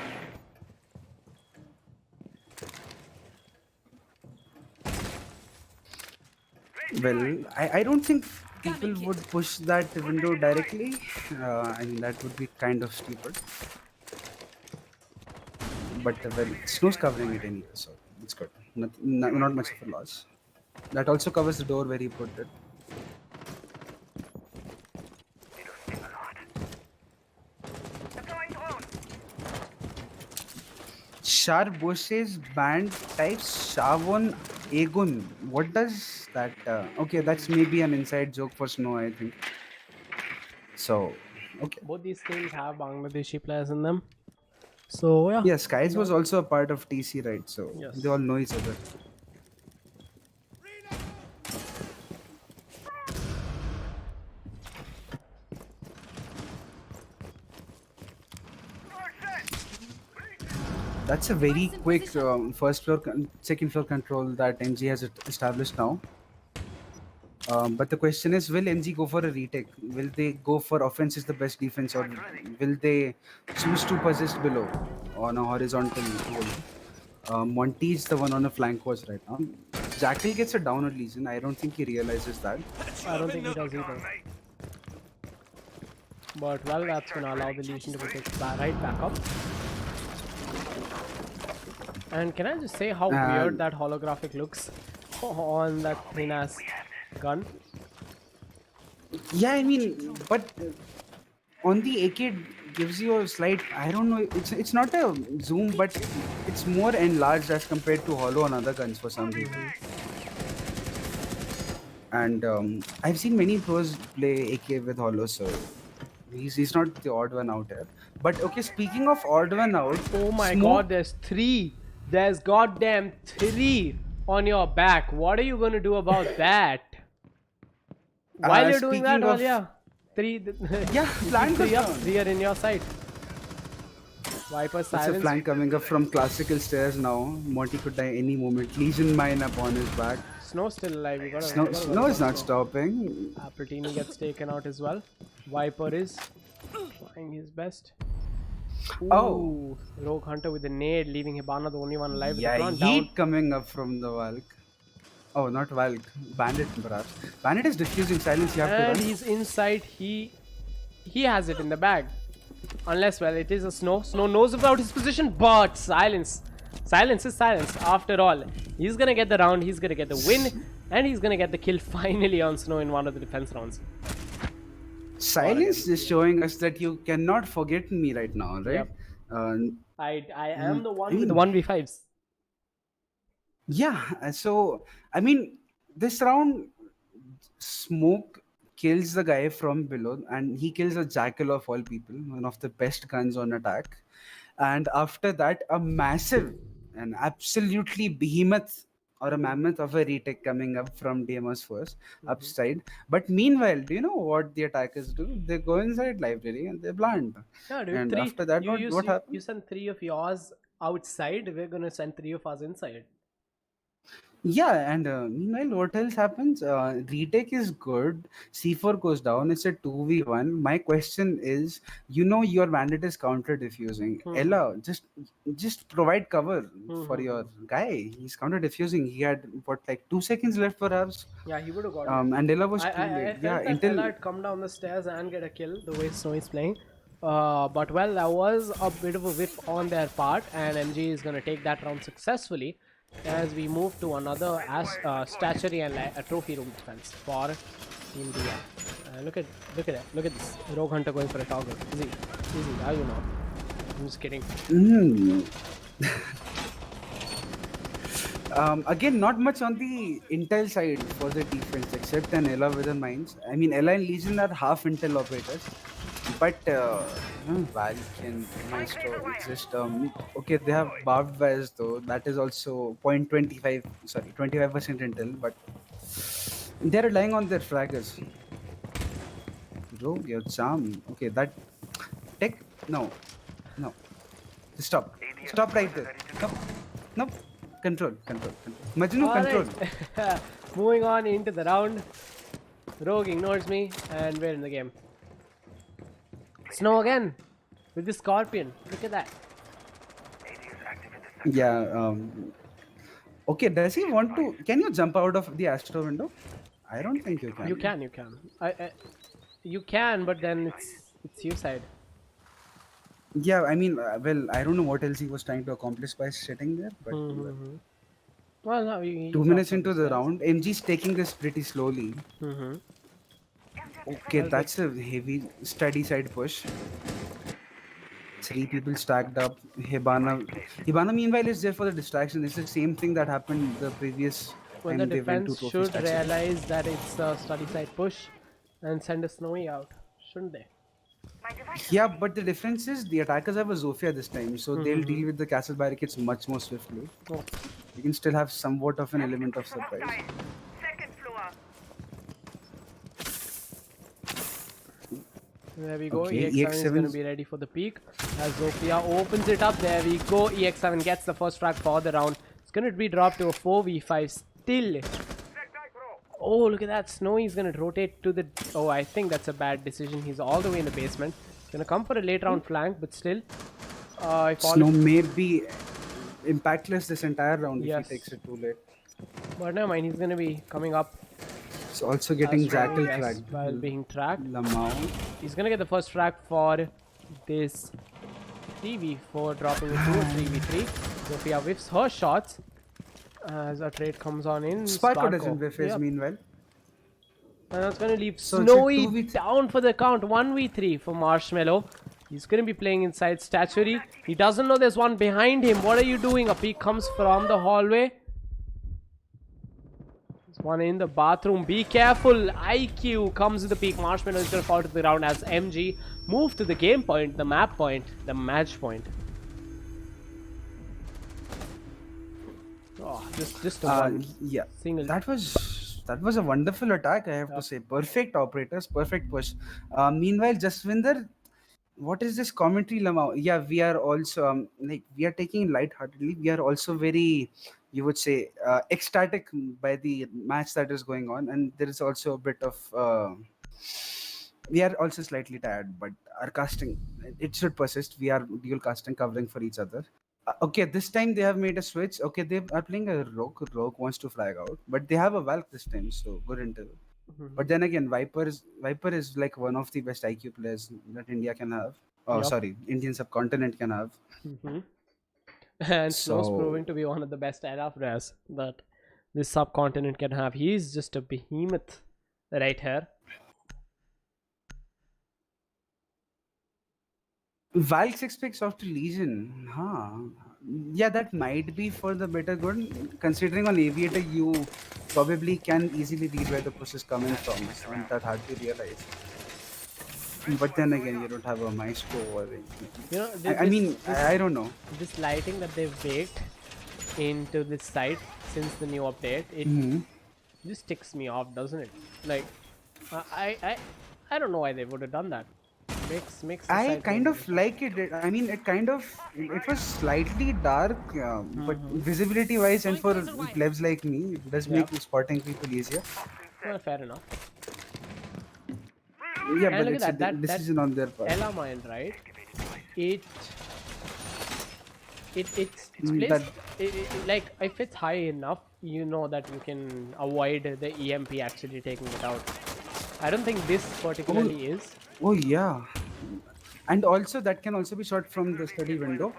Well, I don't think people would push that window directly. I mean, that would be kind of stupid. But well, Snow's covering it anyway, so it's good. Not much of a loss. That also covers the door where he put it. Sharp Bushes band type Shavon Agun. What does that? Okay, that's maybe an inside joke for Snow, I think. So, okay. Both these teams have Bangladeshi players in them. So, yeah. Yeah, Skies was also a part of TC, right? So Yes. they all know each other. That's a very quick second floor control that MG has established now. But the question is, will MG go for a retake? Will they go for offense is the best defense, or will they choose to persist below on a horizontal hold? Monty is the one on a flank watch right now. Jackal gets a down at Legion. I don't think he realizes that. I don't think he does either. But well, that's gonna allow the Legion to pick it right back up. And can I just say how weird that holographic looks on that thin ass gun? Yeah, I mean, but on the AK gives you a slight. I don't know. It's not a zoom, but it's more enlarged as compared to hollow on other guns for some reason. And I've seen many pros play AK with hollow, so He's not the odd one out here. But okay, speaking of odd one out, Oh my Smoke, god, there's 3. There's goddamn 3 on your back. What are you going to do about that? While you're doing that, speaking well, of- yeah. 3. Yeah, flank 3 up, down. 3 are in your side. Viper It's a silence. flank coming up from classical stairs now. Monty could die any moment. Legion mine upon his back. Snow still alive. You gotta, Snow, you gotta Snow work is on not Snow. stopping. Platini gets taken out as well. Viper is trying his best. Oh. Ooh, Rogue Hunter with the nade, leaving Hibana the only one alive. with the Yeah, front heat down. coming up from the Valk. Oh, not Valk. Bandit, perhaps. Bandit is diffusing silence. You have And to run. he's inside. He has it in the bag. Unless, well, it is a Snow. Snow knows about his position, but silence. Silence is silence. After all, he's gonna get the round. He's gonna get the win, and he's gonna get the kill finally on Snow in one of the defense rounds. Silence is showing us that you cannot forget me right now, right? Yep. Uh, I am the one with the 1v5s. yeah, so I mean, this round, Smoke kills the guy from below, and he kills a jackal of all people, one of the best guns on attack. And after that, a massive and absolutely behemoth or a mammoth of a retake coming up from Deimos first, upside. But meanwhile, do you know what the attackers do? They go inside library and they plant. Yeah, dude. And 3. after that, what You happened? send 3 of yours outside. We're gonna send 3 of us inside. Yeah, and meanwhile, what else happens? Retake is good. C4 goes down. It's a 2v1. My question is, you know, your bandit is counter diffusing. Ella, just provide cover for your guy. He's counter diffusing. He had what, like 2 seconds left, perhaps. Yeah, he would have got it. And Ella was too I late. felt Yeah, that until Ella had come down the stairs and get a kill the way Snow is playing. But well, that was a bit of a whiff on their part, and MG is going to take that round successfully as we move to another statuary and a trophy room defense for Team Dia. Look at that. Look at this. Rogue Hunter going for a toggle. Easy. How you know? I'm just kidding. Again, not much on the intel side for the defense except an Ella with the mines. I mean, Ella and Legion are half intel operators, but Valk and Maestro exist. Okay, they have barbed wires though. That is also 0.25, sorry, 25% intel, but they're relying on their fraggers. Bro, your charm. Okay, that tech. No. Stop right there. No. Control. Majnu, control. Alright. Moving on into the round. Rogue ignores me and we're in the game. Snow again with the Scorpion. Look at that. Yeah. Okay, does he want to... Can you jump out of the Astro window? I don't think you can. You can. You can, but then it's your side. Yeah, I mean, well, I don't know what else he was trying to accomplish by sitting there, but... Well, no, he 2 minutes into the round, MG's taking this pretty slowly. Okay, that's a heavy, steady side push. 3 people stacked up. Hibana meanwhile is there for the distraction. It's the same thing that happened the previous When time the they went to defense trophy should stacks. realize that it's a steady side push and send a Snowy out, shouldn't they? Yeah, but the difference is the attackers have a Zofia this time, so they'll deal with the castle barricades much more swiftly. Oh. You can still have somewhat of an element of surprise. Second floor. There we go. Okay, EX7 is going to EX7's be ready for the peak. As Zofia opens it up, there we go. EX7 gets the first frag for the round. It's going to be dropped to a 4v5 still. Oh, look at that. Snowy is going to rotate to the... Oh, I think that's a bad decision. He's all the way in the basement. He's going to come for a late round flank, but still. If all Snow may be impactless this entire round Yes. if he takes it too late. But never mind, he's going to be coming up It's also getting Jackal flagged. while being tracked. Lamau. He's going to get the first frag for this 3v4, dropping it to a 3v3. Sophia whiffs her shots as a trade comes on in. Sparko doesn't whiff his Yep. meanwhile. And that's going to leave So it's a Snowy 2v3. down for the count. 1v3 for Marshmallow. He's going to be playing inside Statuary. He doesn't know there's one behind him. What are you doing? A peek comes from the hallway. He's One in the bathroom. Be careful. IQ comes to the peak. Marshmallow is going to fall to the ground as MG move to the game point, the map point, the match point. Oh, just a one Yeah, single. that was a wonderful attack, I have to say. Perfect operators, perfect push. Meanwhile, Jaswinder, what is this commentary, Lama? Yeah, we are also like we are taking it lightheartedly. We are also very, you would say, ecstatic by the match that is going on, and there is also a bit of. We are also slightly tired, but our casting it should persist. We are dual casting, covering for each other. Okay, this time they have made a switch. Okay, they are playing a rogue. Rogue wants to flag out, but they have a Valk this time, so good intel. But then again, Viper is like one of the best IQ players that India can have. Oh, Yup. sorry, Indian subcontinent can have. And Snow's So proving to be one of the best era players that this subcontinent can have. He's just a behemoth right here. Valk 6 picks after Legion, huh? Yeah, that might be for the better good. Considering on Aviator, you probably can easily read where the push is coming from. It's not that hard to realize. But then again, you don't have a maestro or anything. You know, I mean, I don't know. this lighting that they've baked into this site since the new update, it just ticks me off, doesn't it? Like, I don't know why they would have done that. Makes the I site kind more of like it. I mean, it was slightly dark, but visibility wise and for plebs like me, it does make spotting people easier. well, fair enough. Yeah, And but look it's at a that decision on their part. Ella mine, right? It's Mm, placed that- like if it's high enough, you know that you can avoid the EMP actually taking it out. I don't think this particularly is. Oh yeah, and also that can also be shot from the study window.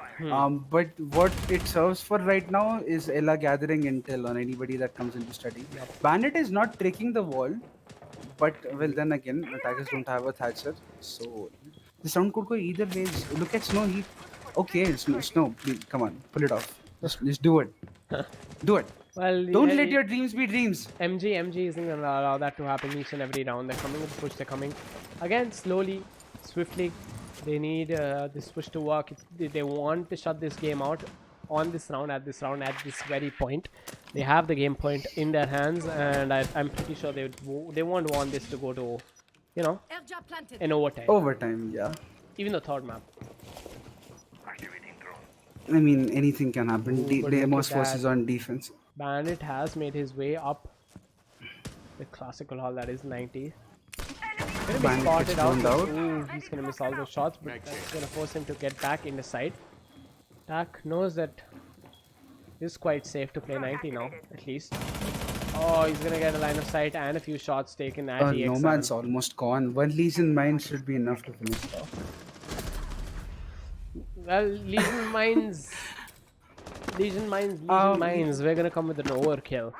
But what it serves for right now is Ella gathering intel on anybody that comes into study. Bandit is not tricking the wall, but well then again, attackers don't have a Thatcher, so the sound could go either ways. Look at Snow. Okay, Snow, please come on, pull it off. Just do it. Do it. Well, Don't yeah, let your dreams be dreams. MG isn't gonna allow that to happen each and every round. They're coming with the push. They're coming again slowly, swiftly. They need this push to work. They want to shut this game out on this round, at this very point. They have the game point in their hands, and I'm pretty sure they won't want this to go to, you know, Airdrop planted. in overtime. Overtime, yeah. Even the third map. I mean, anything can happen. Ooh, but Deimos look at forces that. on defense. Bandit has made his way up the classical hall, that is 90. Gonna be Bandit spotted gets out. blown out. Ooh, he's gonna miss all those shots, but that's gonna force him to get back in the side. Tak knows that it's quite safe to play 90 now, at least. Oh, he's gonna get a line of sight and a few shots taken at EX7. Nomad's almost gone. One Legion mine should be enough to finish it off. Well, Legion Mines. Legion Mines. We're gonna come with an overkill.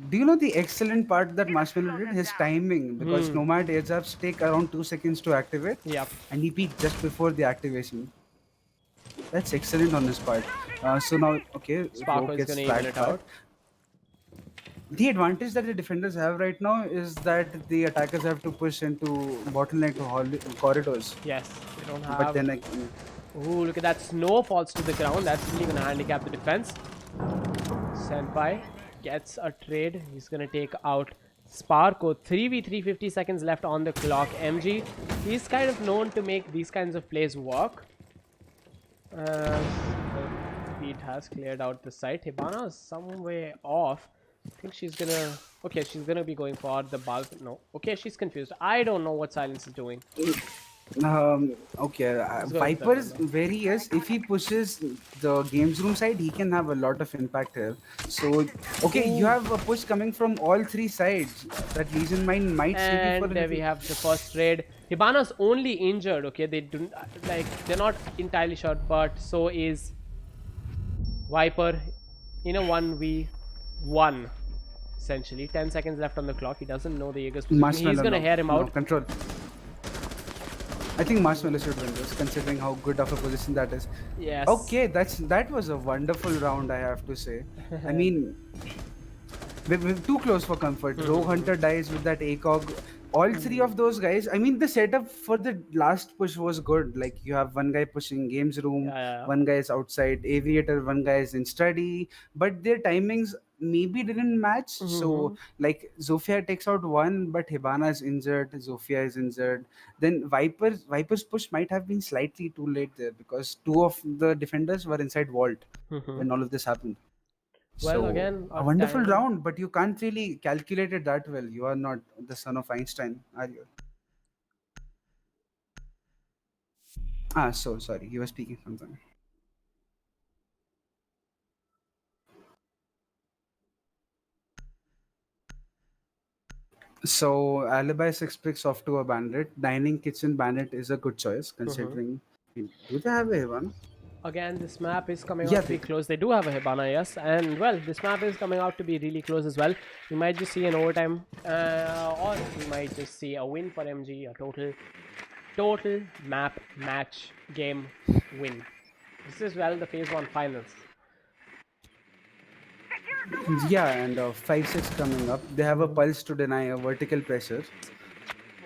Do you know the excellent part that Marshmallow did? His timing, because Nomad airs ups take around 2 seconds to activate. Yep. And he peaked just before the activation. That's excellent on his part. So now, okay, Sparko Rogue is gets gonna even flagged it back. out. The advantage that the defenders have right now is that the attackers have to push into bottleneck corridors. Yes, they don't have. But then again, Ooh, look at that. Snow falls to the ground. That's really gonna handicap the defense. Senpai gets a trade. He's gonna take out Sparko. 3v3, 50 seconds left on the clock. MG, he's kind of known to make these kinds of plays work. Pete has cleared out the site. Hibana is some way off. I think she's gonna... Okay, she's gonna be going for the bulk. No. Okay, she's confused. I don't know what Silence is doing. okay, go Viper with is that where he is. If he pushes the games room side, he can have a lot of impact here. So, okay, you have a push coming from all three sides. That Legion Mine might save you for And a there we little. have the first raid. Hibana's only injured, okay? They don't, like, they're not entirely shot, but so is Viper in a 1v1, essentially. 10 seconds left on the clock. He doesn't know the Jaeger's position. He's Marshmallow gonna now. hear him No, out. control. I think Marshmallow should win this, considering how good of a position that is. Yes. Okay, that was a wonderful round, I have to say. I mean, we're too close for comfort. Rogue Hunter dies with that ACOG. All three of those guys, I mean, the setup for the last push was good. Like, you have one guy pushing games room, Yeah. one guy is outside aviator, one guy is in study, but their timings maybe didn't match. So, like, Zofia takes out one, but Hibana is injured, Zofia is injured. Then Viper's push might have been slightly too late there because two of the defenders were inside vault when all of this happened. Well, So again, a a wonderful time. round, but you can't really calculate it that well. You are not the son of Einstein, are you? Ah, so sorry, you were speaking something. So Alibi Six picks off to a bandit. Dining Kitchen Bandit is a good choice considering. Do they have a one? Again, this map is coming out Yeah, to be they do. close. They do have a Hibana, yes, and well, this map is coming out to be really close as well. We might just see an overtime, or we might just see a win for MG, a total map match game win. This is well the phase 1 finals. Yeah, and 5-6 coming up. They have a pulse to deny a vertical pressure.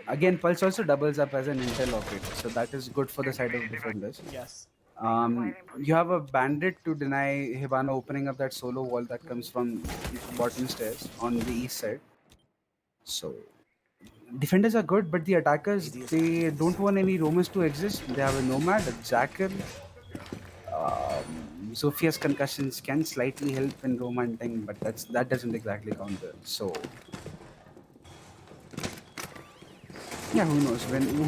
Again, pulse also doubles up as an intel operator, so that is good for the side of defenders. Yes. You have a bandit to deny Hibana opening up that solo wall that comes from bottom stairs on the east side. So defenders are good, but the attackers, they don't want any Romans to exist. They have a Nomad, a Jackal. Sophia's concussions can slightly help in Rome hunting, but that doesn't exactly count there. So yeah, who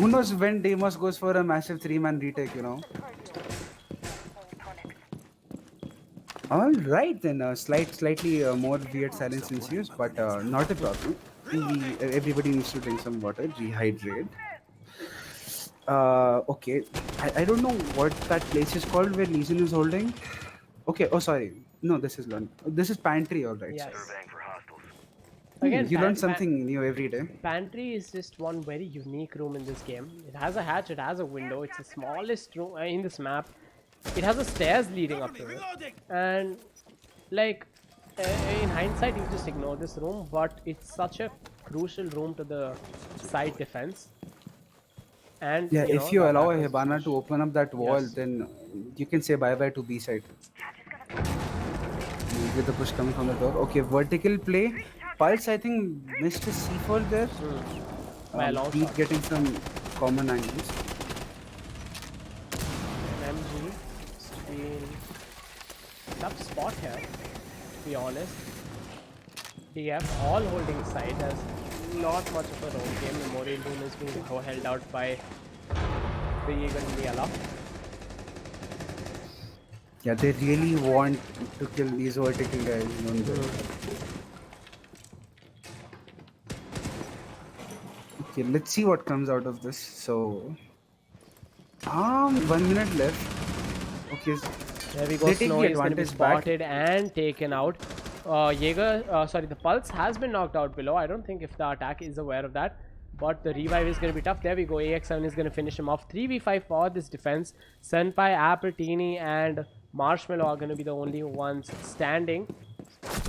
knows when Deimos goes for a massive 3-man retake, you know. All right, then slightly more weird silence ensues, but not a problem. Everybody needs to drink some water, rehydrate. Okay, I don't know what that place is called where Legion is holding. Okay, oh sorry, no, this is learn. This is pantry, all right. Yes. Sorry. Again, You learn something new every day. Pantry is just one very unique room in this game. It has a hatch, it has a window, it's the smallest room in this map. It has a stairs leading up to it. And, like, in hindsight, you just ignore this room, but it's such a crucial room to the side defense. And, Yeah, if you the allow a attackers Hibana push. to open up that wall, Yes. then you can say bye bye to B side. With the push coming from the door. Okay, vertical play. Pulse, I think, missed his C4 there. By a long Beat shot. getting some common angles. MG just been tough spot here, to be honest. DF all holding side. There's not much of a role game. Memorial Doom is being held out by the Eagle and the Allah. Yeah, they really want to kill these vertical guys. Don't they? Okay, let's see what comes out of this. So, 1 minute left. Okay, There we they go. take the Snow is going to be advantage back. spotted and taken out. The Pulse has been knocked out below. I don't think if the attack is aware of that. But the revive is going to be tough. There we go. AX7 is going to finish him off. 3v5 for this defense. Senpai, Appertini, and Marshmallow are going to be the only ones standing.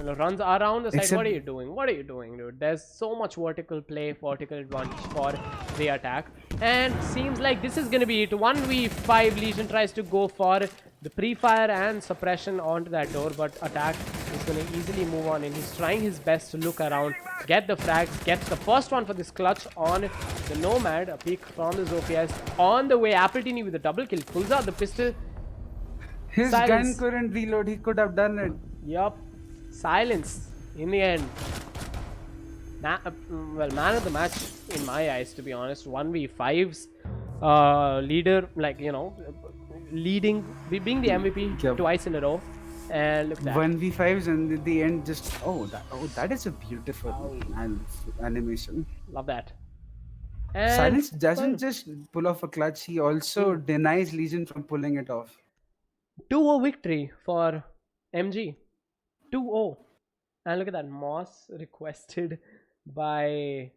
Runs around the side. Except- What are you doing? What are you doing, dude? There's so much vertical play, vertical advantage for the attack. And seems like this is going to be it. 1v5. Legion tries to go for the pre-fire and suppression onto that door, but attack is going to easily move on, and he's trying his best to look around, get the frags, gets the first one for this clutch on the Nomad. A peek from the Zofias. On the way, Appletini with a double kill. Pulls out the pistol. His Silence. gun couldn't reload. He could have done it. Yup. Silence in the end. Man of the match in my eyes, to be honest. 1v5's leader, leading, being the MVP Yep. twice in a row. And look at that. 1v5s and at the end just that is a beautiful animation. Love that. And Silence doesn't just pull off a clutch, he also denies Legion from pulling it off. 2-0 victory for MG. 2-0. And look at that. Moss requested by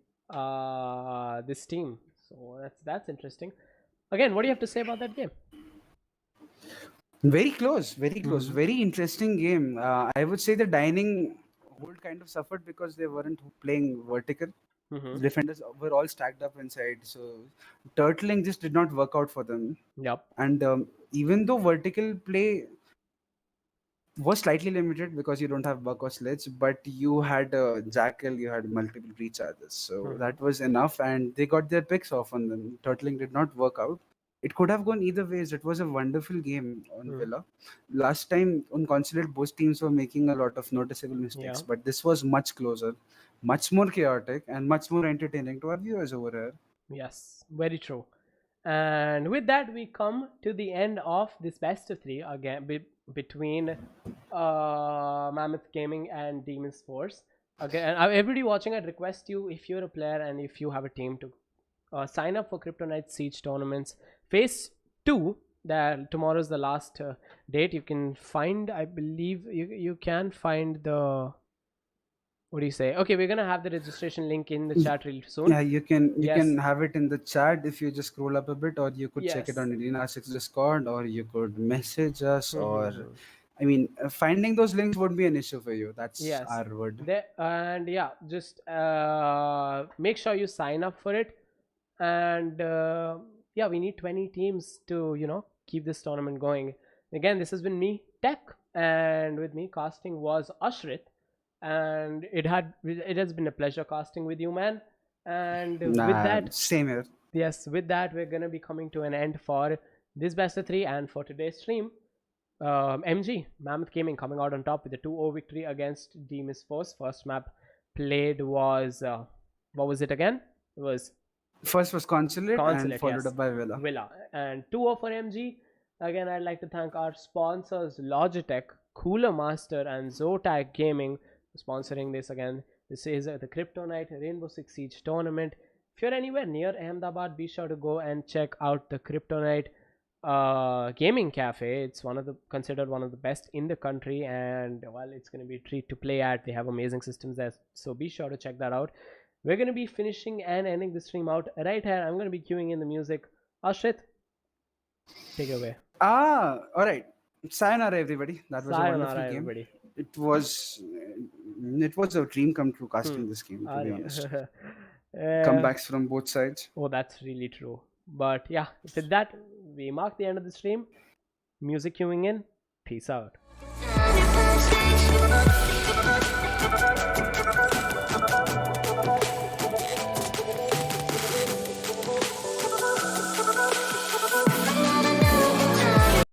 this team. So that's interesting. Again, what do you have to say about that game? Very close, very close, very interesting game. I would say the dining hold kind of suffered because they weren't playing vertical. Mm-hmm. The defenders were all stacked up inside, so turtling just did not work out for them. Yep. And even though vertical play was slightly limited because you don't have buck or sledge, but you had jackal, you had multiple recharges, so that was enough, and they got their picks off on them. Turtling did not work out. It could have gone either ways. It was a wonderful game on Villa. Last time on Consulate, both teams were making a lot of noticeable mistakes, Yeah. but this was much closer, much more chaotic, and much more entertaining to our viewers over here. Yes, very true. And with that, we come to the end of this best of three again between Mammoth Gaming and Deimos Force. Again, everybody watching, I'd request you, if you're a player and if you have a team, to sign up for Kryptonite Siege tournaments phase 2. That tomorrow's the last date. You can find, I believe you can find the, what do you say? Okay, we're gonna have the registration link in the chat real soon. Yeah, you can Yes. have it in the chat if you just scroll up a bit, or you could check it Yes. on R6S Discord, or you could message us, or I mean, finding those links would be an issue for you. That's Yes. our word. And yeah, just make sure you sign up for it. And yeah, we need 20 teams to, you know, keep this tournament going. Again, this has been me, Tech, and with me casting was Ashrit. And it has been a pleasure casting with you, man. And with that, same here. yes, with that, we're gonna be coming to an end for this best of 3 and for today's stream. MG Mammoth Gaming coming out on top with a 2-0 victory against Deimos Force. First map played was what was it again? It was First was Consulate and followed yes. up by Villa. Villa. And 2-0 for MG. Again, I'd like to thank our sponsors Logitech, Cooler Master, and Zotac Gaming for sponsoring this. Again, this is the Kryptonite Rainbow Six Siege tournament. If you're anywhere near Ahmedabad, be sure to go and check out the Kryptonite gaming cafe. It's considered one of the best in the country, and well, it's going to be a treat to play at. They have amazing systems there, so be sure to check that out. We're going to be finishing and ending the stream out right here. I'm going to be queuing in the music. Ashrit, take it away. All right. Sayonara, everybody. That was Sayonara, a wonderful game. everybody. It was a dream come true casting this game, to be honest. Comebacks from both sides. Oh, that's really true. But yeah, with that, we mark the end of the stream. Music queuing in. Peace out.